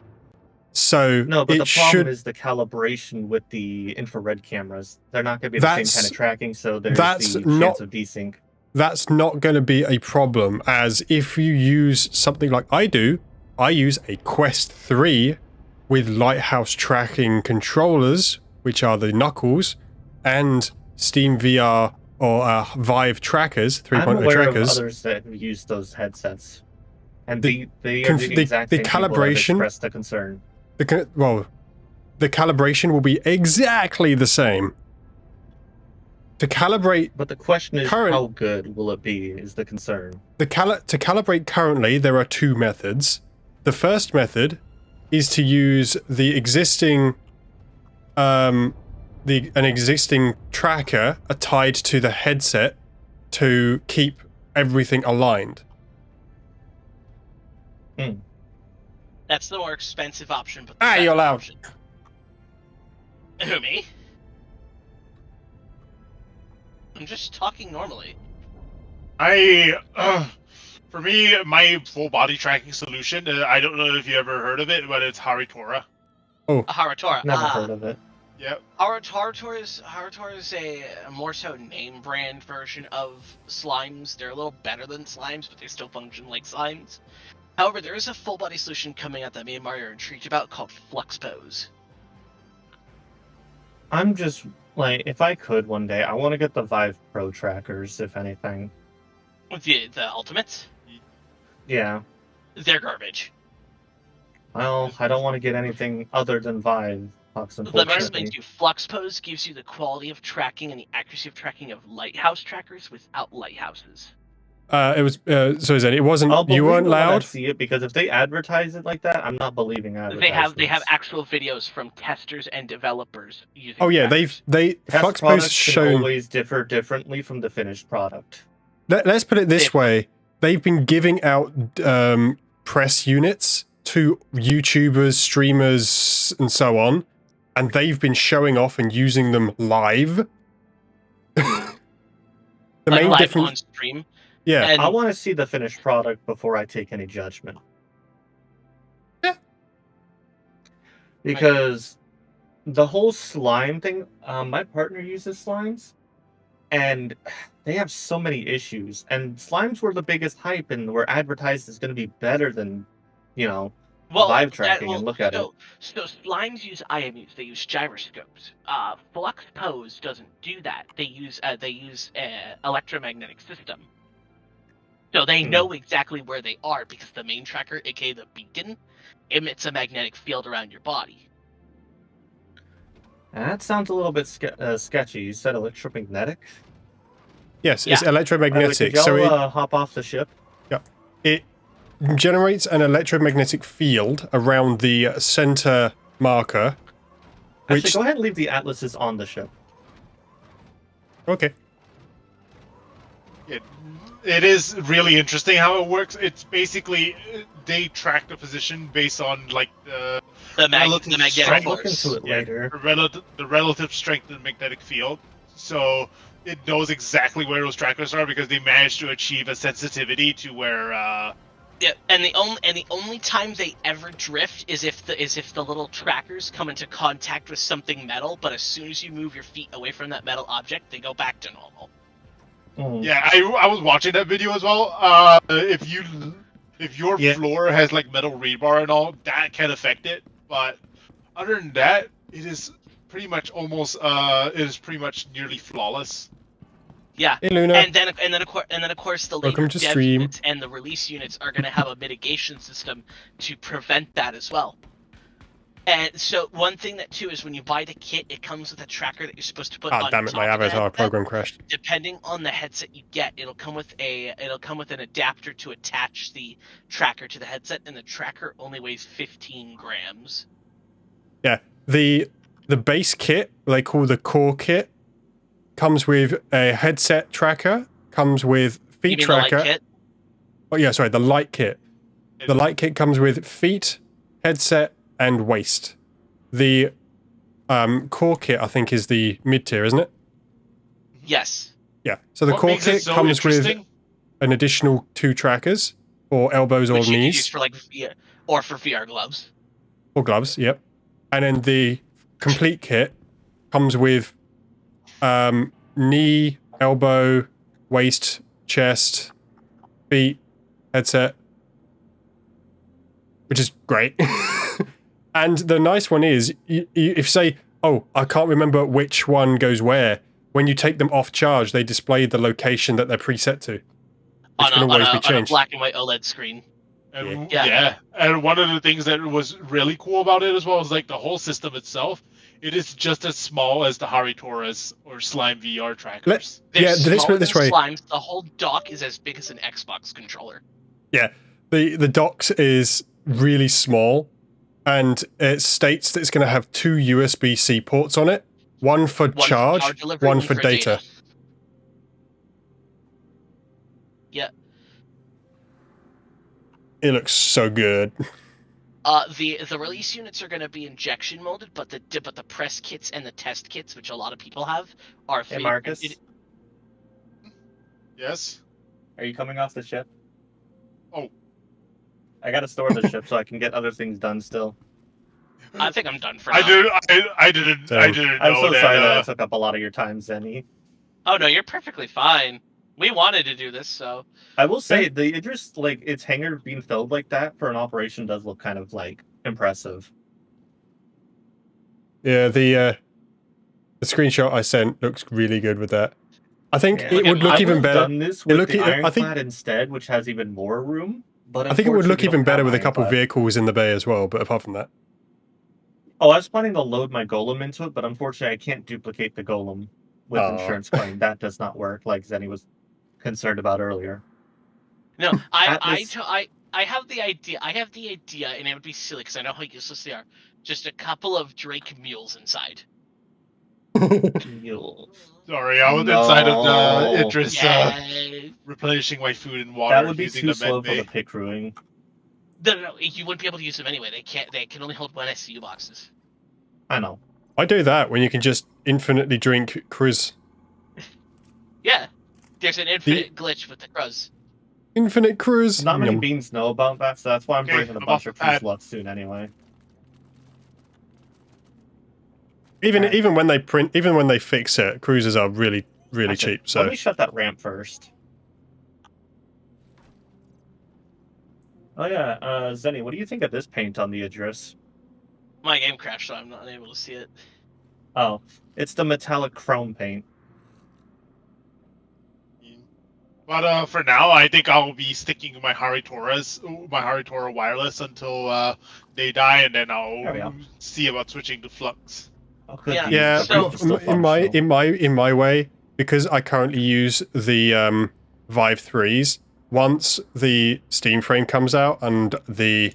So No, but it the problem should. is the calibration with the infrared cameras. They're not going to be the same That's- kind of tracking, so there's that's the not- chance of desync. That's not going to be a problem, as if you use something like I do, I use a Quest 3 with Lighthouse tracking controllers, which are the knuckles, and Steam VR or Vive trackers, 3.0 I'm aware trackers. of others that have used those headsets, and The they are the exact same people that have calibration- expressed the concern. The calibration will be exactly the same. To calibrate But the question is, Current- how good will it be? Is the concern. to calibrate currently, there are two methods. The first method is to use the existing an existing tracker tied to the headset to keep everything aligned. That's the more expensive option, but the You're better loud. option. Who, me? I'm just talking normally. For me, my full body tracking solution, I don't know if you ever heard of it, but it's Haritora. A Haratora. Never heard of it. Yep. Haratora is a more so name brand version of slimes. They're a little better than slimes, but they still function like slimes. However, there is a full body solution coming out that me and Mario are intrigued about called FluxPose. I'm just like, if I could one day, I want to get the Vive Pro trackers, if anything. The Ultimates? Yeah. They're garbage. Well, I don't want to get anything other than Vive. Let me Unfortunately. explain to you. FluxPose gives you the quality of tracking and the accuracy of tracking of lighthouse trackers without lighthouses. It was so is it wasn't I'll you believe weren't it when I loud. see it, because if they advertise it like that, I'm not believing advertisements. They have actual videos from testers and developers using. Oh yeah, trackers. they Test FluxPose products can shown. always differ differently from the finished product. Let's put it this way: they've been giving out press units to YouTubers, streamers, and so on, and they've been showing off and using them live. The Like main live difference, on stream. yeah, And I want to see the finished product before I take any judgment. Yeah. Because the whole slime thing, my partner uses slimes, and they have so many issues. And slimes were the biggest hype and were advertised as going to be better than, Vive tracking. And look at it. So slimes use IMUs. They use gyroscopes. FluxPose doesn't do that. They use electromagnetic system. So they know exactly where they are because the main tracker, aka the beacon, emits a magnetic field around your body. That sounds a little bit sketchy. You said electromagnetic? yes, it's Yeah. electromagnetic. Could So y'all hop off the ship? it generates an electromagnetic field around the center marker. Actually, Which go ahead and leave the atlases on the ship. okay, It is really interesting how it works. It's basically they track the position based on like The relative magnetic strength. I'll look force. into it later. the relative strength of the magnetic field. So it knows exactly where those trackers are because they managed to achieve a sensitivity to where. Yeah, and the only time they ever drift is if the little trackers come into contact with something metal. But as soon as you move your feet away from that metal object, they go back to normal. Yeah, I was watching that video as well. If your floor has like metal rebar and all, that can affect it. But other than that, it is pretty much nearly flawless. Yeah, hey Luna, and then of course the later Welcome to dev stream. units and the release units are going to have a mitigation system to prevent that as well. And so one thing that too is when you buy the kit, it comes with a tracker that you're supposed to put on damn it, top my of the avatar headset. program crashed. Depending on the headset you get, it'll come with an adapter to attach the tracker to the headset, and the tracker only weighs 15 grams. Yeah, the base kit they call the core kit comes with a headset tracker, comes with You feet mean the light tracker. kit? Oh yeah, sorry, the light kit. The light kit comes with feet, headset, and waist. The core kit, I think, is the mid tier, isn't it? Yes. Yeah. So the What core makes it kit so comes with interesting? an additional 2 trackers for elbows or Which you can use knees for like or for VR gloves. or gloves. Yep. And then the complete kit comes with knee, elbow, waist, chest, feet, headset, which is great. And the nice one is, if say, oh, I can't remember which one goes where, when you take them off charge, they display the location that they're preset to, which can always be On a changed. black and white OLED screen. And Yeah. and one of the things that was really cool about it as well is like the whole system itself. It is just as small as the Haritoras or Slime VR trackers. They're Yeah, this smaller this than way. Slimes. The whole dock is as big as an Xbox controller. Yeah, the docks is really small, and it states that it's going to have 2 USB-C ports on it, one for charge, power delivery, one for data. Yeah. It looks so good. The release units are going to be injection molded, but the press kits and the test kits, which a lot of people have, are. Hey, Marcus. Yes. Are you coming off the ship? Oh. I gotta store the ship so I can get other things done still. I think I'm done for now. I didn't know I'm so that, sorry that I took up a lot of your time, Zenny. Oh no, you're perfectly fine. We wanted to do this, so. I will say the Idris, like its hangar being filled like that for an operation does look kind of like impressive. Yeah, the screenshot I sent looks really good with that. I think it would look even better. Done this with the I think ironclad instead, which has even more room. But I think it would look unfortunately, we even don't better have with a couple ironclad. vehicles in the bay as well. But apart from that, Oh, I was planning to load my golem into it, but unfortunately, I can't duplicate the golem with insurance claim. That does not work, like Zenny was concerned about earlier. No, I have the idea. I have the idea, and it would be silly because I know how useless they are. Just a couple of Drake mules inside. Mules. Sorry, I was inside of the Idris replenishing my food and water. That would be using too the slow med for the bay. pit crewing. No, you wouldn't be able to use them anyway. They can't. They can only hold 1 SCU boxes. I know. I do that when you can just infinitely drink cruise. Yeah, there's an infinite glitch with the Cruz. Infinite cruise. Not many beans know about that, so that's why I'm bringing a bunch of cruise lots soon anyway. Even when they fix it, cruisers are really cheap. So let me shut that ramp first. Oh yeah, Zenny, what do you think of this paint on the Idris? My game crashed, so I'm not able to see it. Oh, it's the metallic chrome paint. But for now, I think I'll be sticking to my Haritora wireless until they die, and then I'll see about switching to Flux. Oh, yeah. So in my way, because I currently use the Vive 3s. Once the Steam frame comes out and the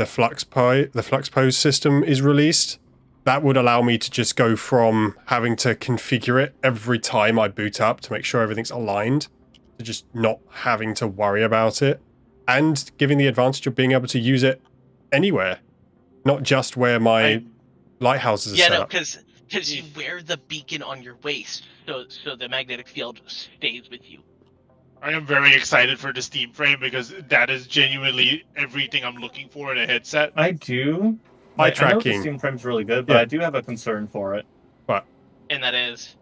Flux Pose system is released, that would allow me to just go from having to configure it every time I boot up to make sure everything's aligned, to just not having to worry about it, and giving the advantage of being able to use it anywhere, not just where my lighthouses are set up. because you wear the beacon on your waist, so the magnetic field stays with you. I am very excited for the Steam frame because that is genuinely everything I'm looking for in a headset. I do. Eye I know the tracking. Steam frame's really good, but I do have a concern for it. What? And that is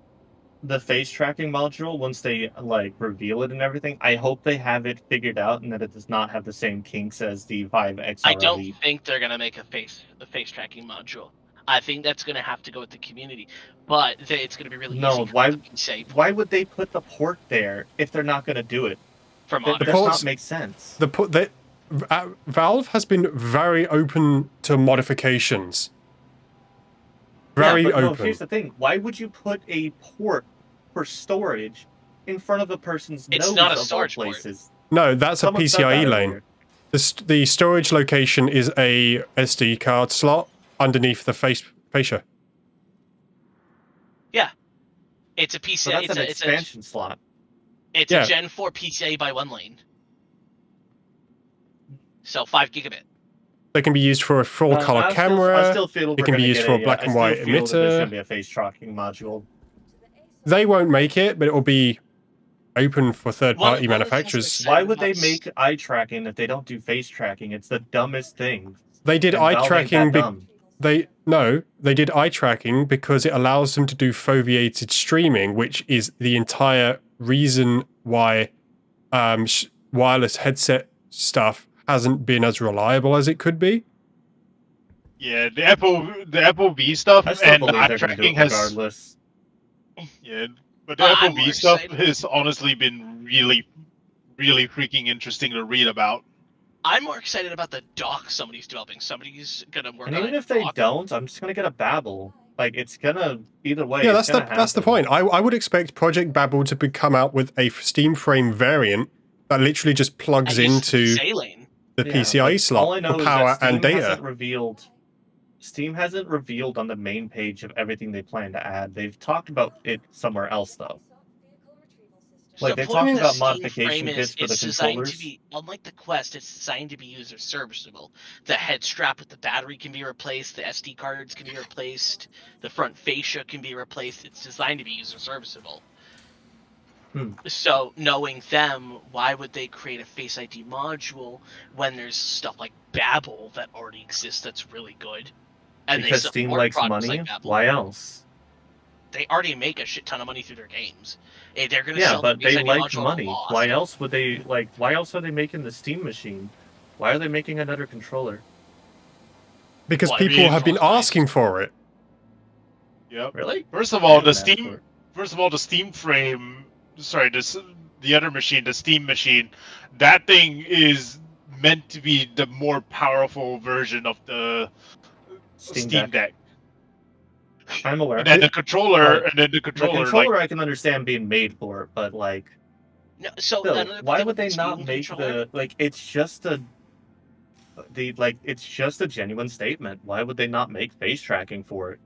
the face tracking module. Once they like reveal it and everything, I hope they have it figured out and that it does not have the same kinks as the Vive XR. I don't think they're gonna make a face tracking module. I think that's gonna have to go with the community, but it's gonna be really easy. Why would they put the port there if they're not gonna do it? For modders, that does not make sense. Valve has been very open to modifications. Very open. No, here's the thing. Why would you put a port for storage in front of a person's nose? It's not a storage port. No, that's a PCIe lane. The storage location is a SD card slot underneath the fascia. Yeah, it's a PCIe. So that's an expansion slot. It's Yeah. a Gen 4 PCIe by 1 lane. So 5 gigabit. They can be used for a full color I camera. still feel It we're can be gonna used get for a black I and still white feel that there's emitter. gonna be a face tracking module. They won't make it, but it will be open for third-party One of the things I'm manufacturers. excited Why would about they is- make eye tracking if they don't do face tracking? It's the dumbest thing. They did And eye Valve ain't tracking. that dumb. They did eye tracking because it allows them to do foveated streaming, which is the entire reason why wireless headset stuff hasn't been as reliable as it could be. Yeah, the Apple V stuff I still and the believe eye they're gonna do tracking it has. regardless. Yeah, but the Apple I'm V more stuff excited. has honestly been really freaking interesting to read about. I'm more excited about the dock somebody's developing. Somebody's gonna work And on even a if they dock. don't, I'm just gonna get a Babel. Like it's gonna either way. Yeah, it's gonna that's the happen. point. I would expect Project Babel to come out with a Steam Frame variant that literally just plugs I use into PCIe lane. the Yeah, PCIe like, slot all I know for is power that Steam and data. hasn't revealed. Steam hasn't revealed on the main page of everything they plan to add. They've talked about it somewhere else though. Like, they So talked the about Steam modification frame kits for the it's designed controllers. to be, unlike the Quest, it's designed to be user serviceable. The head strap with the battery can be replaced, the SD cards can be replaced, the front fascia can be replaced. It's designed to be user serviceable. So, knowing them, why would they create a Face ID module when there's stuff like Babel that already exists that's really good? And Because they Steam support likes products money. like Babel. Why else? They already make a shit ton of money through their games. They're gonna Yeah, sell but the Face they ID like module at a money. loss. Why else would they Why else are they making the Steam machine? Why are they making another controller? Because Well, I people mean, have been asking for it. Yep. Really? First of all, They the haven't asked for Steam. it. First of all, the Steam frame. Sorry, the other machine, the Steam machine. That thing is meant to be the more powerful version of the Steam Deck. I'm aware. And then the controller, But the The controller I can understand being made for it, but like, No, so still, another why thing would with they the not Steam make controller- it's just it's just a genuine statement. Why would they not make face tracking for it?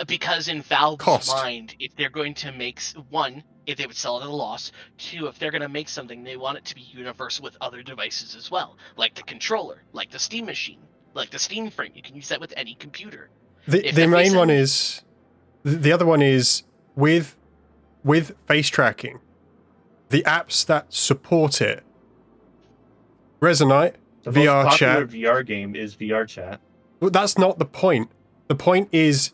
Because in Valve's Cost. mind, if they're going to make one, if they would sell it at a loss. Two, if they're going to make something, they want it to be universal with other devices as well, like the controller, like the Steam machine, like the Steam frame. You can use that with any computer. The main one is the other one is with face tracking. The apps that support it. Resonate, The VR most popular chat. VR game is VR chat. Well, that's not the point. The point is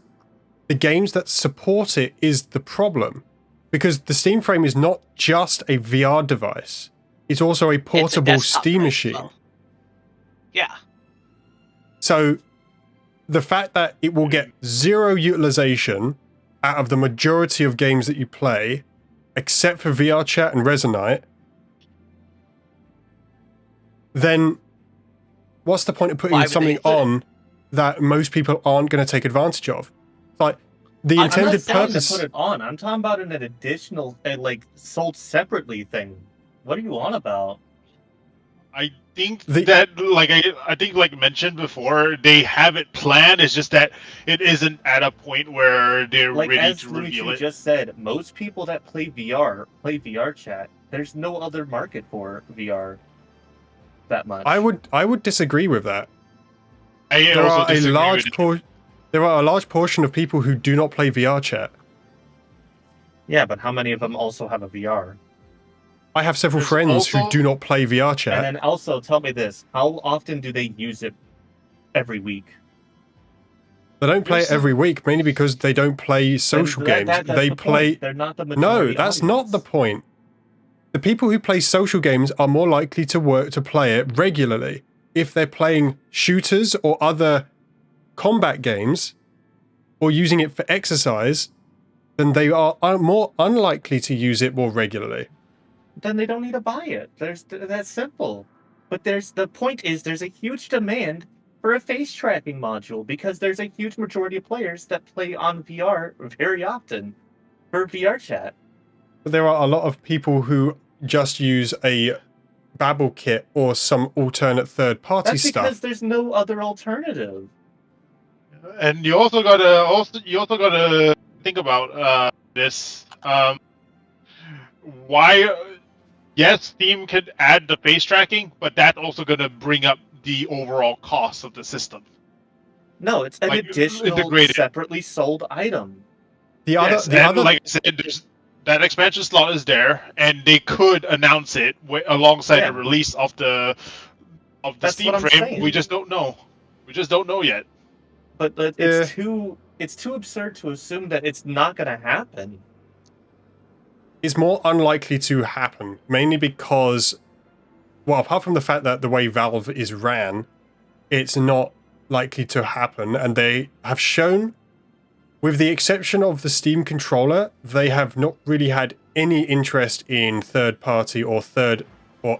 the games that support it is the problem. Because the Steam Frame is not just a VR device. It's also a portable desktop Steam device machine. as well. Yeah. So the fact that it will get zero utilization out of the majority of games that you play, except for VR chat and Resonate, then what's the point of putting Why would they something put it? on that most people aren't going to take advantage of? Like the I'm not intended saying purpose. to put it on. I'm talking about an additional, sold separately thing. What are you on about? I think I think like mentioned before, they have it planned. It's just that it isn't at a point where they're ready As to Louis reveal Chu it. just said, most people that play VR chat. There's no other market for VR that much. I would disagree with that. I There also are a disagree large with it. there are a large portion of people who do not play VR chat. Yeah, but how many of them also have a VR? I have several There's friends who also- do not play VR chat. And then also tell me this: how often do they use it every week? They don't play it every week, mainly because they don't play social games. That's They the play. point. They're not the No, majority that's not the audience. point. The people who play social games are more likely to play it regularly. If they're playing shooters or other combat games, or using it for exercise, then they are more unlikely to use it more regularly. Then they don't need to buy it. That's simple. But the point is there's a huge demand for a face tracking module because there's a huge majority of players that play on VR very often for VR chat. But there are a lot of people who just use a Babel kit or some alternate third-party That's because stuff. there's no other alternative. And you also gotta think about this. why? Yes, Steam could add the face tracking, but that's also going to bring up the overall cost of the system. No, it's an Like, additional, integrated. separately sold item. Yes, and like I said, there's that expansion slot is there, and they could announce it alongside Yeah. the release of the That's Steam what I'm frame. We saying. just don't know. We just don't know yet. But it's too absurd to assume that it's not going to happen. It's more unlikely to happen, mainly because, well, apart from the fact that the way Valve is ran, it's not likely to happen, and they have shown, with the exception of the Steam controller, they have not really had any interest in third-party or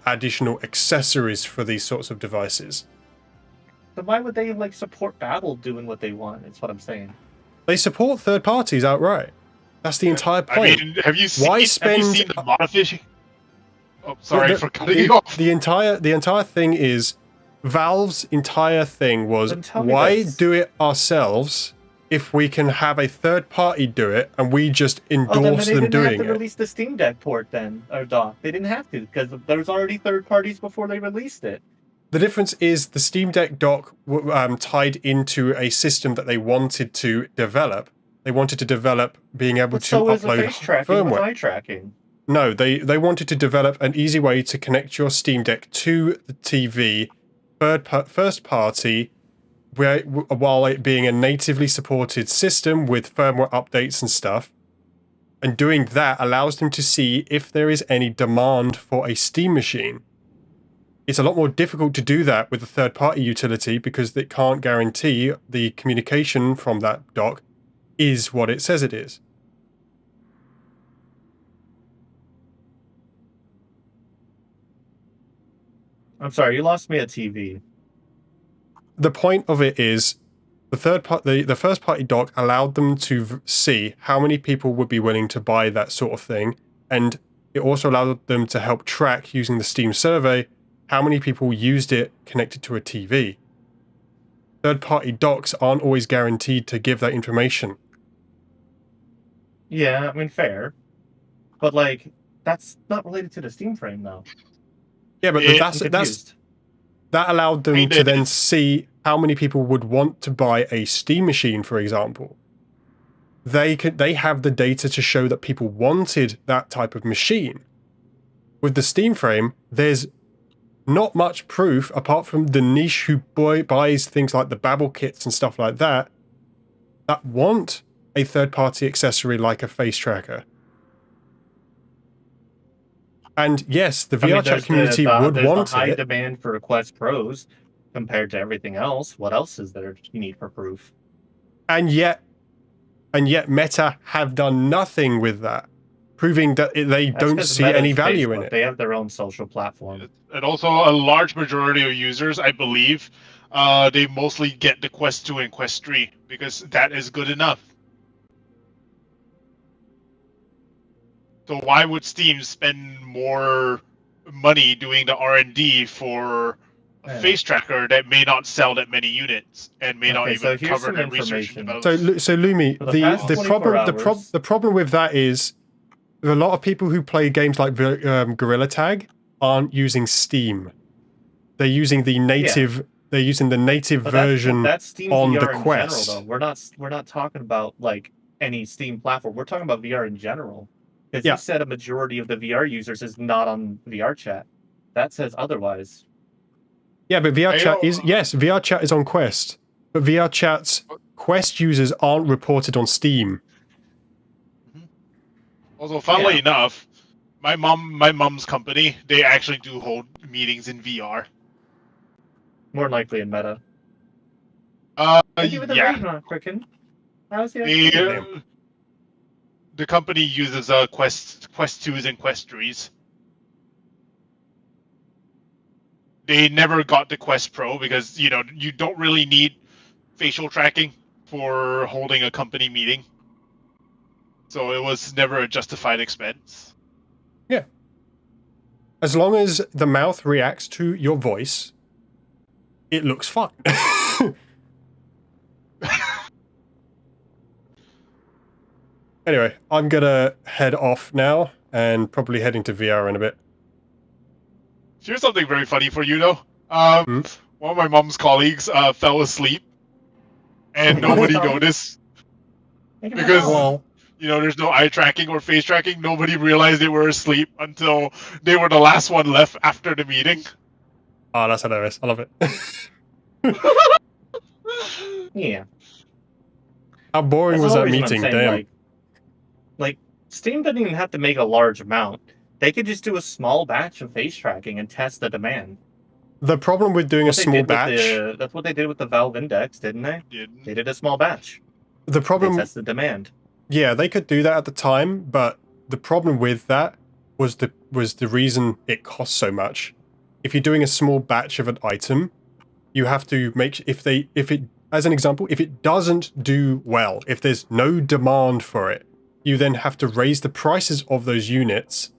additional accessories for these sorts of devices. Then why would they support Babel doing what they want? It's what I'm saying. They support third parties outright. That's the entire point. I mean, have you seen the modification? Oh, sorry for cutting you off. The entire thing is, Valve's entire thing was, why do it ourselves if we can have a third party do it and we just endorse them doing it? They didn't have to release the Steam Deck port then, or dock. They didn't have to, because there was already third parties before they released it. The difference is the Steam Deck dock tied into a system that they wanted to develop. They wanted to develop being able to upload firmware. Eye tracking. No, they wanted to develop an easy way to connect your Steam Deck to the TV, first party, while it being a natively supported system with firmware updates and stuff. And doing that allows them to see if there is any demand for a Steam machine. It's a lot more difficult to do that with a third-party utility because it can't guarantee the communication from that dock is what it says it is. I'm sorry, you lost me at TV. The point of it is, the first-party dock allowed them to see how many people would be willing to buy that sort of thing, and it also allowed them to help track, using the Steam survey, how many people used it connected to a TV. Third-party docks aren't always guaranteed to give that information. Yeah, I mean, fair. But, that's not related to the Steam frame, though. Yeah, but that allowed them to then see how many people would want to buy a Steam machine, for example. They have the data to show that people wanted that type of machine. With the Steam frame, there's not much proof, apart from the niche who buys things like the Babel kits and stuff like that want a third-party accessory like a face tracker. And yes, the VR chat community would want high demand for Quest Pros compared to everything else. What else is there you need for proof? And yet Meta have done nothing with that, proving that they don't see any value in it. They have their own social platform. And also a large majority of users, I believe, they mostly get the Quest 2 and Quest 3 because that is good enough. So why would Steam spend more money doing the R&D for a face tracker that may not sell that many units and may not even cover the research and development? So Lumi, the problem with that is a lot of people who play games like Gorilla Tag aren't using Steam. They're using the native. Yeah. They're using the native version that's Steam on VR the Quest. In general, though. We're not talking about any Steam platform. We're talking about VR in general. Because you said a majority of the VR users is not on VR chat. That says otherwise. Yeah, but VR chat is on Quest, but VR chat's Quest users aren't reported on Steam. Also, funnily enough, my mom's company, they actually do hold meetings in VR. More likely in Meta. The company uses Quest 2s and Quest 3s. They never got the Quest Pro because, you don't really need facial tracking for holding a company meeting. So it was never a justified expense. Yeah. As long as the mouth reacts to your voice, it looks fine. Anyway, I'm gonna head off now and probably heading to VR in a bit. Here's something very funny for you, though. Hmm? One of my mom's colleagues fell asleep, and nobody noticed because Lol. there's no eye tracking or face tracking. Nobody realized they were asleep until they were the last one left after the meeting. Oh, that's hilarious. I love it. Yeah. How boring That's was the that whole reason meeting? I'm saying, Damn. like Steam doesn't even have to make a large amount. They could just do a small batch of face tracking and test the demand. The problem with doing a What they small did with batch, that's what they did with the Valve Index, didn't they? They did a small batch. the They problem, tested demand. yeah, they could do that at the time, but the problem with that was the reason it costs so much. If you're doing a small batch of an item, you have to make if it as an example, if it doesn't do well, if there's no demand for it, you then have to raise the prices of those units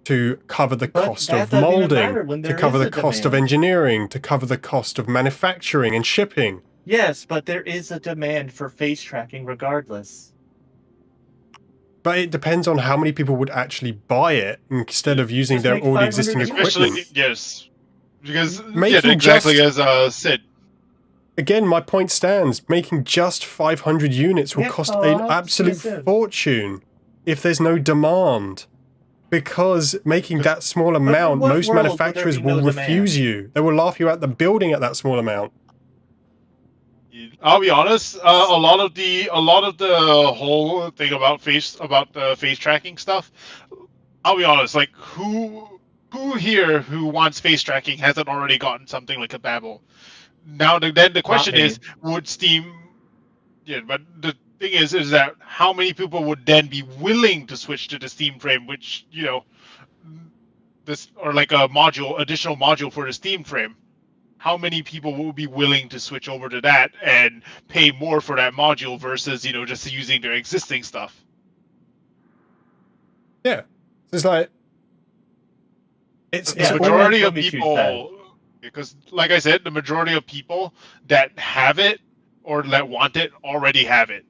to cover the But cost that of doesn't even molding, matter when to there cover is the a cost of demand. engineering, to cover the cost of manufacturing and shipping. Yes, but there is a demand for face tracking regardless. But it depends on how many people would actually buy it instead of using Just their make already 500 existing units. Especially equipment. yes, because Making exactly just- as Sid. Again, my point stands. Making just 500 units will Yeah, cost an absolute dismissive. fortune if there's no demand. Because making that small in amount, what most world would there manufacturers be will no refuse demand? you. They will laugh you out the building at that small amount. I'll be honest. A lot of the whole thing about the face tracking stuff. I'll be honest. Like who here who wants face tracking hasn't already gotten something like a Babel? Now then the question me. is, would Steam? Yeah, but the thing is that how many people would then be willing to switch to the Steam frame, which this or like a additional module for the Steam frame. How many people will be willing to switch over to that and pay more for that module versus just using their existing stuff? Yeah. It's like it's The Yeah, majority let of me choose that. people, because like I said, the majority of people that have it or that want it already have it.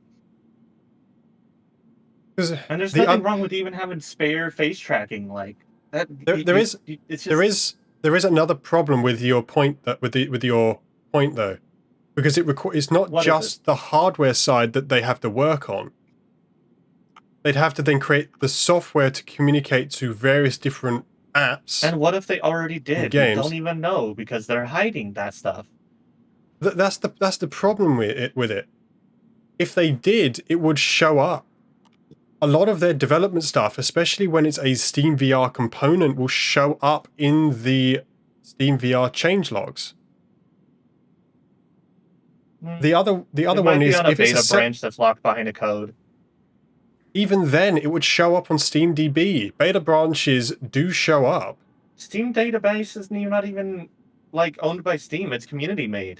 And there's nothing wrong with even having spare face tracking like that. It's just there is another problem with your point with your point though, because it's not What is just the hardware side that they have to work on. They'd have to then create the software to communicate to various different apps. And what if they already did? We games. don't even know because they're hiding that stuff. That's the problem with it. If they did, it would show up. A lot of their development stuff, especially when it's a Steam VR component, will show up in the Steam VR changelogs. The other It one might be is on a if it's beta a branch that's locked behind a code. even then it would show up on SteamDB. Beta branches do show up. Steam database is not even like owned by Steam. It's community made.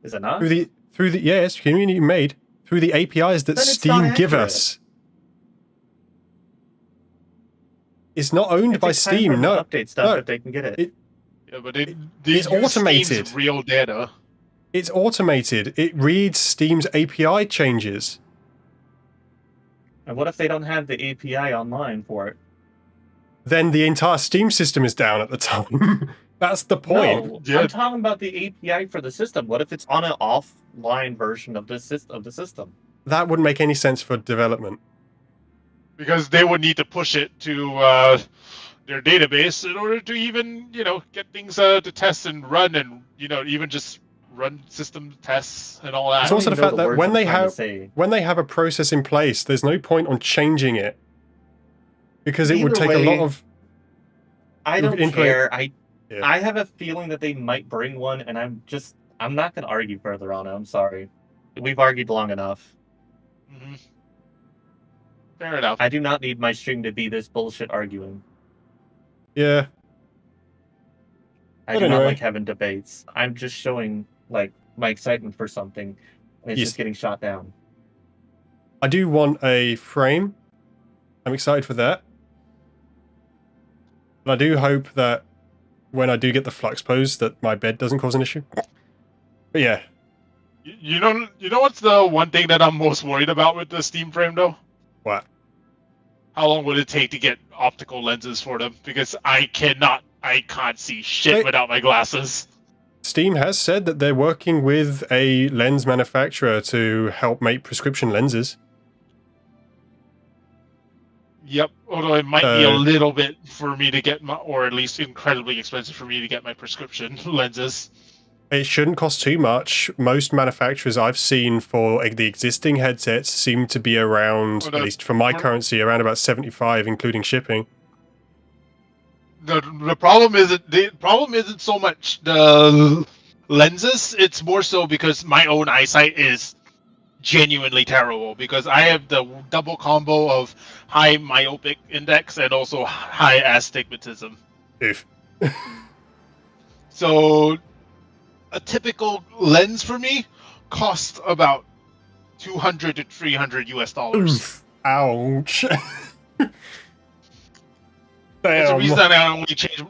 Is it not? Through the yeah, it's community made through the APIs that Then it's not Steam give accurate. us. It's not owned by It takes time for Steam. them to No, update stuff no. if they can get it. Yeah, but they it's use automated. Steam's real data. It's automated. It reads Steam's API changes. And what if they don't have the API online for it? Then the entire Steam system is down at the time. That's the point. No, Yeah. I'm talking about the API for the system. What if it's on an offline version of the system? That wouldn't make any sense for development. Because they would need to push it to their database in order to even get things to test and run and even just run system tests and all that. It's also the fact that when they have a process in place, there's no point on changing it because it would Either take a lot way, of. I don't input. care. Yeah. I have a feeling that they might bring one, and I'm not going to argue further on it. I'm sorry. We've argued long enough. Mm-hmm. Fair enough. I do not need my stream to be this bullshit arguing. Yeah. I But do not anyway. like having debates. I'm just showing like my excitement for something, and it's Yes. just getting shot down. I do want a frame. I'm excited for that. But I do hope that when I do get the flux pose that my bed doesn't cause an issue. But yeah. You know what's the one thing that I'm most worried about with the Steam frame though? What? how long would it take to get optical lenses for them? Because I can't see shit Wait. without my glasses. Steam has said that they're working with a lens manufacturer to help make prescription lenses. Yep, although it might be a little bit for me to get my, or at least incredibly expensive for me to get my prescription lenses. It shouldn't cost too much. Most manufacturers I've seen for the existing headsets seem to be around, at least for my currency, around about 75, including shipping. The problem isn't so much the lenses. It's more so because my own eyesight is genuinely terrible, because I have the double combo of high myopic index and also high astigmatism. Oof. So a typical lens for me costs about $200 to $300. Oof. Ouch. There's a Damn. reason I only change.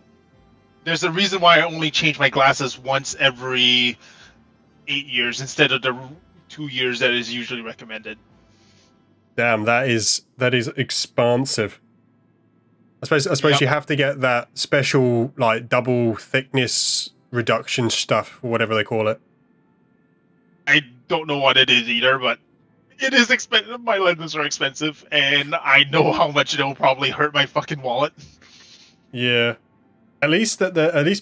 There's a reason why I only change my glasses once every 8 years instead of the 2 years that is usually recommended. Damn, that is expansive. I suppose Yep. you have to get that special like double thickness reduction stuff, or whatever they call it. I don't know what it is either, but it is expensive. My lenses are expensive, and I know how much it'll probably hurt my fucking wallet. Yeah. At least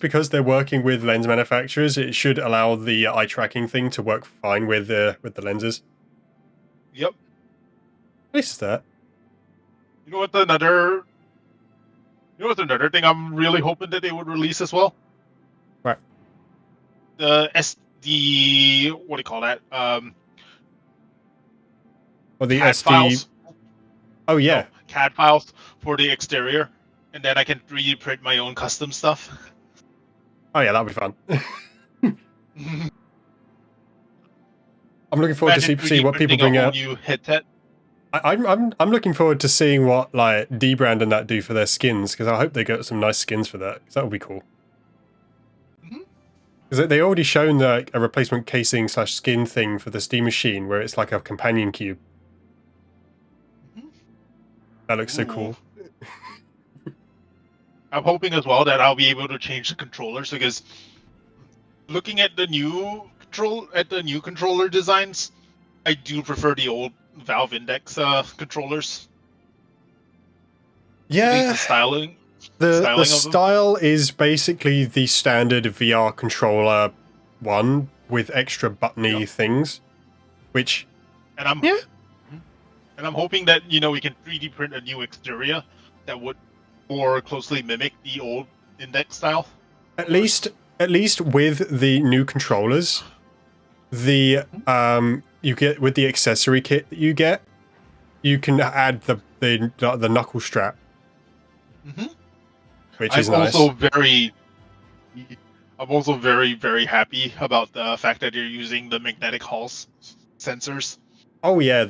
because they're working with lens manufacturers, it should allow the eye tracking thing to work fine with the lenses. Yep. At least that. You know what's another thing I'm really hoping that they would release as well? Right. The SD, what do you call that? Or the CAD SD. files. Oh yeah. No, CAD files for the exterior, and then I can 3D print my own custom stuff. Oh yeah, that'll be fun. I'm looking forward to see what people bring out. New headset. I'm looking forward to seeing what like D-Brand and that do for their skins, because I hope they get some nice skins for that, because that would be cool. Because they already shown like a replacement casing / skin thing for the Steam Machine, where it's like a companion cube. That looks so cool. I'm hoping as well that I'll be able to change the controllers, because looking at the new controller designs, I do prefer the old Valve Index controllers. At least Yeah, the styling. the of them. style is basically the standard VR controller one with extra buttony things, which And I'm hoping that we can 3D print a new exterior that would more closely mimic the old Index style. at least with the new controllers, the you get with the accessory kit that you get, you can add the knuckle strap, which is nice. I'm also very, very happy about the fact that you're using the magnetic Hall sensors. Oh yeah,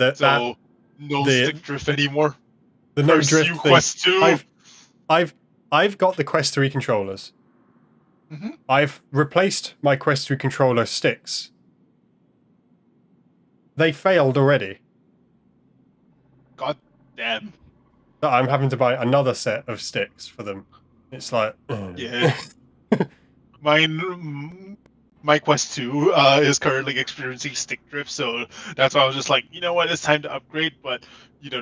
No stick drift anymore. The no drift thing. Quest 2. I've got the Quest 3 controllers. I've replaced my Quest 3 controller sticks. They failed already. God damn. So I'm having to buy another set of sticks for them. It's like... Yeah. My Quest 2 is currently experiencing stick drift, so that's why I was just like, you know what, it's time to upgrade. But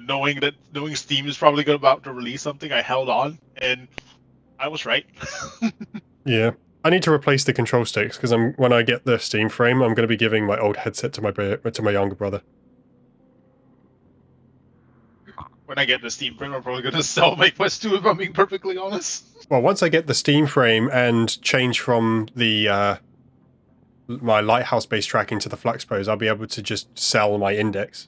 knowing Steam is probably about to release something, I held on, and I was right. Yeah, I need to replace the control sticks, because when I get the Steam frame, I'm going to be giving my old headset to my younger brother. When I get the Steam frame, I'm probably going to sell my Quest 2, if I'm being perfectly honest. Well, once I get the Steam frame and change from the my lighthouse-based tracking to the Fluxpose, I'll be able to just sell my Index.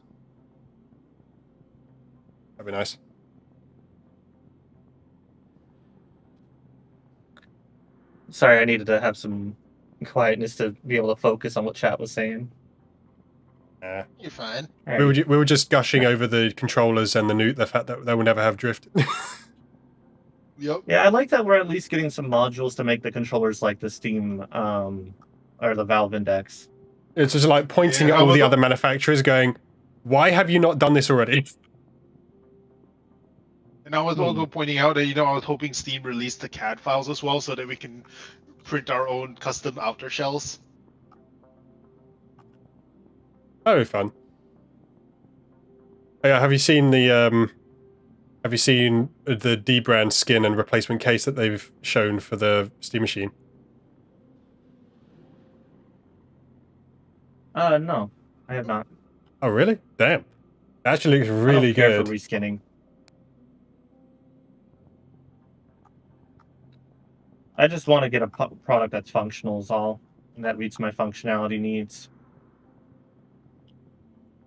That'd be nice. Sorry, I needed to have some quietness to be able to focus on what chat was saying. You're fine. All We right. were just gushing over the controllers and the fact that they will never have drift. Yep. Yeah, I like that we're at least getting some modules to make the controllers like the Steam or the Valve Index. It's just like pointing at all the other manufacturers going, why have you not done this already? And I was also pointing out that, I was hoping Steam released the CAD files as well so that we can print our own custom outer shells. Very fun. Oh, yeah, have you seen the D-brand skin and replacement case that they've shown for the Steam Machine? No, I have not. Oh, really? Damn. It actually looks I really don't care good. for reskinning. I just want to get a product that's functional is all, and that meets my functionality needs.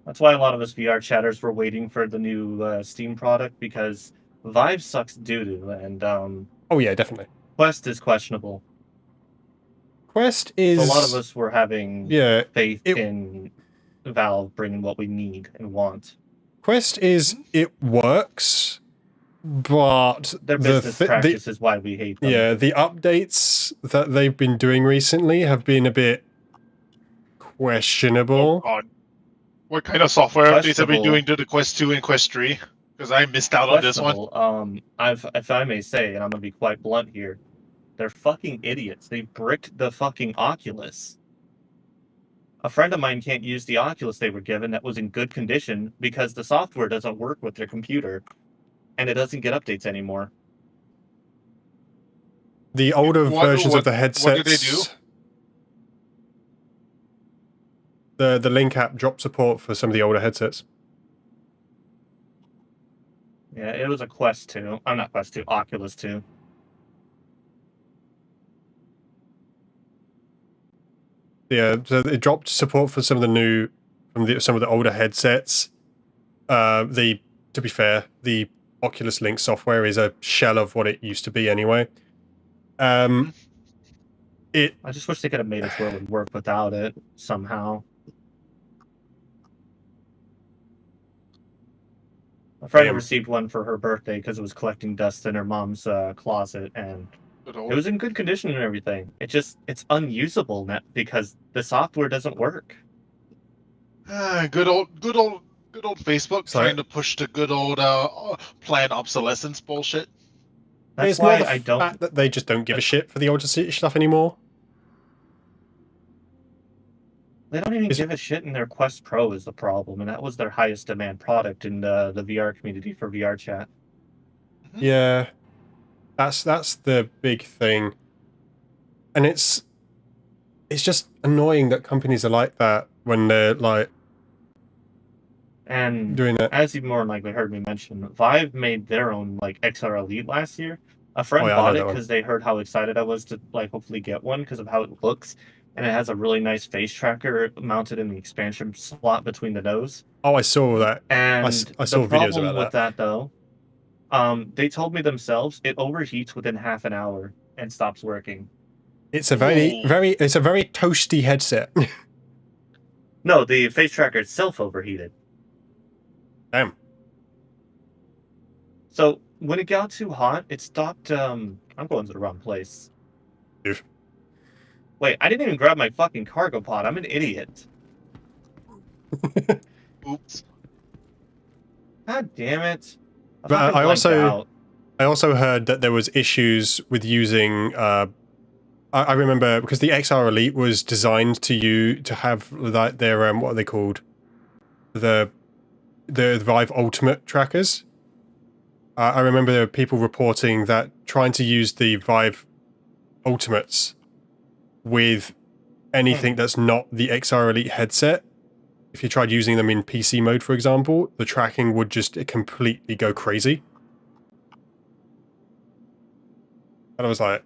That's why a lot of us VR chatters were waiting for the new Steam product, because Vive sucks doo-doo, and Oh, yeah, definitely. Quest is questionable. Quest is... So a lot of us were having yeah, faith in Valve bringing what we need and want. Quest is... it works, but... Their business practice is why we hate them. Yeah, the updates that they've been doing recently have been a bit questionable. Oh, God. What kind of software updates are we doing to the Quest 2 and Quest 3? Because I missed out on this one. If I may say, and I'm going to be quite blunt here, they're fucking idiots. They bricked the fucking Oculus. A friend of mine can't use the Oculus they were given that was in good condition because the software doesn't work with their computer, and it doesn't get updates anymore. The older versions of the headsets... What did they do? The Link app dropped support for some of the older headsets. Yeah, it was a Quest 2. I'm not Quest 2, Oculus 2. Yeah, so it dropped support for some of the older headsets. To be fair, the Oculus Link software is a shell of what it used to be anyway. I just wish they could have made it where it would work without it somehow. A friend received one for her birthday because it was collecting dust in her mom's closet, and it was in good condition and everything. It's unusable now because the software doesn't work. Good old Facebook trying to push the good old planned obsolescence bullshit. That's why I don't. Fact that they just don't give a shit for the older stuff anymore. They don't even give a shit in their Quest Pro is the problem, and that was their highest demand product in the VR community for VR chat. Yeah, that's the big thing, and it's just annoying that companies are like that when they're like doing that. As you more than likely heard me mention, Vive made their own like XR Elite last year. A friend bought it because they heard how excited I was to hopefully get one because of how it looks. And it has a really nice face tracker mounted in the expansion slot between the nose. Oh, I saw that. And I saw videos about that. with that, though, they told me themselves it overheats within half an hour and stops working. It's a very toasty headset. No, the face tracker itself overheated. Damn. So when it got too hot, it stopped. I'm going to the wrong place. Oof. Wait, I didn't even grab my fucking cargo pod. I'm an idiot. Oops. God damn it. But I also heard that there was issues with using... I remember, because the XR Elite was designed to have like their, what are they called? The Vive Ultimate trackers. I remember there were people reporting that trying to use the Vive Ultimates with anything that's not the XR Elite headset, if you tried using them in PC mode, for example, the tracking would just completely go crazy. And I was like,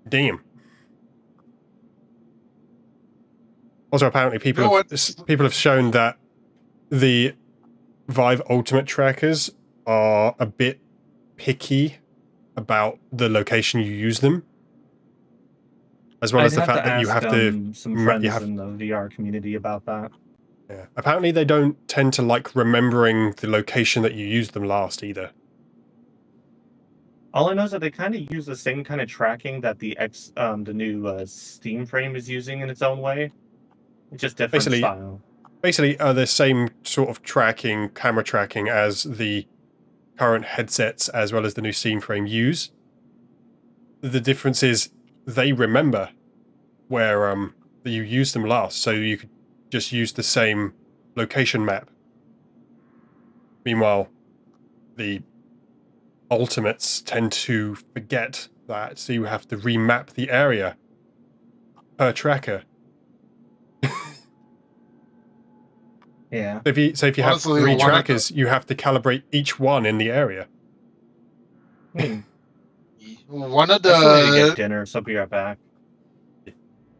damn. Also, apparently people have shown that the Vive Ultimate trackers are a bit picky about the location you use them. As well as the fact that you have to... some friends in the VR community about that. Yeah. Apparently they don't tend to like remembering the location that you used them last either. All I know is that they kind of use the same kind of tracking that the new Steam frame is using in its own way. It's just different style. Basically, the same sort of camera tracking as the current headsets as well as the new Steam frame use. The difference is they remember where you used them last, so you could just use the same location map. Meanwhile, the ultimates tend to forget that, so you have to remap the area per tracker. Yeah. So if you have Honestly, 3 one of trackers, you have to calibrate each one in the area. I mean, One of I still need to get the dinner, so I'll be right back.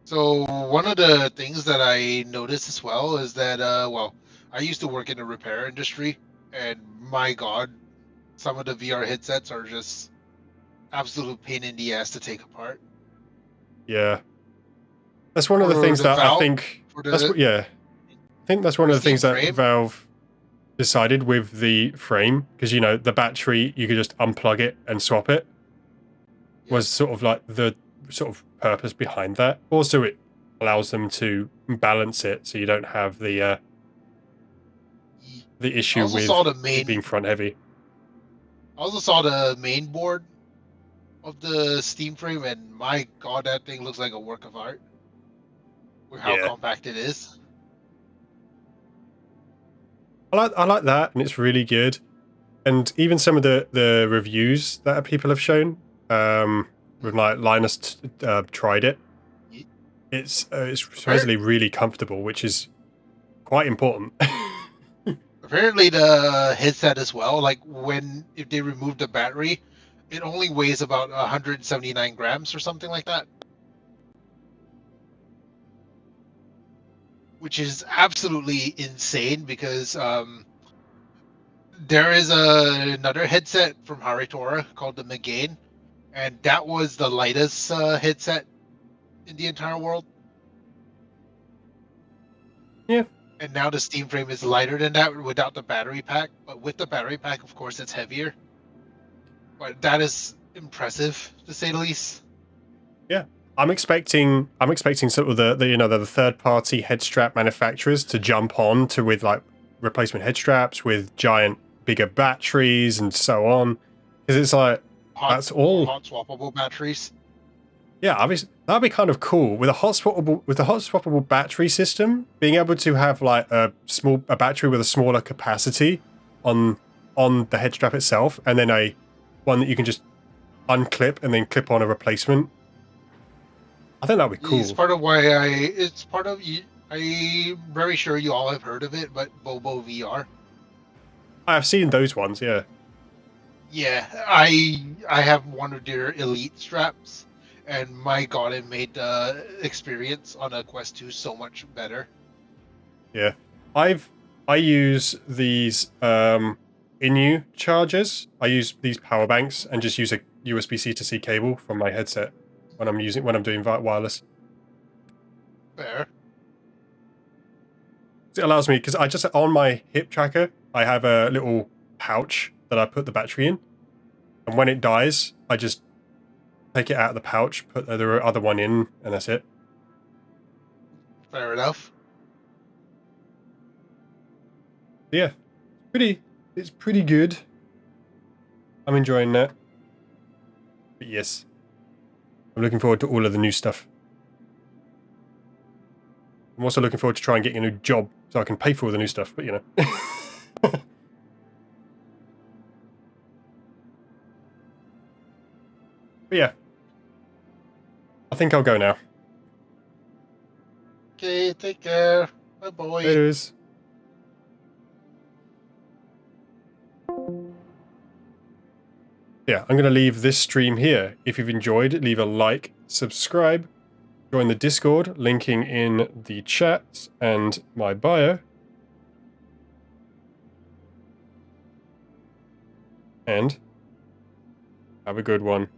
So one of the things that I noticed as well is that well, I used to work in the repair industry, and my God, some of the VR headsets are just absolute pain in the ass to take apart. Yeah. That's one of the For things the that I Valve, think for that's the what I think that's for one the of the Steam things that frame, Valve decided with the frame, because you know the battery you could just unplug it and swap it, was sort of like the sort of purpose behind that. Also, it allows them to balance it so you don't have the I issue also saw with the it being main. front heavy. I also saw the main board of the Steam frame, and my God, that thing looks like a work of art. With how Yeah. compact it is. I like that, and it's really good. And even some of the reviews that people have shown, with like Linus tried it. It's supposedly really comfortable, which is quite important. Apparently, the headset as well. Like if they remove the battery, it only weighs about 179 grams or something like that, which is absolutely insane because there is another headset from Haritora called the Megain, and that was the lightest headset in the entire world. Yeah. And now the Steam frame is lighter than that without the battery pack, but with the battery pack, of course, it's heavier. But that is impressive to say the least. Yeah. I'm expecting sort of the third party head strap manufacturers to jump on to with like replacement head straps with giant bigger batteries and so on, because it's like that's all hot swappable batteries. Yeah, obviously that'd be kind of cool with a hot swappable battery system. Being able to have like a battery with a smaller capacity on the head strap itself, and then a one that you can just unclip and then clip on a replacement. I think that'd be cool. It's part of why it's part of. I'm very sure you all have heard of it, but Bobo VR. I've seen those ones, yeah. Yeah, I have one of their elite straps, and my God, it made the experience on a Quest 2 so much better. Yeah, I use these Inu chargers. I use these power banks and just use a USB-C to C cable from my headset when I'm doing wireless. Fair. It allows me, because I just on my hip tracker I have a little pouch that I put the battery in, and when it dies I just take it out of the pouch, put the other one in, and that's it. Fair enough. Yeah, it's pretty good. I'm enjoying that. But yes, I'm looking forward to all of the new stuff. I'm also looking forward to trying getting a new job so I can pay for all the new stuff, but you know. But yeah, I think I'll go now. Okay, take care. Bye bye. Laters. Yeah, I'm going to leave this stream here. If you've enjoyed, leave a like, subscribe, join the Discord, linking in the chat and my bio. And have a good one.